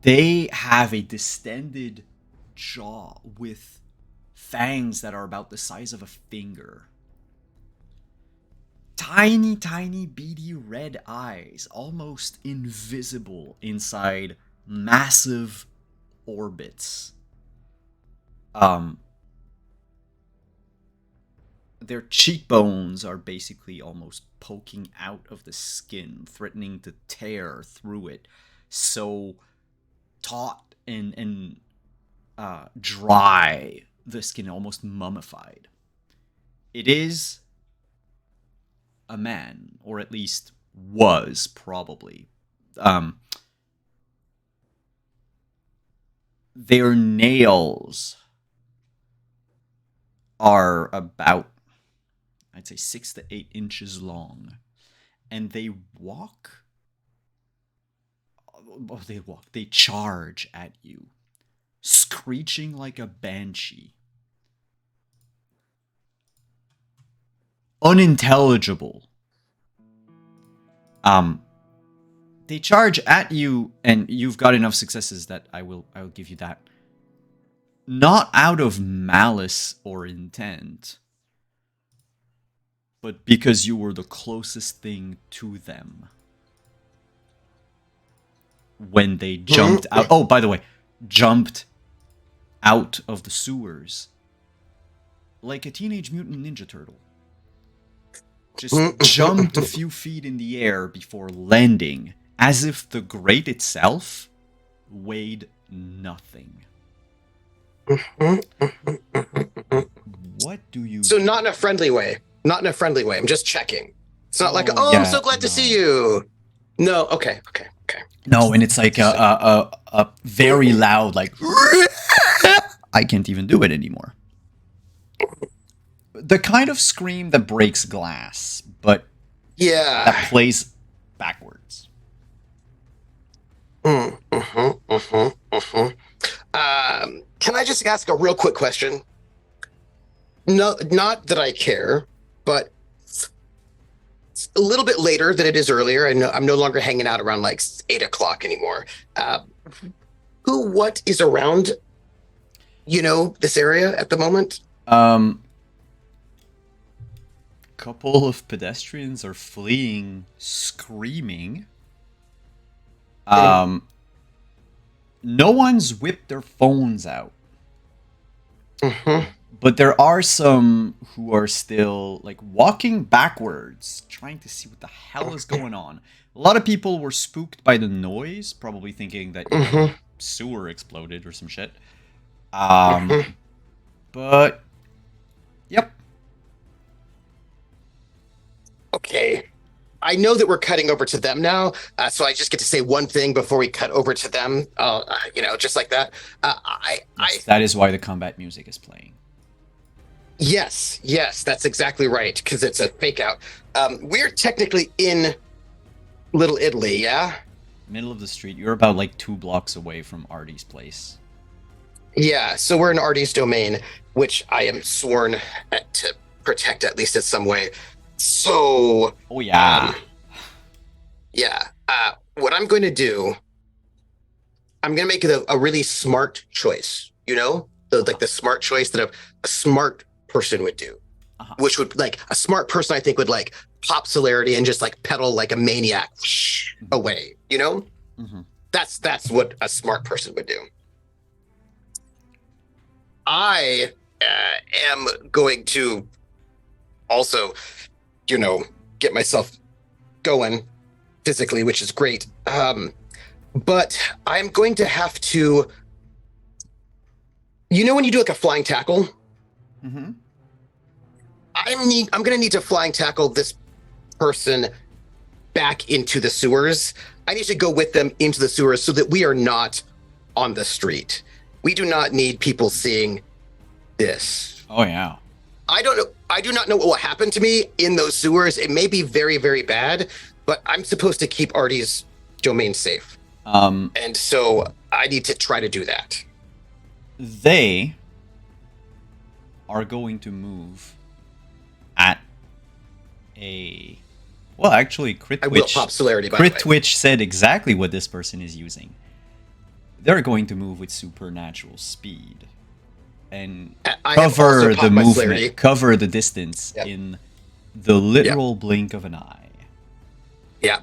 They have a distended jaw with fangs that are about the size of a finger. Tiny, tiny, beady red eyes, almost invisible inside massive orbits. Their cheekbones are basically almost poking out of the skin, threatening to tear through it. So taut and dry, the skin almost mummified. It is a man, or at least was probably. Their nails are about, I'd say, 6 to 8 inches long, and they charge at you, screeching like a banshee. Unintelligible. They charge at you, and you've got enough successes that I will give you that. Not out of malice or intent, but because you were the closest thing to them when they jumped out. Oh, by the way, jumped out of the sewers like a Teenage Mutant Ninja Turtle. Just jumped a few feet in the air before landing, as if the grate itself weighed nothing. What do you... So not in a friendly way. Not in a friendly way. I'm just checking. It's not like, Oh, I'm yeah, so glad to no. see you. No, okay. No, and it's like a very loud, like I can't even do it anymore. The kind of scream that breaks glass, but Yeah. that plays backwards. Can I just ask a real quick question? No, not that I care, but it's a little bit later than it is earlier. I know I'm no longer hanging out around like 8 o'clock anymore. What is around, this area at the moment? Couple of pedestrians are fleeing, screaming. No one's whipped their phones out. But there are some who are still like walking backwards, trying to see what the hell is going on. A lot of people were spooked by the noise, probably thinking that sewer exploded or some shit. But yep. Okay. I know that we're cutting over to them now, so I just get to say one thing before we cut over to them. Just like that. Yes, that is why the combat music is playing. Yes, that's exactly right, because it's a fake out. We're technically in Little Italy, yeah? Middle of the street. You're about like 2 blocks away from Artie's place. Yeah, so we're in Artie's domain, which I am sworn to protect at least in some way. So... Oh, yeah. What I'm going to do, I'm going to make it a really smart choice, the smart choice that a smart person would do, which would like a smart person I think would like pop celerity and just like pedal like a maniac away, That's what a smart person would do. I am going to also, get myself going physically, which is great. But I'm going to have to, when you do like a flying tackle, I'm going to need to flying tackle this person back into the sewers. I need to go with them into the sewers so that we are not on the street. We do not need people seeing this. Oh, yeah. I don't know. I do not know what will happen to me in those sewers. It may be very, very bad, but I'm supposed to keep Artie's domain safe. And so I need to try to do that. They are going to move at a... Well, actually, Crit I will Twitch, pop celerity, by the way. Crit Twitch said exactly what this person is using. They're going to move with supernatural speed. And cover the movement, cover the distance in the literal blink of an eye. Yeah.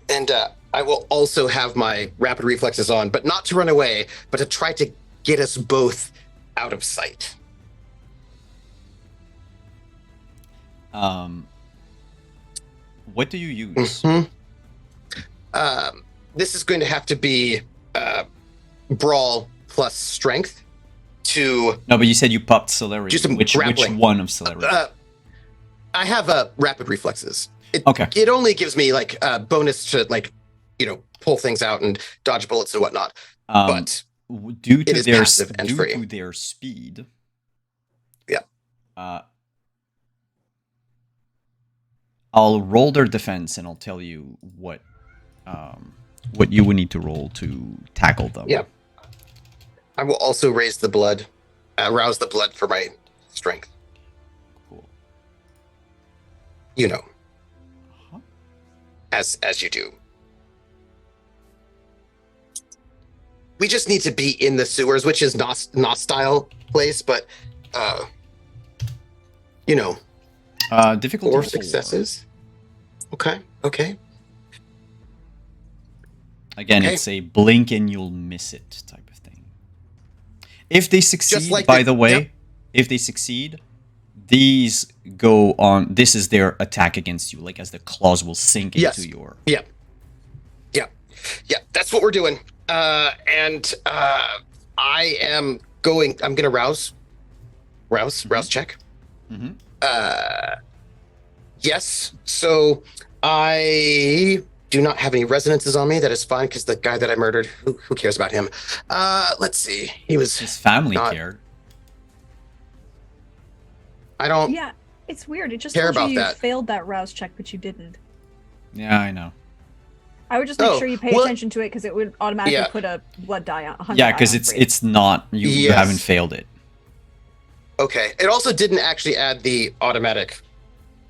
And I will also have my rapid reflexes on, but not to run away, but to try to get us both out of sight. What do you use? This is going to have to be brawl plus strength. No, but you said you popped celerity. Which one of celerity? I have rapid reflexes. Okay. It only gives me like a bonus to like, pull things out and dodge bullets and whatnot. But due to their speed, I'll roll their defense and I'll tell you what you would need to roll to tackle them. Yeah. I will also rouse the blood for my strength. Cool. As you do. We just need to be in the sewers, which is not style place, but difficulty 4 successes. Okay. Again, it's a blink and you'll miss it type of thing. If they succeed, if they succeed, these go on. This is their attack against you, like as the claws will sink into your. Yeah. That's what we're doing. And I am going. I'm gonna rouse check. Yes. So I do not have any resonances on me. That is fine because the guy that I murdered, who cares about him? Let's see. He was His family not- cared. I don't. Yeah, it's weird. It just Care told you about you that. failed that rouse check, but you didn't. Yeah, I know. I would just make Oh, sure you pay well- attention to it because it would automatically Yeah. put a blood die on. 100 Yeah, die because on it's for you. it's not you. You Yes. haven't failed it. Okay. It also didn't actually add the automatic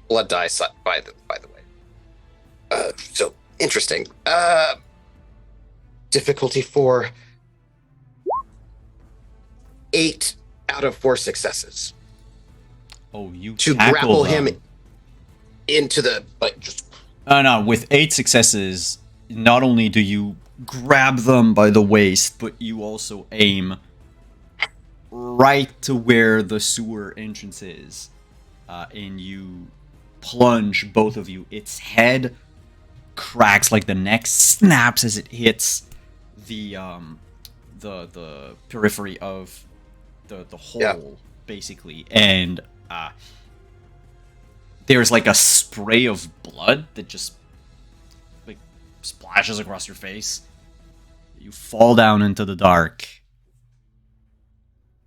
blood die by the way. So interesting. Difficulty 4. 8 out of 4 successes Oh, you to tackle grapple them. him into the just. No, with 8 successes, not only do you grab them by the waist, but you also aim right to where the sewer entrance is, and you plunge both of you. Its head cracks, like the neck snaps as it hits the periphery of the hole, Yeah. basically, and there's like a spray of blood that just like splashes across your face. You fall down into the dark.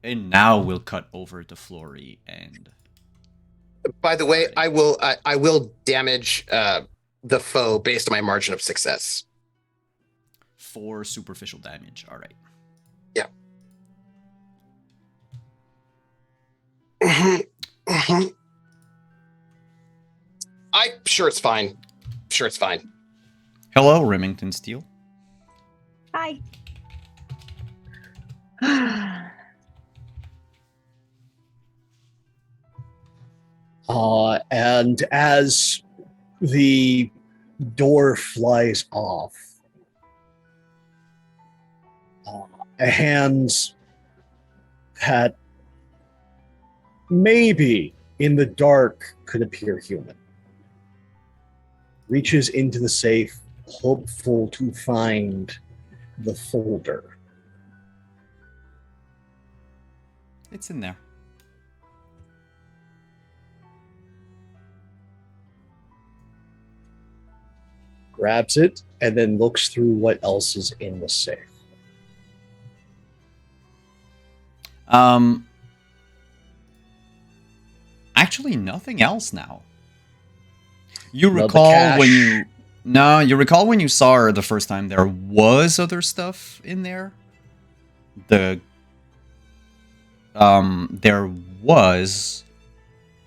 And now we'll cut over to Flory and By the way, I will damage the foe based on my margin of success. 4 superficial damage. All right. Yeah. I'm sure it's fine. Sure it's fine. Hello, Remington Steele. Hi. And as the door flies off, a hand that maybe in the dark could appear human reaches into the safe, hopeful to find the folder. It's in there. Grabs it, and then looks through what else is in the safe. Actually, nothing else now. You No, the recall when cash. you... No, you recall when you saw her the first time, there was other stuff in there? There was...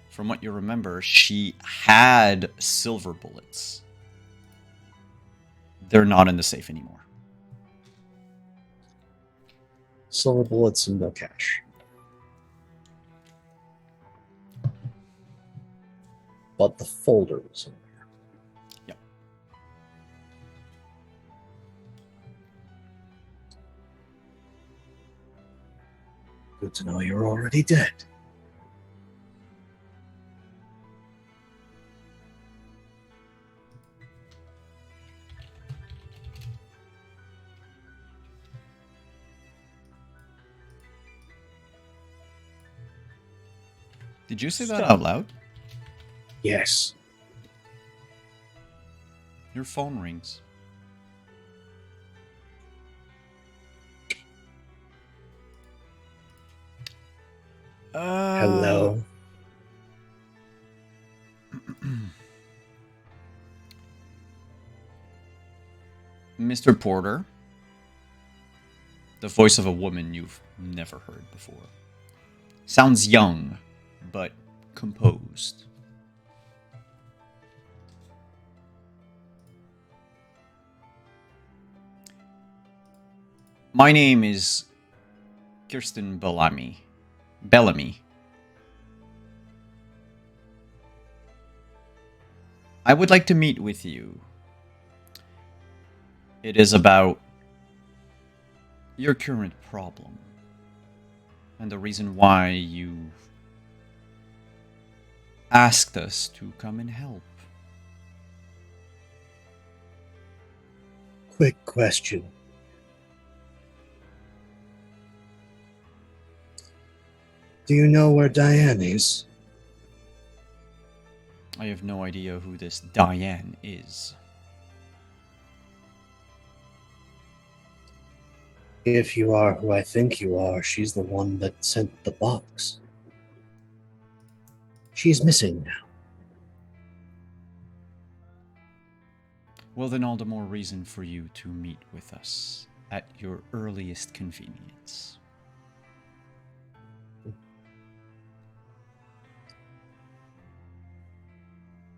From what you remember, she had silver bullets. They're not in the safe anymore. Silver bullets and no cash. But the folder was in there. Yep. Good to know you're already dead. Did you say that So- out loud? Yes. Your phone rings. Hello. Mr. Porter. The voice of a woman you've never heard before. Sounds young, but composed. My name is Kirsten Bellamy. I would like to meet with you. It is about your current problem and the reason why you asked us to come and help. Quick question. Do you know where Diane is? I have no idea who this Diane is. If you are who I think you are, she's the one that sent the box. She's missing now. Well, then all the more reason for you to meet with us at your earliest convenience.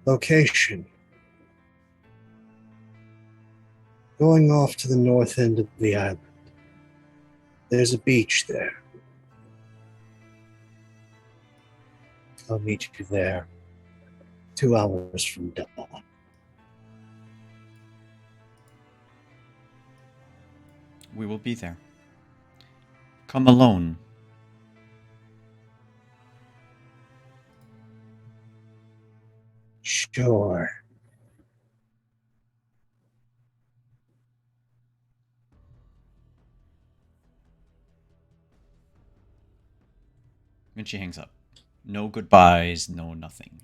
Location. Going off to the north end of the island. There's a beach there. I'll meet you there 2 hours from dawn. We will be there. Come alone. Sure. And she hangs up. No goodbyes, no nothing.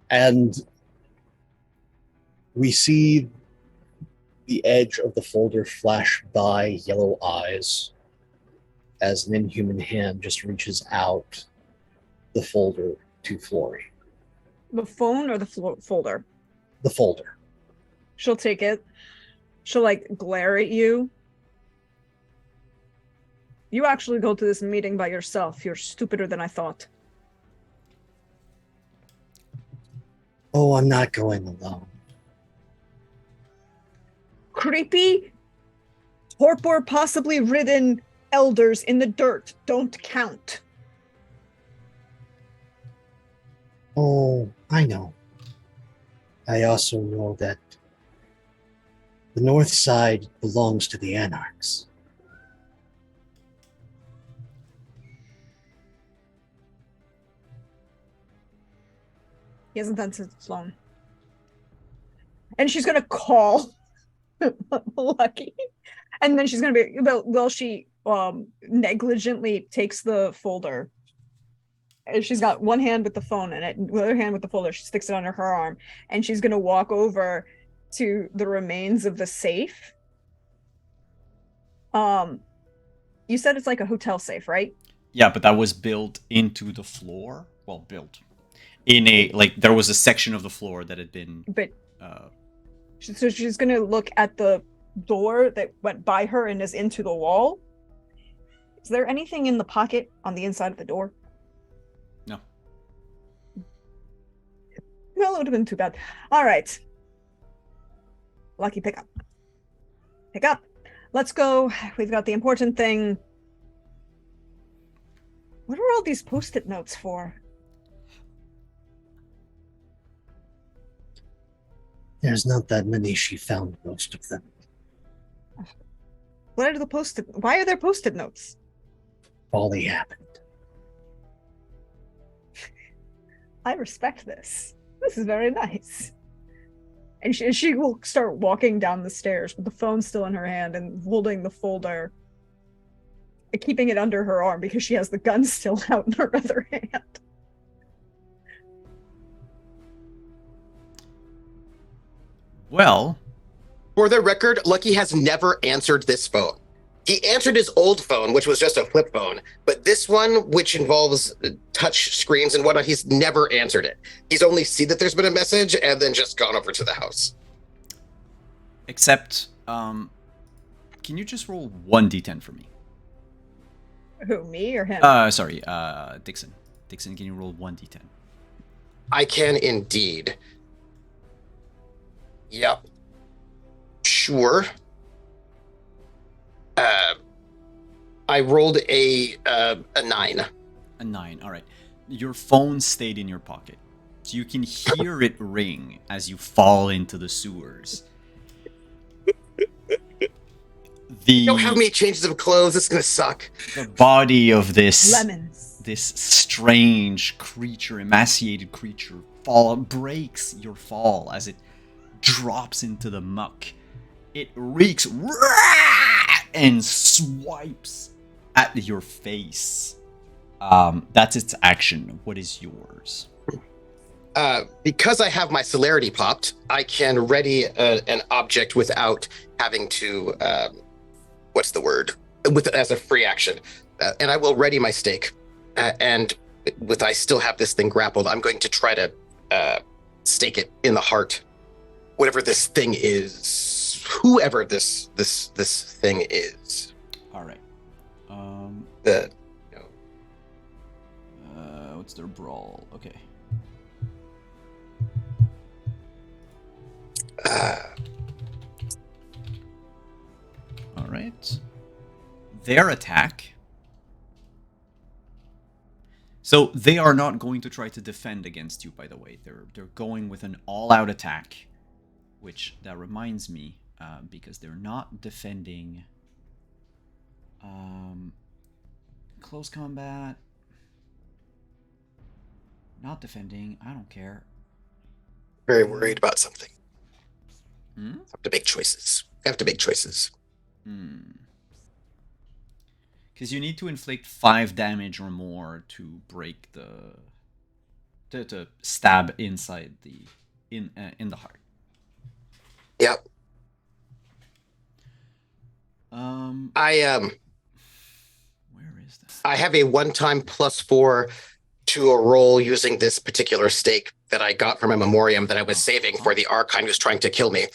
And we see the edge of the folder flash by yellow eyes as an inhuman hand just reaches out the folder to Flory. The phone or the folder? The folder. She'll take it. She'll like glare at you. You actually go to this meeting by yourself. You're stupider than I thought. Oh, I'm not going alone. Creepy, torpor, possibly ridden elders in the dirt don't count. Oh, I know. I also know that the north side belongs to the Anarchs. He hasn't done since long. And she's gonna call Lucky. And then she's gonna be well, she negligently takes the folder. And she's got one hand with the phone in it, and the other hand with the folder. She sticks it under her arm, and she's gonna walk over to the remains of the safe. You said it's like a hotel safe, right? Yeah, but that was built into the floor. Well, built in a there was a section of the floor that had been. But so she's gonna look at the door that went by her and is into the wall. Is there anything in the pocket on the inside of the door? No. Well, it would have been too bad. All right. Lucky, pick up. Pick up. Let's go. We've got the important thing. What are all these post-it notes for? There's not that many. She found most of them. What are the post-it? Why are there post-it notes? Folly happened. I respect this. This is very nice. And she will start walking down the stairs with the phone still in her hand and holding the folder, keeping it under her arm because she has the gun still out in her other hand. Well, for the record, Lucky has never answered this phone. He answered his old phone, which was just a flip phone, but this one, which involves touch screens and whatnot, he's never answered it. He's only seen that there's been a message and then just gone over to the house. Except, can you just roll 1d10 for me? Who, me or him? Sorry, Dixon. Dixon, can you roll 1d10? I can indeed. Yep. Sure. I rolled a 9. A 9, alright. Your phone stayed in your pocket. So you can hear it ring as you fall into the sewers. You don't have many changes of clothes, it's gonna suck. The body of this Lemons. This strange creature, emaciated creature, breaks your fall as it drops into the muck. It reeks and swipes at your face. That's its action. What is yours? because I have my celerity popped, I can ready an object without having to, what's the word? As a free action. And I will ready my stake. And with I still have this thing grappled, I'm going to try to stake it in the heart. Whatever this thing is, whoever this thing is. All right. The What's their brawl? Okay. All right. Their attack. So they are not going to try to defend against you, by the way. They're going with an all-out attack, which that reminds me, because they're not defending. Close combat. Not defending. I don't care. very worried about something. Hmm? I have to make choices. I have to make choices. Because you need to inflict 5 damage or more to break the to stab inside the in the heart. Yep. Where is that? I have a one-time +4 to a roll using this particular stake that I got from a memoriam that I was saving for the Archon who's trying to kill me,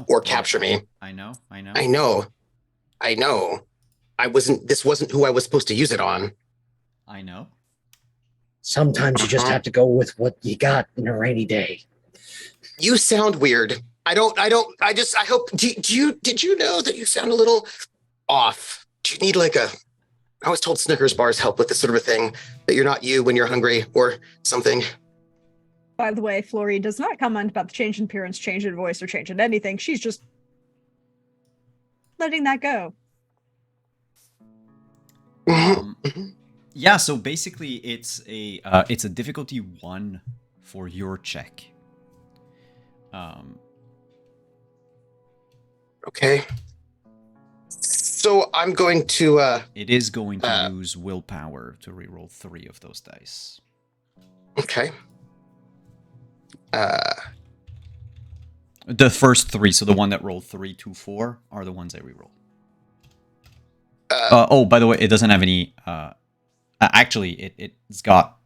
or capture me. I know. I know. This wasn't who I was supposed to use it on. I know. Sometimes you just have to go with what you got in a rainy day. You sound weird. I hope, did you know that you sound a little off? Do you need I was told Snickers bars help with this sort of a thing, that you're not you when you're hungry or something. By the way, Flori does not comment about the change in appearance, change in voice, or change in anything. She's just letting that go. Yeah, so basically it's a difficulty 1 for your check. Okay. So I'm going to it is going to use willpower to reroll 3 of those dice. Okay. The first 3, so the one that rolled 3, 2, 4, are the ones I reroll. Oh, by the way, it doesn't have any. Actually, it's got.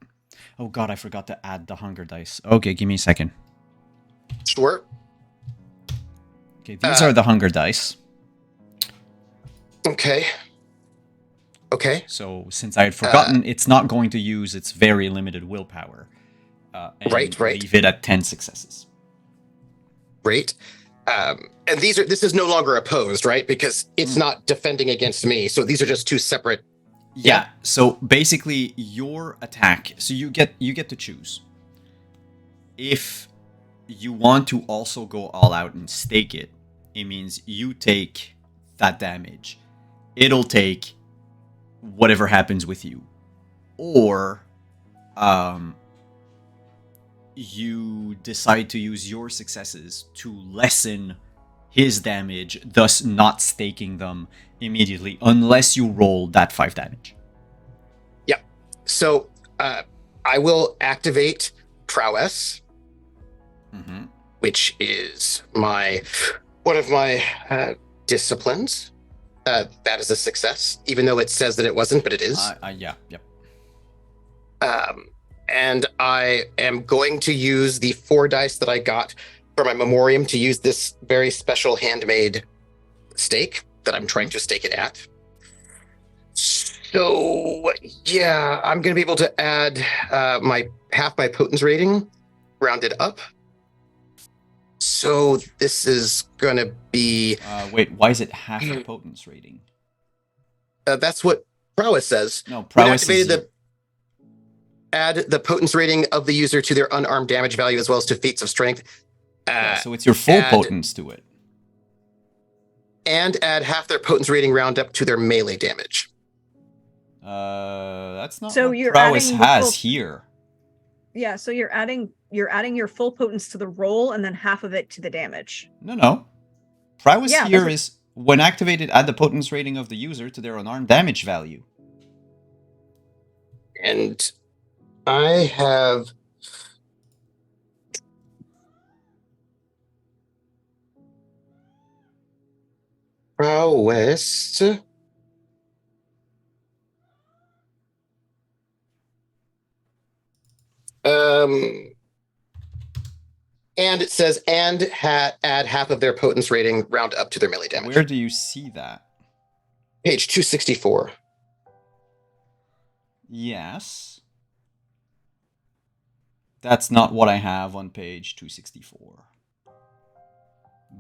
Oh god, I forgot to add the hunger dice. Okay, give me a second. Sure. Okay, these are the hunger dice. Okay. So since I had forgotten, it's not going to use its very limited willpower. And Right. leave it at 10 successes. Right. And this is no longer opposed, right? Because it's not defending against me. So these are just 2 separate. Yeah. So basically, your attack. So you get to choose. If you want to also go all out and stake it, it means you take that damage. It'll take whatever happens with you, or you decide to use your successes to lessen his damage, thus not staking them immediately unless you roll that 5 damage. Yeah. So I will activate prowess, which is one of my disciplines. That is a success, even though it says that it wasn't, but it is. Yeah. Yep. And I am going to use the 4 dice that I got for my memoriam to use this very special handmade stake that I'm trying to stake it at. So, yeah, I'm going to be able to add half my potence rating, rounded up. So this is going to be... wait, why is it half a potence rating? That's what prowess says. No, prowess is... Add the potence rating of the user to their unarmed damage value as well as to feats of strength. So it's your full potence to it. And add half their potence rating round up to their melee damage. That's not So what you're prowess adding has here. Yeah, so you're adding your full potence to the roll and then half of it to the damage. No. Prowess Yeah, here is when activated, add the potence rating of the user to their unarmed damage value. And I have prowess. And it says, add half of their potence rating, round up to their melee damage. Where do you see that? Page 264. Yes. That's not what I have on page 264.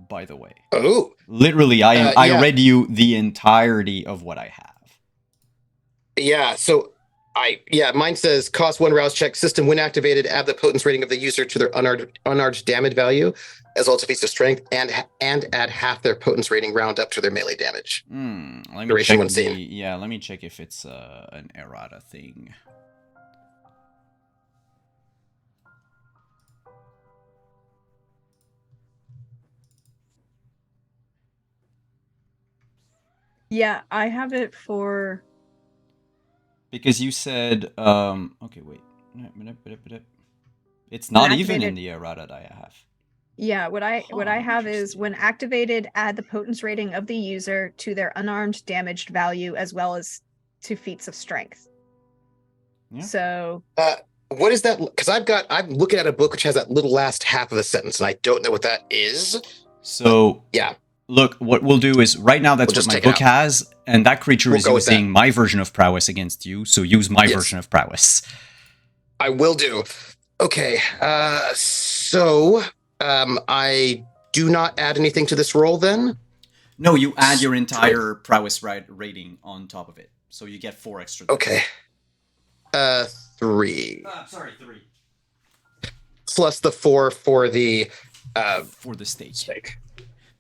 By the way. Oh. Literally, I Yeah. read you the entirety of what I have. Yeah, so mine says cost 1 rouse check, system when activated, add the potence rating of the user to their unarmed damage value, as well as a piece of strength, and add half their potence rating, round up to their melee damage. Let me Duration check when seen. yeah, let me check if it's an errata thing. Yeah, I have it for. Because you said, okay, wait. It's not even in activated- the errata that I have. Yeah, what I have is interesting. when activated, add the potence rating of the user to their unarmed damaged value as well as to feats of strength. Yeah. So What is that? Because I'm looking at a book which has that little last half of the sentence, and I don't know what that is. So Yeah. Look, what we'll do is right now that's We'll what just my take it book out. has, and that creature We'll is go with using that. my version of prowess against you, so use my Yes. version of prowess. I will do. Okay. So I do not add anything to this roll then? No, you add your entire prowess rating on top of it, so you get 4 extra dice. Okay. 3. Sorry, 3. Plus the 4 for the steak. steak.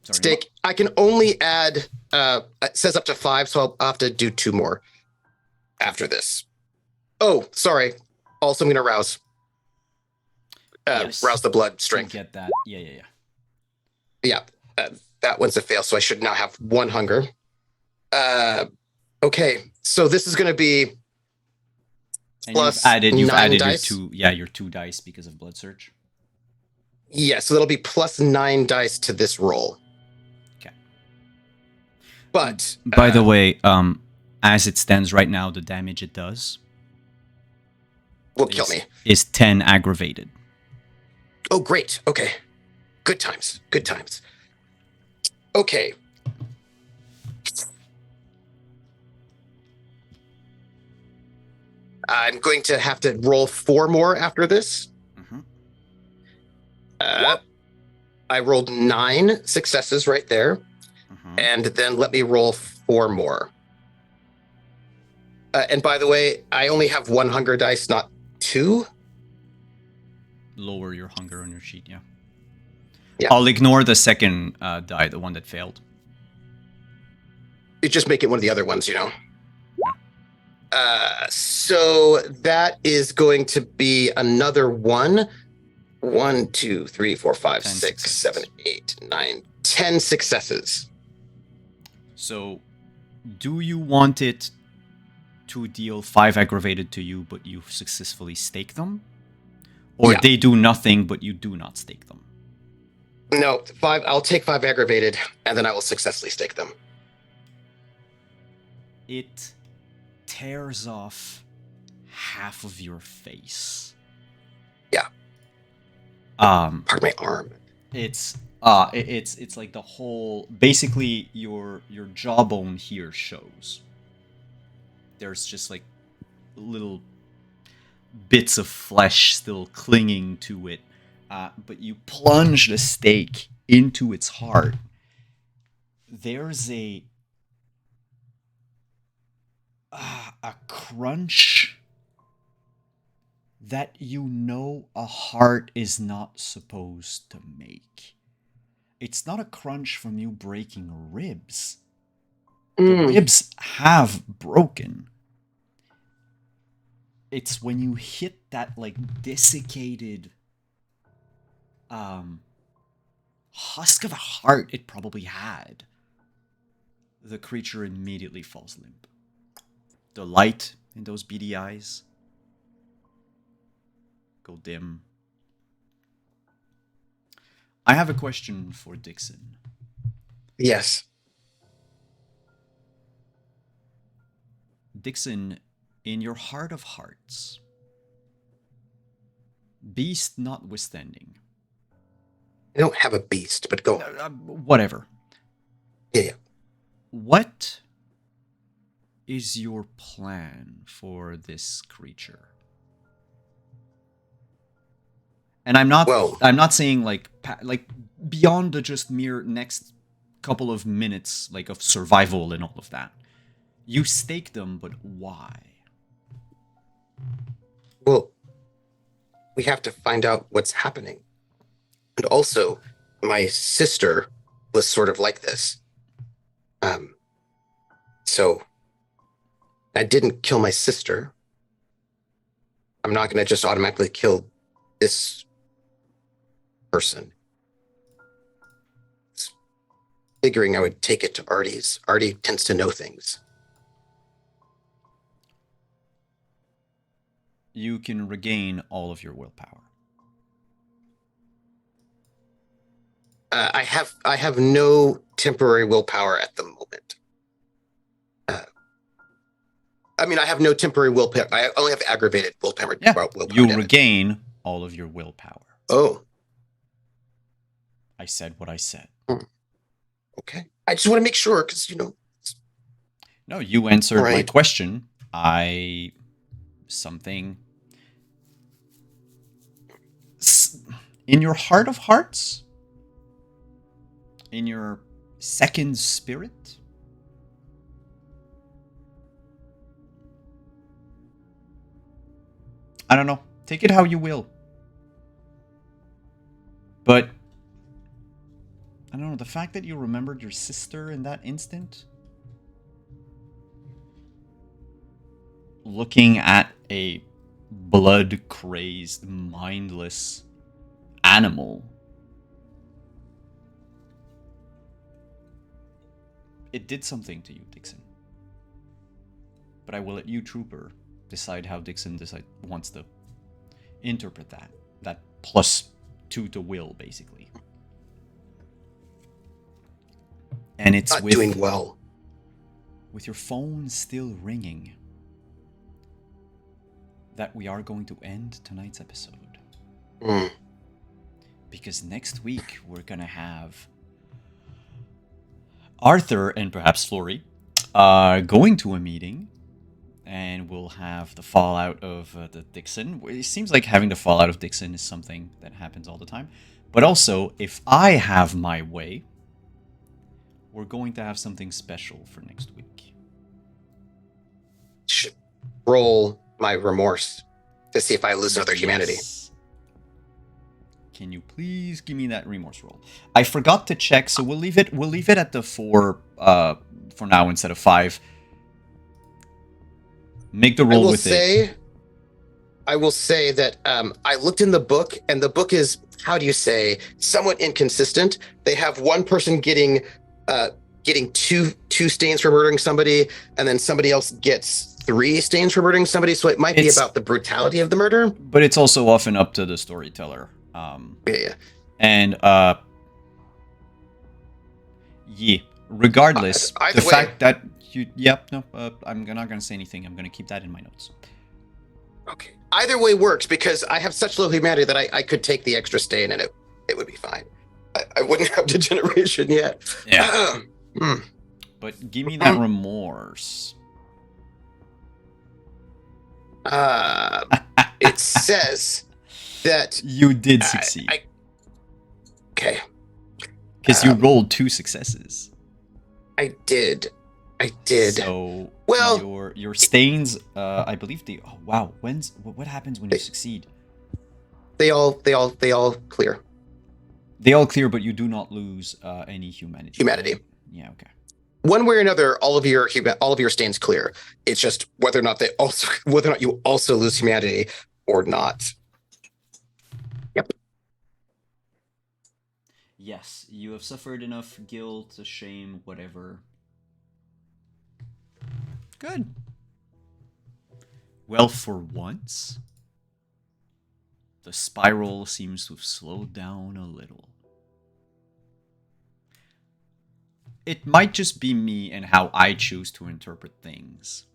Sorry, Steak. I can only add. It says up to 5, so I'll have to do 2 more after this. Oh, sorry. Also, I'm going to rouse. Yes. Rouse the blood strength. Get that? Yeah. Yeah, that one's a fail, so I should now have 1 hunger. Okay, so this is going to be and plus you've 9 added dice. your 2 dice because of blood surge. Yeah, so that'll be plus 9 dice to this roll. Okay. But by the way, as it stands right now, the damage it does will kill me. Is 10 aggravated. Oh, great. Okay. Good times. Good times. Okay. I'm going to have to roll 4 more after this. Mm-hmm. I rolled 9 successes right there. Mm-hmm. And then let me roll 4 more. And by the way, I only have 1 hunger dice, not 2. Lower your hunger on your sheet, yeah. Yeah. I'll ignore the second die, the one that failed. You just make it one of the other ones, you know. So that is going to be another 1. 1, 2, 3, 4, 5, 6, successes. 7, 8, 9, 10 successes. So, do you want it to deal 5 aggravated to you, but you successfully stake them? Or Yeah. they do nothing, but you do not stake them? No, 5. I'll take 5 aggravated, and then I will successfully stake them. It tears off half of your face. Yeah. Pardon my arm. It's like the whole, basically your jawbone here shows. There's just like little bits of flesh still clinging to it, but you plunge the stake into its heart. There's a crunch that you know a heart is not supposed to make. It's not a crunch from you breaking ribs. The ribs have broken. It's when you hit that like desiccated husk of a heart it probably had. The creature immediately falls limp. The light in those beady eyes go dim. I have a question for Dixon. Yes. Dixon, in your heart of hearts, beast notwithstanding, I don't have a beast, but go on. whatever. Yeah. What is your plan for this creature? And I'm not saying like beyond the just mere next couple of minutes like of survival and all of that. You stake them, but why? Well, we have to find out what's happening. And also, my sister was sort of like this. So I didn't kill my sister. I'm not going to just automatically kill this person. Figuring I would take it to Artie's. Artie tends to know things. You can regain all of your willpower. I have no temporary willpower at the moment. I mean, I have no temporary willpower. I only have aggravated willpower. Yeah, willpower you damage. regain all of your willpower. Oh, I said what I said. okay. I just want to make sure because No, you answered my Right. question. In your heart of hearts, in your second spirit, I don't know. Take it how you will. But I don't know, the fact that you remembered your sister in that instant, looking at a blood-crazed, mindless animal, it did something to you, Dixon. But I will let you, Trooper, decide how Dixon wants to interpret that +2 to will, basically. And it's not doing well. with your phone still ringing, that we are going to end tonight's episode. Because next week we're gonna have Arthur and perhaps Flory going to a meeting, and we'll have the fallout of the Dixon. It seems like having the fallout of Dixon is something that happens all the time. But also, if I have my way, we're going to have something special for next week. Should roll my remorse to see if I lose another humanity. Yes. Can you please give me that remorse roll? I forgot to check, so we'll leave it at the 4 for now instead of 5. Make the roll with it. I will say that I looked in the book, and the book is, how do you say, somewhat inconsistent. They have one person getting two stains for murdering somebody, and then somebody else gets 3 stains for murdering somebody. So it might be about the brutality of the murder. But it's also often up to the storyteller. Yeah. And regardless, the fact that you, I'm not going to say anything. I'm going to keep that in my notes. Okay. Either way works, because I have such low humanity that I could take the extra stain and it would be fine. I wouldn't have degeneration yet. Yeah. But give me that remorse. It says that you did succeed. Okay. Because you rolled 2 successes. I did. So, well, your stains, I believe they. Oh wow! What happens when you succeed? They all clear. They all clear, but you do not lose any humanity. Humanity. Yeah. Okay. One way or another, all of your stains clear. It's just whether or not you also lose humanity or not. Yep. Yes, you have suffered enough guilt, shame, whatever. Good. Well, for once, the spiral seems to have slowed down a little. It might just be me and how I choose to interpret things.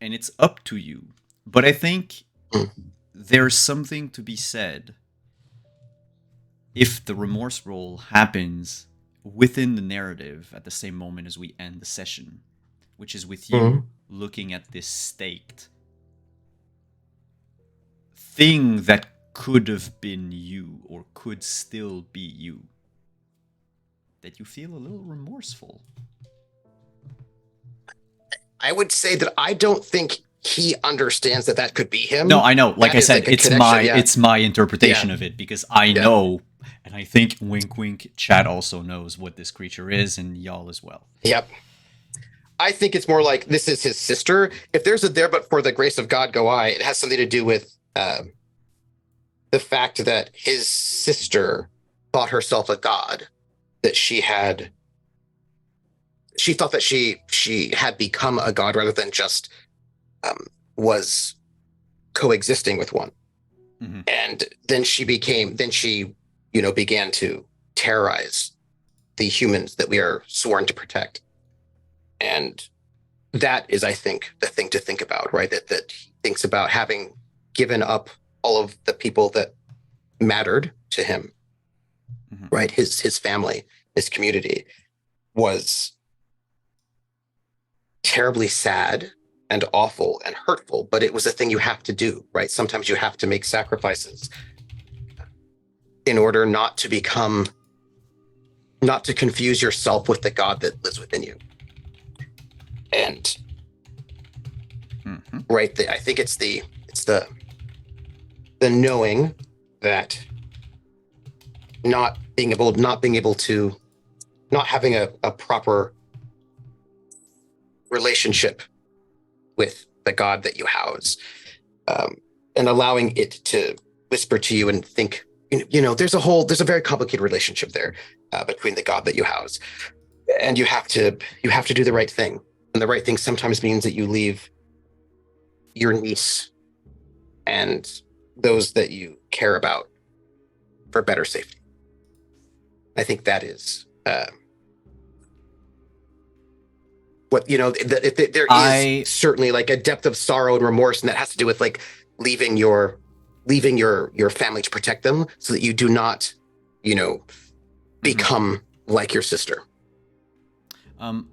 and it's up to you. But I think Mm. there's something to be said if the remorse roll happens within the narrative at the same moment as we end the session, which is with you Mhm. looking at this staked thing that could have been you or could still be you, that you feel a little remorseful. I would say that I don't think he understands that that could be him. No, I know. Like That I is said, a it's connection, yeah. it's my interpretation Yeah. of it because I Yeah. know, and I think wink wink chat also knows what this creature is, and y'all as well. Yep. I think it's more like this is his sister. If there's a there but for the grace of God go I, it has something to do with the fact that his sister thought herself a god, that she thought that she had become a god rather than just was coexisting with one. Mhm. And then she began to terrorize the humans that we are sworn to protect. And that is, I think, the thing to think about, right? That he thinks about having given up all of the people that mattered to him, Mhm. right? His family, his community was terribly sad and awful and hurtful, but it was a thing you have to do, right? Sometimes you have to make sacrifices in order not to confuse yourself with the God that lives within you. And Mhm. right, I think it's the knowing that not having a proper relationship with the God that you house, and allowing it to whisper to you and think, there's a very complicated relationship there between the God that you house, and you have to do the right thing. And the right thing sometimes means that you leave your niece and those that you care about for better safety. I think that is what there is certainly like a depth of sorrow and remorse, and that has to do with like leaving your family to protect them, so that you do not, become like your sister.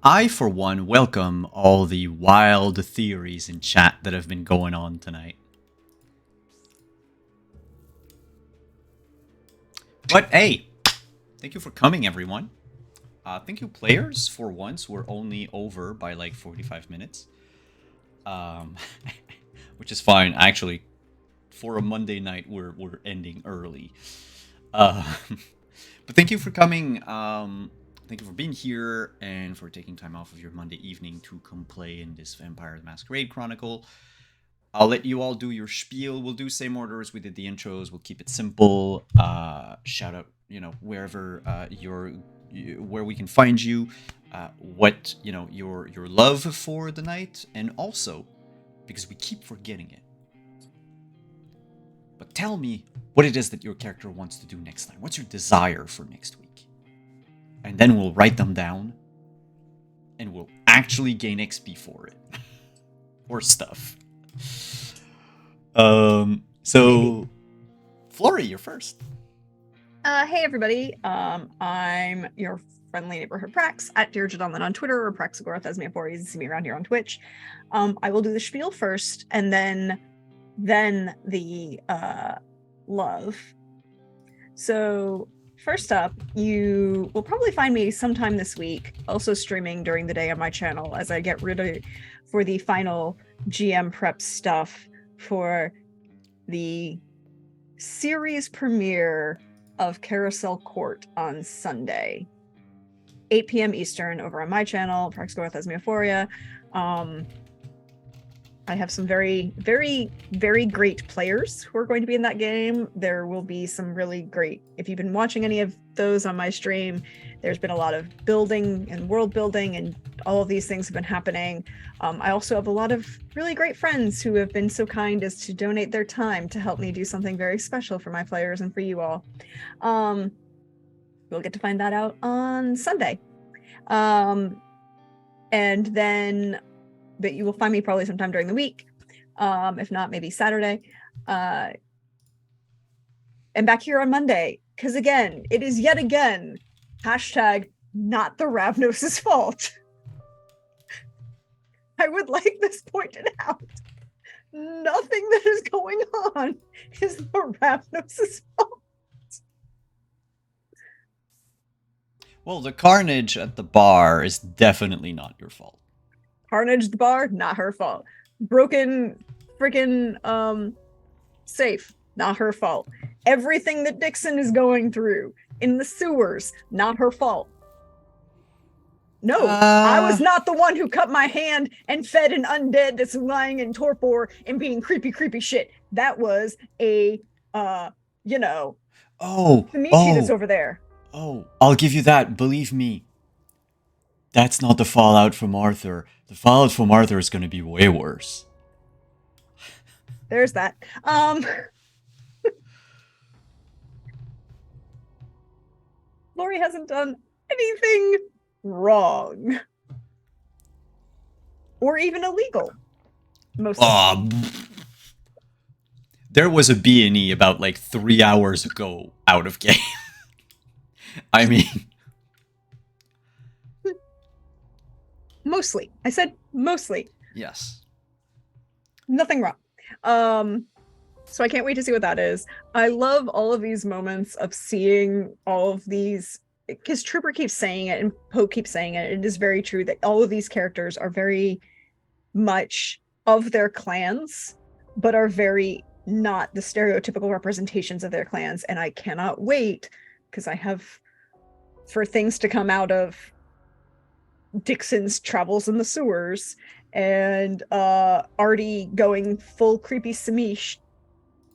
I, for one, welcome all the wild theories in chat that have been going on tonight. But hey, thank you for coming, everyone. Thank you, players. For once, we're only over by like 45 minutes. Which is fine. Actually, for a Monday night, we're ending early. But thank you for coming. Thank you for being here and for taking time off of your Monday evening to come play in this Vampire the Masquerade Chronicle. I'll let you all do your spiel. We'll do same order as we did the intros. We'll keep it simple. Shout out, wherever where we can find you, what your love for the night, and also because we keep forgetting it. But tell me what it is that your character wants to do next time. What's your desire for next week? And then we'll write them down, and we'll actually gain XP for it. Or stuff. So, Flory, you're first. Hey everybody, I'm your friendly neighborhood Prax at Dirjadonlan on Twitter, or Praxagorth as me before. You can see me around here on Twitch. I will do the spiel first, and then the love. So first up, you will probably find me sometime this week, also streaming during the day on my channel as I get ready for the final GM prep stuff for the series premiere of Carousel Court on Sunday, 8 p.m. Eastern, over on my channel, Praxagorth as Euphoria. I have some very, very, very great players who are going to be in that game. There will be some really great, if you've been watching any of those on my stream, there's been a lot of building and world building, and all of these things have been happening. I also have a lot of really great friends who have been so kind as to donate their time to help me do something very special for my players and for you all. We'll get to find that out on Sunday. And then but you will find me probably sometime during the week. If not, maybe Saturday. And back here on Monday, because again, it is yet again hashtag not the Ravnos' fault. I would like this pointed out. Nothing that is going on is the Ravnos' fault. Well, the carnage at the bar is definitely not your fault. Carnage at the bar, not her fault. Broken freaking safe, not her fault. Everything that Dixon is going through in the sewers, not her fault. No, I was not the one who cut my hand and fed an undead that's lying in torpor and being creepy shit. That was a Amici that's over there. Oh, I'll give you that. Believe me. That's not the fallout from Arthur. The fallout from Arthur is going to be way worse. There's that. Lori hasn't done anything wrong. Or even illegal. Most there was a B&E about like 3 hours ago out of game. I mean... Mostly. I said mostly. Yes. Nothing wrong. So I can't wait to see what that is. I love all of these moments of seeing all of these, because Trooper keeps saying it and Pope keeps saying it. It is very true that all of these characters are very much of their clans, but are very not the stereotypical representations of their clans. And I cannot wait, because I have for things to come out of Dixon's travels in the sewers and Artie going full creepy Samish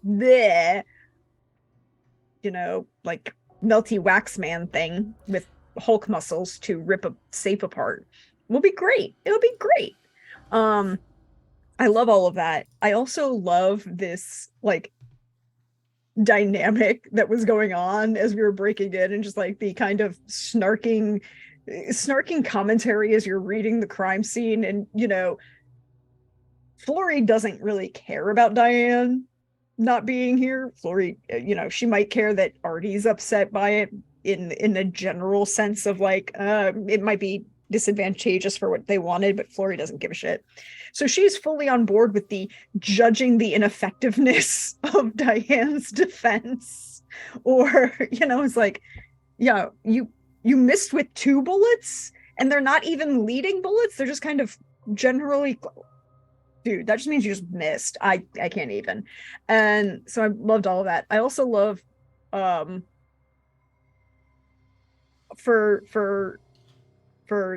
there, like melty wax man thing with Hulk muscles to rip a safe apart will be great. It'll be great. I love all of that. I also love this like dynamic that was going on as we were breaking in, and just like the kind of snarking commentary as you're reading the crime scene. And Flory doesn't really care about Diane not being here. Flory, she might care that Artie's upset by it in a general sense of like it might be disadvantageous for what they wanted, but Flory doesn't give a shit. So she's fully on board with the judging the ineffectiveness of Diane's defense, or it's like, yeah, you missed with 2 bullets, and they're not even leading bullets. They're just kind of generally, dude, that just means you just missed. I can't even. And so I loved all of that. I also love for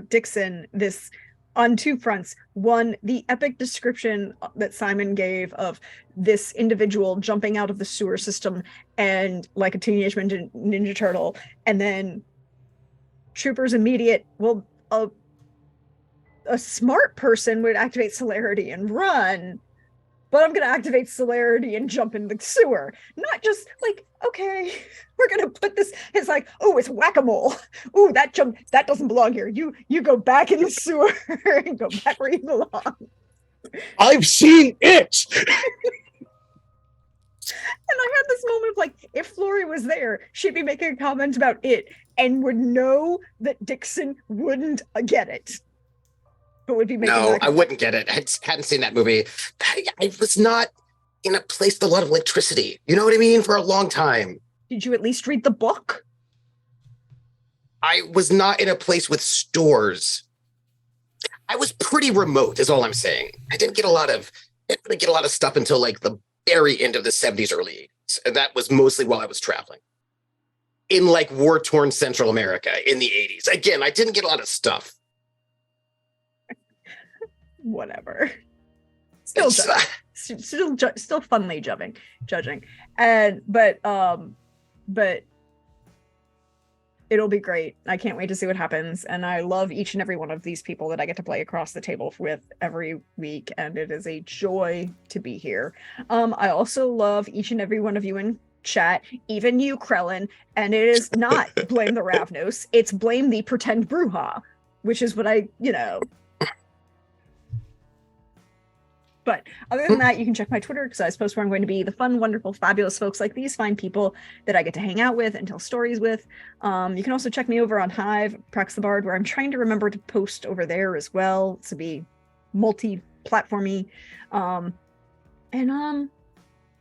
Dixon this on 2 fronts. One, the epic description that Simon gave of this individual jumping out of the sewer system and like a teenage ninja turtle, and then Trooper's immediate, well, a smart person would activate celerity and run, but I'm going to activate celerity and jump in the sewer. Not just like, okay, we're going to put this, it's like, oh, it's whack-a-mole. Oh, that doesn't belong here. You go back in the sewer and go back where you belong. I've seen it! And I had this moment of like, if Flory was there, she'd be making a comment about it and would know that Dixon wouldn't get it. But would be making I wouldn't get it. I hadn't seen that movie. I was not in a place with a lot of electricity. You know what I mean? For a long time. Did you at least read the book? I was not in a place with stores. I was pretty remote, is all I'm saying. I didn't get a lot of stuff until like the very end of the 70s, early 80s. And that was mostly while I was traveling in like war-torn Central America in the 80s. Again, I didn't get a lot of stuff. Whatever. Still funly judging. And but it'll be great. I can't wait to see what happens. And I love each and every one of these people that I get to play across the table with every week. And it is a joy to be here. I also love each and every one of you in chat, even you, Krellin. And it is not blame the Ravnos, it's blame the pretend Bruja, which is what But other than that, you can check my Twitter because I post where I'm going to be. The fun, wonderful, fabulous folks like these fine people that I get to hang out with and tell stories with. You can also check me over on Hive, Prax the Bard, where I'm trying to remember to post over there as well to be multi-platformy.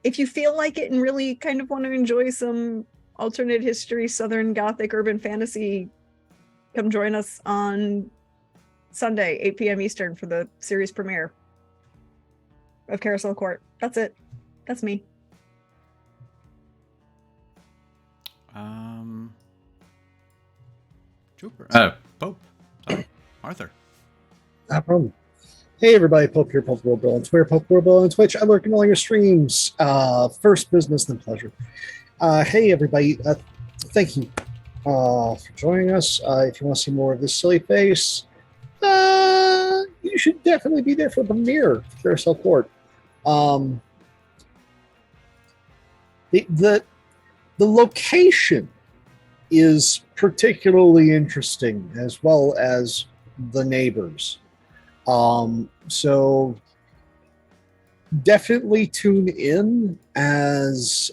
If you feel like it and really kind of want to enjoy some alternate history, Southern Gothic, urban fantasy, come join us on Sunday, 8 p.m. Eastern for the series premiere of Carousel Court. That's it. That's me. Pope. Oh, Arthur. No problem. Hey everybody, Pope here, Pope World Bill on Twitter, Pope World Bill on Twitch. I lurk in all your streams. First business, then pleasure. Hey everybody, thank you for joining us. If you want to see more of this silly face, you should definitely be there for the premiere of Carousel Court. The location is particularly interesting, as well as the neighbors. So definitely tune in, as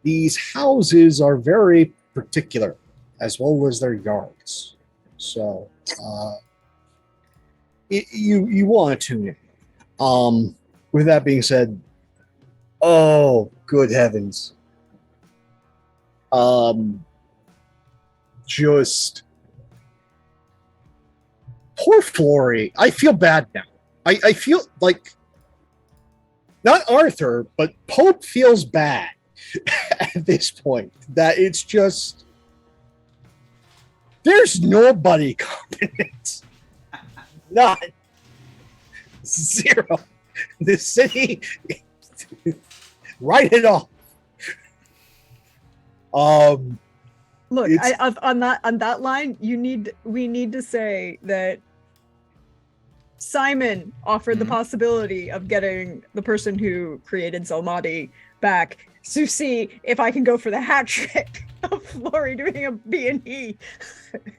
these houses are very particular, as well as their yards. So you want to tune in. With that being said, oh good heavens, just poor Flory. I feel bad now. I feel like not Arthur, but Pope feels bad at this point. That it's just there's nobody competent. Not zero. The city, write it off. Look, on that line, we need to say that Simon offered the possibility of getting the person who created Zalmati back to see if I can go for the hat trick of Flory doing a B&E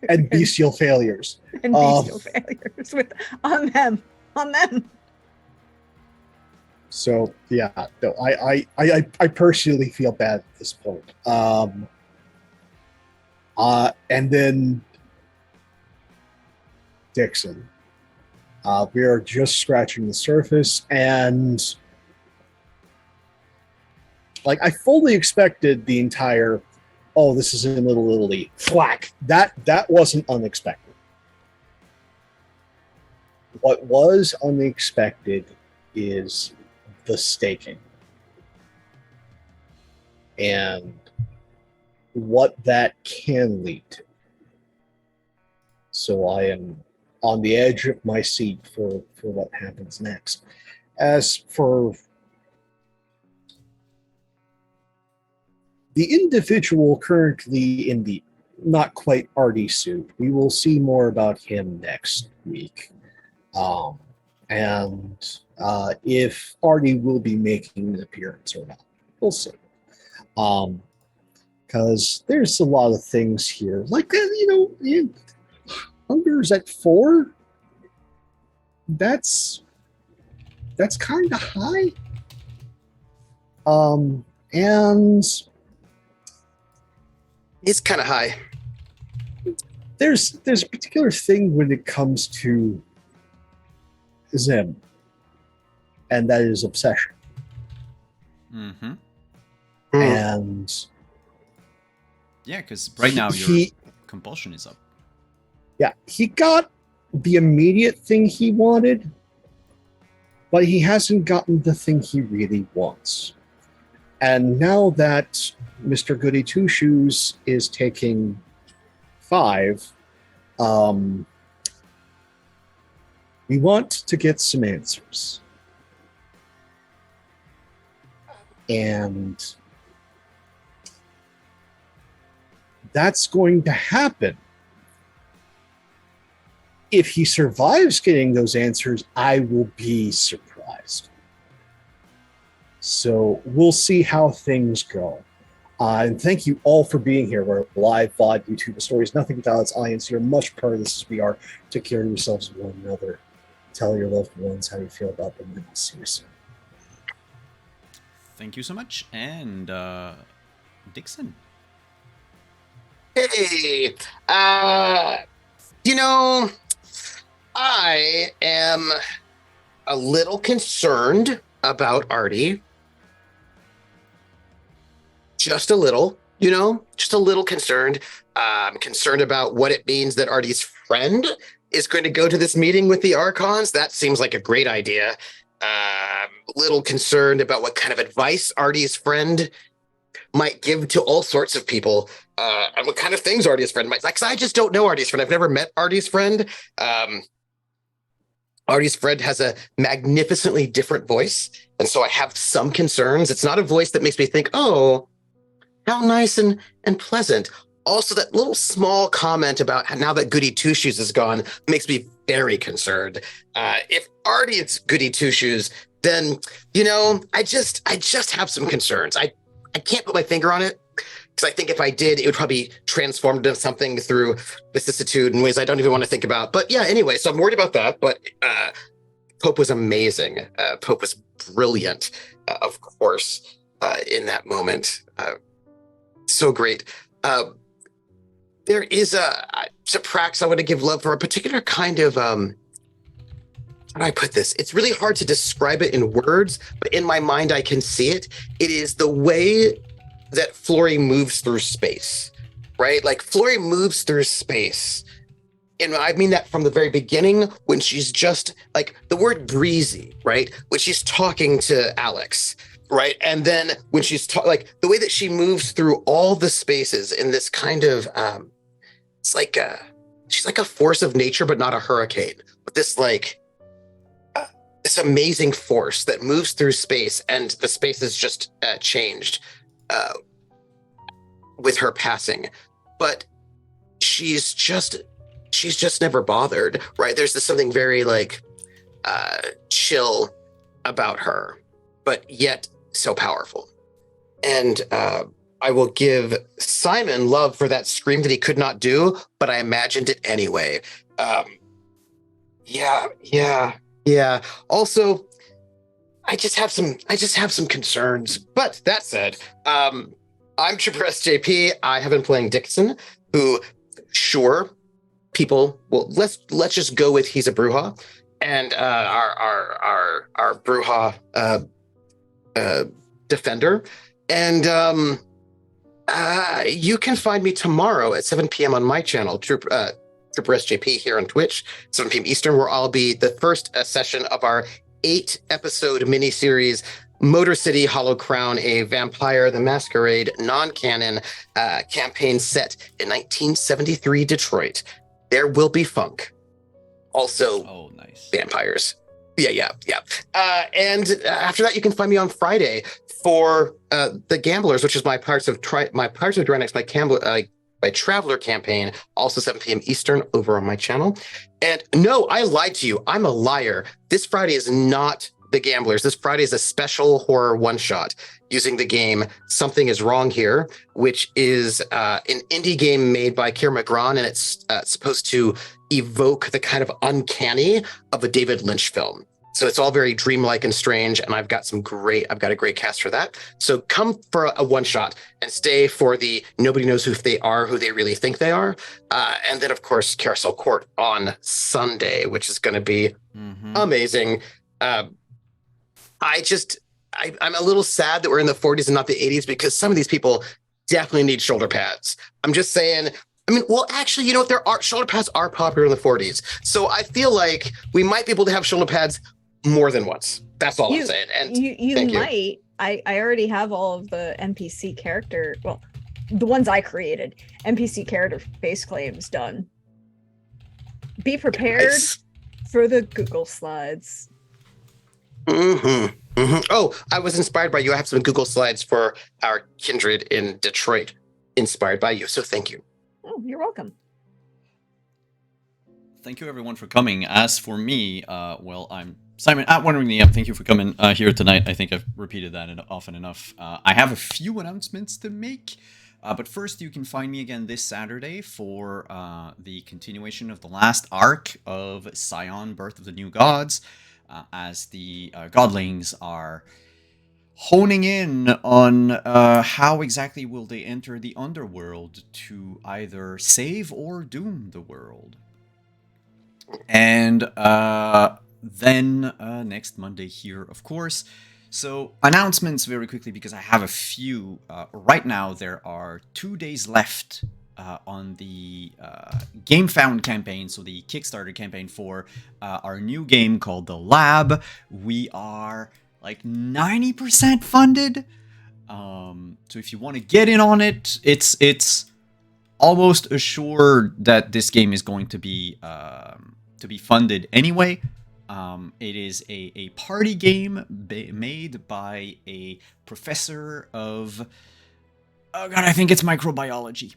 and bestial failures. And bestial failures on them. So yeah, no, I personally feel bad at this point. And then Dixon. We are just scratching the surface, and like I fully expected the entire, oh, this is in Little Italy, flack. That wasn't unexpected. What was unexpected is the staking and what that can lead to. So I am on the edge of my seat for what happens next. As for the individual currently in the not quite Artie suit, we will see more about him next week. And if Artie will be making an appearance or not, we'll see. Because there's a lot of things here, like Hunger's at 4. That's kind of high. And It's kind of high. there's a particular thing when it comes to Zim, and that is obsession. Mm-hmm. And yeah, because right now your compulsion is up. Yeah, he got the immediate thing he wanted, but he hasn't gotten the thing he really wants. And now that Mr. Goody Two Shoes is taking 5, we want to get some answers. And that's going to happen. If he survives getting those answers, I will be surprised. So we'll see how things go. And thank you all for being here. We're live, VOD, YouTube, stories, nothing without its audience. You're much part of this as we are. Take care of yourselves and one another. tell your loved ones how you feel about them, and I'll see you soon. Thank you so much. And Dixon. Hey, you know, I am a little concerned about Artie. Just a little, just a little concerned. I'm concerned about what it means that Artie's friend is going to go to this meeting with the Archons. That seems like a great idea. A little concerned about what kind of advice Artie's friend might give to all sorts of people, and what kind of things Artie's friend might like. Because I just don't know Artie's friend. I've never met Artie's friend. Artie's friend has a magnificently different voice, and so I have some concerns. It's not a voice that makes me think, oh, how nice and pleasant. Also, that little small comment about now that Goody Two Shoes is gone makes me very concerned. If Artie is Goody Two Shoes, then, I just have some concerns. I can't put my finger on it, because I think if I did, it would probably transform into something through vicissitude in ways I don't even want to think about. But yeah, anyway, so I'm worried about that. But Pope was amazing. Pope was brilliant, of course, in that moment. So great. There is to Prax, I want to give love for a particular kind of, how do I put this? It's really hard to describe it in words, but in my mind, I can see it. It is the way that Flory moves through space, right? Like Flory moves through space. And I mean that from the very beginning, when she's just like the word breezy, right? When she's talking to Alex, right? And then when she's like the way that she moves through all the spaces in this kind of, it's like she's like a force of nature, but not a hurricane. But this like, this amazing force that moves through space, and the space is just changed with her passing. But she's just never bothered, right? There's this something very like chill about her, but yet so powerful. And I will give Simon love for that scream that he could not do, but I imagined it anyway. Yeah. Also, I just have some concerns. But that said, I'm Trooper SJP. I have been playing Dixon, who, sure, people. Well, let's just go with he's a Brujah, and our Brujah defender, and you can find me tomorrow at 7 p.m. on my channel, Trooper SJP here on Twitch, 7 p.m. Eastern, where I'll be the first session of our 8-episode miniseries, Motor City Hollow Crown, a Vampire the Masquerade non-canon campaign set in 1973 Detroit. There will be funk. Also, nice. Vampires. Yeah. And after that, you can find me on Friday for The Gamblers, which is my Pirates of Drynex, my Traveler campaign, also 7 p.m. Eastern over on my channel. And no, I lied to you. I'm a liar. This Friday is not The Gamblers. This Friday is a special horror one-shot using the game Something Is Wrong Here, which is an indie game made by Keir McGrawn, and it's supposed to evoke the kind of uncanny of a David Lynch film. So it's all very dreamlike and strange, and I've got a great cast for that. So come for a one shot and stay for the nobody knows who they are, who they really think they are. And then, of course, Carousel Court on Sunday, which is going to be amazing. I'm a little sad that we're in the 40s and not the 80s, because some of these people definitely need shoulder pads. I'm just saying. I mean, well, actually, shoulder pads are popular in the 40s. So I feel like we might be able to have shoulder pads more than once. That's all I'm saying. And you might. I already have all of the NPC character, well, the ones I created, NPC character face claims done. Be prepared for the Google slides. Oh, I was inspired by you. I have some Google slides for our kindred in Detroit, inspired by you. So thank you. Oh, you're welcome. Thank you, everyone, for coming. As for me, I'm Simon at Wondering the Amp. Thank you for coming here tonight. I think I've repeated that often enough. I have a few announcements to make. But first, you can find me again this Saturday for the continuation of the last arc of Scion, Birth of the New Gods, as the godlings are honing in on how exactly will they enter the underworld to either save or doom the world. And then next Monday here, of course. So announcements very quickly because I have a few. Right now there are 2 days left on the Game Found campaign, so the Kickstarter campaign for our new game called The Lab. We are like 90% funded. So if you want to get in on it, it's almost assured that this game is going to be funded anyway. It is a party game made by a professor of, oh god, I think it's microbiology.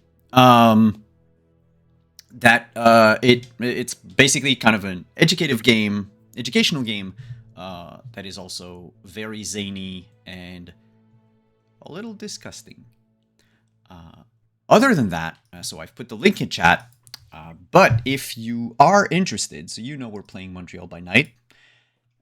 It's basically kind of an educational game that is also very zany and a little disgusting. Other than that, so I've put the link in chat. But if you are interested, so you know we're playing Montreal by Night,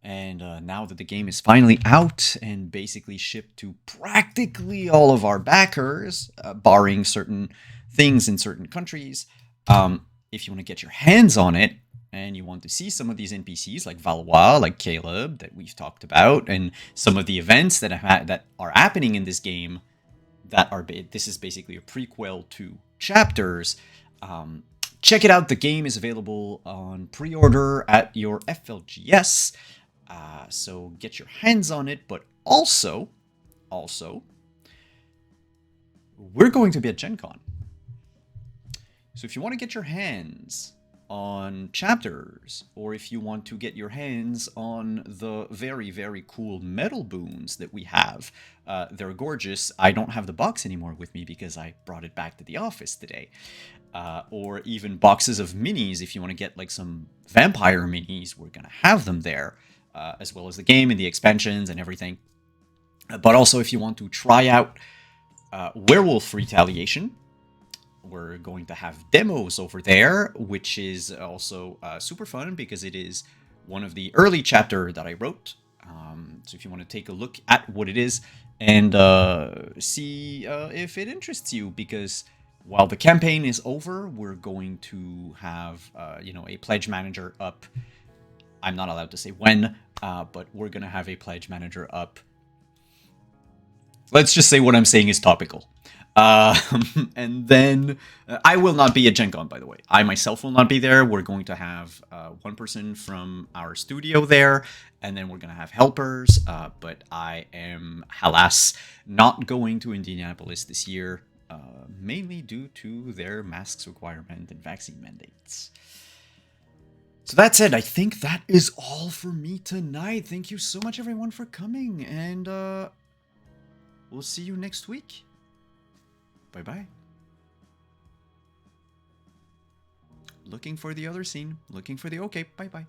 and now that the game is finally out and basically shipped to practically all of our backers, barring certain things in certain countries, if you want to get your hands on it, and you want to see some of these NPCs like Valois, like Caleb, that we've talked about, and some of the events that are happening in this game, this is basically a prequel to chapters. Check it out. The game is available on pre-order at your FLGS. So get your hands on it. But also, we're going to be at Gen Con. So if you want to get your hands on chapters, or if you want to get your hands on the very, very cool metal boons that we have, they're gorgeous. I don't have the box anymore with me because I brought it back to the office today. Or even boxes of minis. If you want to get like some vampire minis, we're going to have them there, as well as the game and the expansions and everything. But also if you want to try out Werewolf Retaliation, we're going to have demos over there, which is also super fun because it is one of the early chapter that I wrote. So if you want to take a look at what it is and see if it interests you, because while the campaign is over, we're going to have a pledge manager up. I'm not allowed to say when, but we're going to have a pledge manager up. Let's just say what I'm saying is topical. And then I will not be at Gen Con, by the way. I myself will not be there. We're going to have one person from our studio there, and then we're going to have helpers. But I am, alas, not going to Indianapolis this year, mainly due to their masks requirement and vaccine mandates. So that's it. I think that is all for me tonight. Thank you so much, everyone, for coming, and we'll see you next week. Bye-bye. Looking for the other scene. Looking for the... Okay, bye-bye.